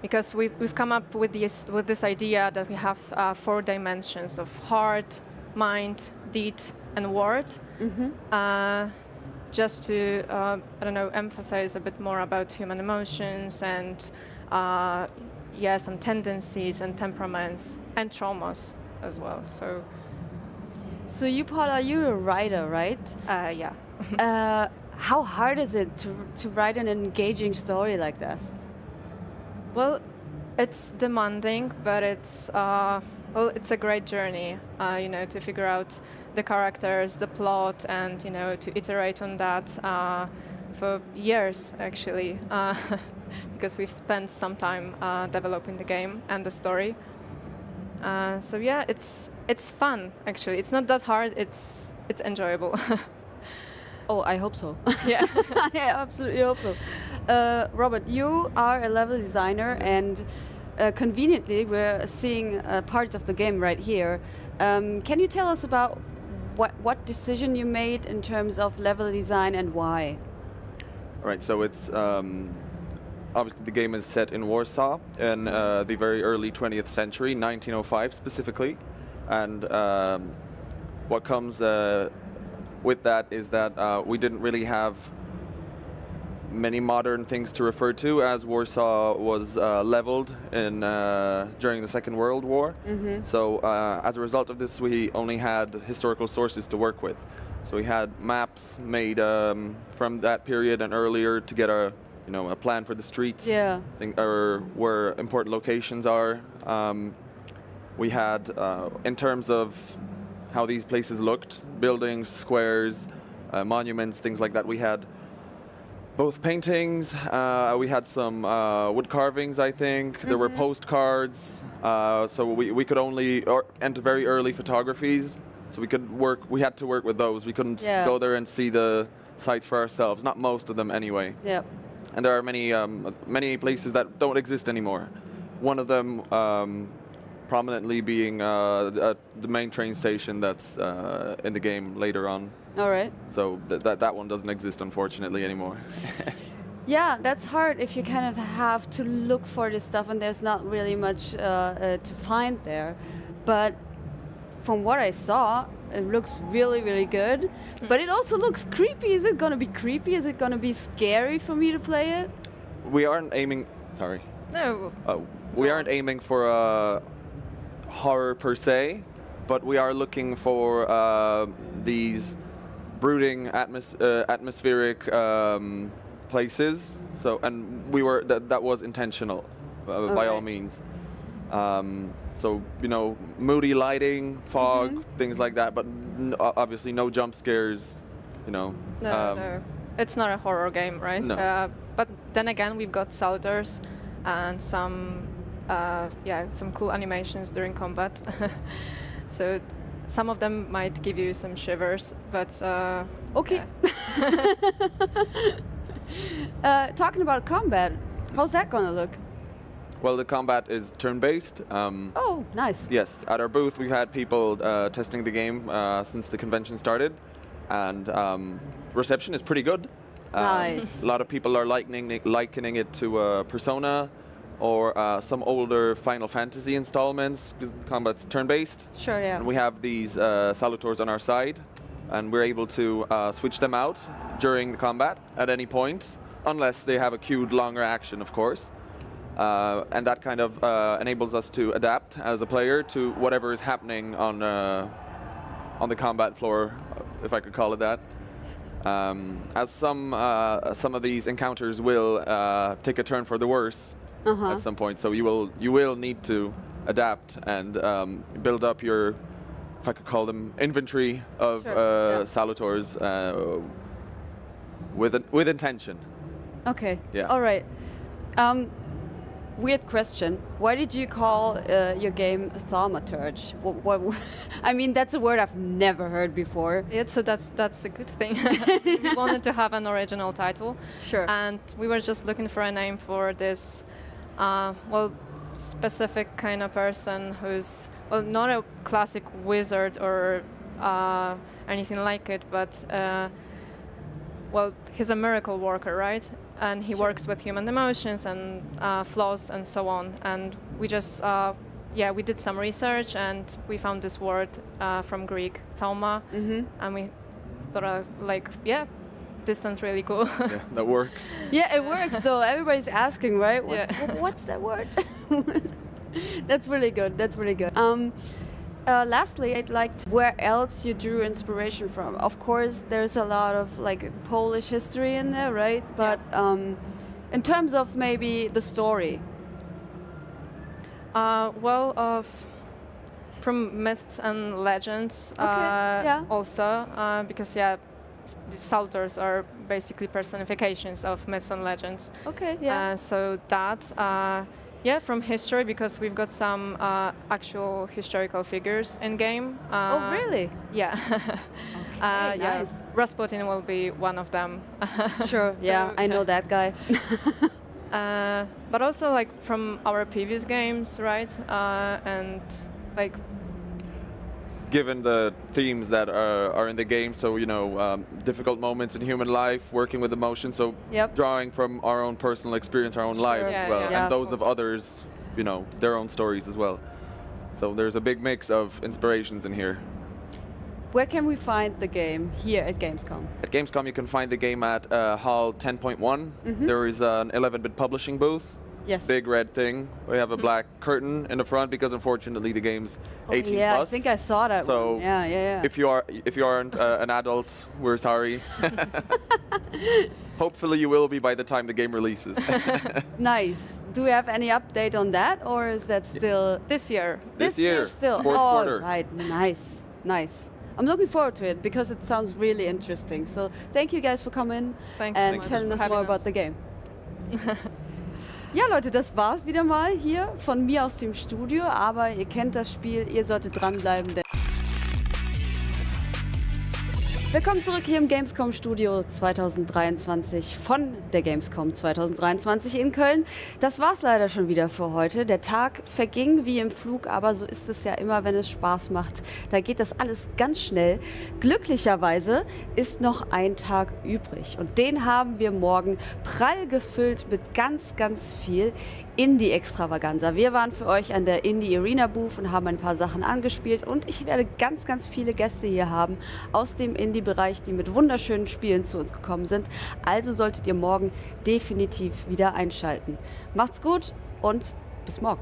M: because we've come up with this idea that we have 4 dimensions of heart, mind, deed, and word, just to emphasize a bit more about human emotions and some tendencies and temperaments and traumas as well.
C: So you, Paula, you're a writer, right?
M: Yeah.
C: How hard is it to write an engaging story like this?
M: Well, it's demanding, but it's a great journey, to figure out the characters, the plot, and to iterate on that for years, actually, because we've spent some time developing the game and the story. So yeah, it's fun, actually. It's not that hard. It's enjoyable.
C: Oh, I hope so.
M: Yeah.
C: I absolutely hope so. Robert, you are a level designer, and conveniently, we're seeing parts of the game right here. Can you tell us about what decision you made in terms of level design and why?
J: Right, so it's obviously the game is set in Warsaw in the very early 20th century, 1905 specifically, and what comes with that is that we didn't really have many modern things to refer to, as Warsaw was leveled in during the Second World War. So as a result of this, we only had historical sources to work with. So we had maps made from that period and earlier to get a plan for the streets, or where important locations are. We had, in terms of how these places looked, buildings, squares, monuments, things like that, we had both paintings, we had some wood carvings, I think. There were postcards, so we could only enter very early photographies, so we had to work with those. We couldn't go there and see the sites for ourselves, not most of them anyway.
C: Yep.
J: And there are many places that don't exist anymore. One of them prominently being the main train station that's in the game later on.
C: All right.
J: So that one doesn't exist, unfortunately, anymore.
C: Yeah, that's hard if you kind of have to look for this stuff and there's not really much to find there. But from what I saw, it looks really, really good. But it also looks creepy. Is it going to be creepy? Is it going to be scary for me to play it?
J: We aren't aiming... Sorry.
M: No.
J: We aren't aiming for horror per se, but we are looking for these brooding atmospheric places. So, and that was intentional by all means. So moody lighting, fog, things like that, but obviously no jump scares.
M: No, it's not a horror game, right?
J: No.
M: But then again, we've got saluters and some cool animations during combat. So some of them might give you some shivers, but
C: okay.
M: Yeah.
C: Talking about combat, how's that gonna look?
N: Well, the combat is turn-based.
C: Oh, nice.
N: Yes, at our booth we've had people testing the game since the convention started, and reception is pretty good.
C: Nice.
N: A lot of people are likening it to Persona or some older Final Fantasy installments, because the combat's turn-based.
C: Sure, yeah.
N: And we have these salutors on our side, and we're able to switch them out during the combat at any point, unless they have a queued longer action, of course. And that kind of enables us to adapt as a player to whatever is happening on the combat floor, if I could call it that. As some of these encounters will take a turn for the worse at some point, so you will need to adapt and build up your, if I could call them, inventory of salutors with intention.
C: Okay.
N: Yeah.
C: All right. Weird question. Why did you call your game Thaumaturge? I mean, that's a word I've never heard before.
M: Yeah, so that's a good thing. We wanted to have an original title.
C: Sure.
M: And we were just looking for a name for this, specific kind of person who's, not a classic wizard or anything like it, but, he's a miracle worker, right? And he works with human emotions and flaws and so on. And we just, we did some research and we found this word from Greek, thauma, and we thought, this sounds really cool.
N: Yeah, that works.
C: Yeah, it works though. Everybody's asking, right? What's that word? That's really good. That's really good. Lastly, I'd like where else you drew inspiration from. Of course, there's a lot of Polish history in there, right? But in terms of maybe the story.
M: From myths and legends. Also, because the salutors are basically personifications of myths and legends.
C: Okay. Yeah.
M: So that. From history, because we've got some actual historical figures in game.
C: Oh, really?
M: Yeah.
C: Nice.
M: Rasputin will be one of them.
C: Sure. Yeah, I know that guy.
M: But also from our previous games, right? And
N: given the themes that are in the game, so difficult moments in human life, working with emotion, so drawing from our own personal experience, our own lives as well, and those of others, their own stories as well. So there's a big mix of inspirations in here.
C: Where can we find the game here at Gamescom?
N: At Gamescom you can find the game at Hall 10.1. There is an 11-bit publishing booth.
C: Yes.
N: Big red thing. We have a black curtain in the front because unfortunately the game's 18
C: yeah,
N: plus.
C: I think I saw that
N: so
C: one. Yeah.
N: If you aren't an adult, we're sorry. Hopefully you will be by the time the game releases.
C: Nice. Do we have any update on that, or is that still
M: this year?
N: This year
C: still.
N: Fourth quarter.
C: Right. Nice. I'm looking forward to it because it sounds really interesting. So thank you guys for coming and telling us more about the game. Ja, Leute, das war's wieder mal hier von mir aus dem Studio, aber ihr kennt das Spiel, ihr solltet dranbleiben. Willkommen zurück hier im Gamescom Studio 2023 von der Gamescom 2023 in Köln. Das war's leider schon wieder für heute. Der Tag verging wie im Flug, aber so ist es ja immer, wenn es Spaß macht. Da geht das alles ganz schnell. Glücklicherweise ist noch ein Tag übrig und den haben wir morgen prall gefüllt mit ganz, ganz viel Indie-Extravaganza. Wir waren für euch an der Indie-Arena-Booth und haben ein paar Sachen angespielt und ich werde ganz, ganz viele Gäste hier haben aus dem Indie-Bereich, die mit wunderschönen Spielen zu uns gekommen sind. Also solltet ihr morgen definitiv wieder einschalten. Macht's gut und bis morgen.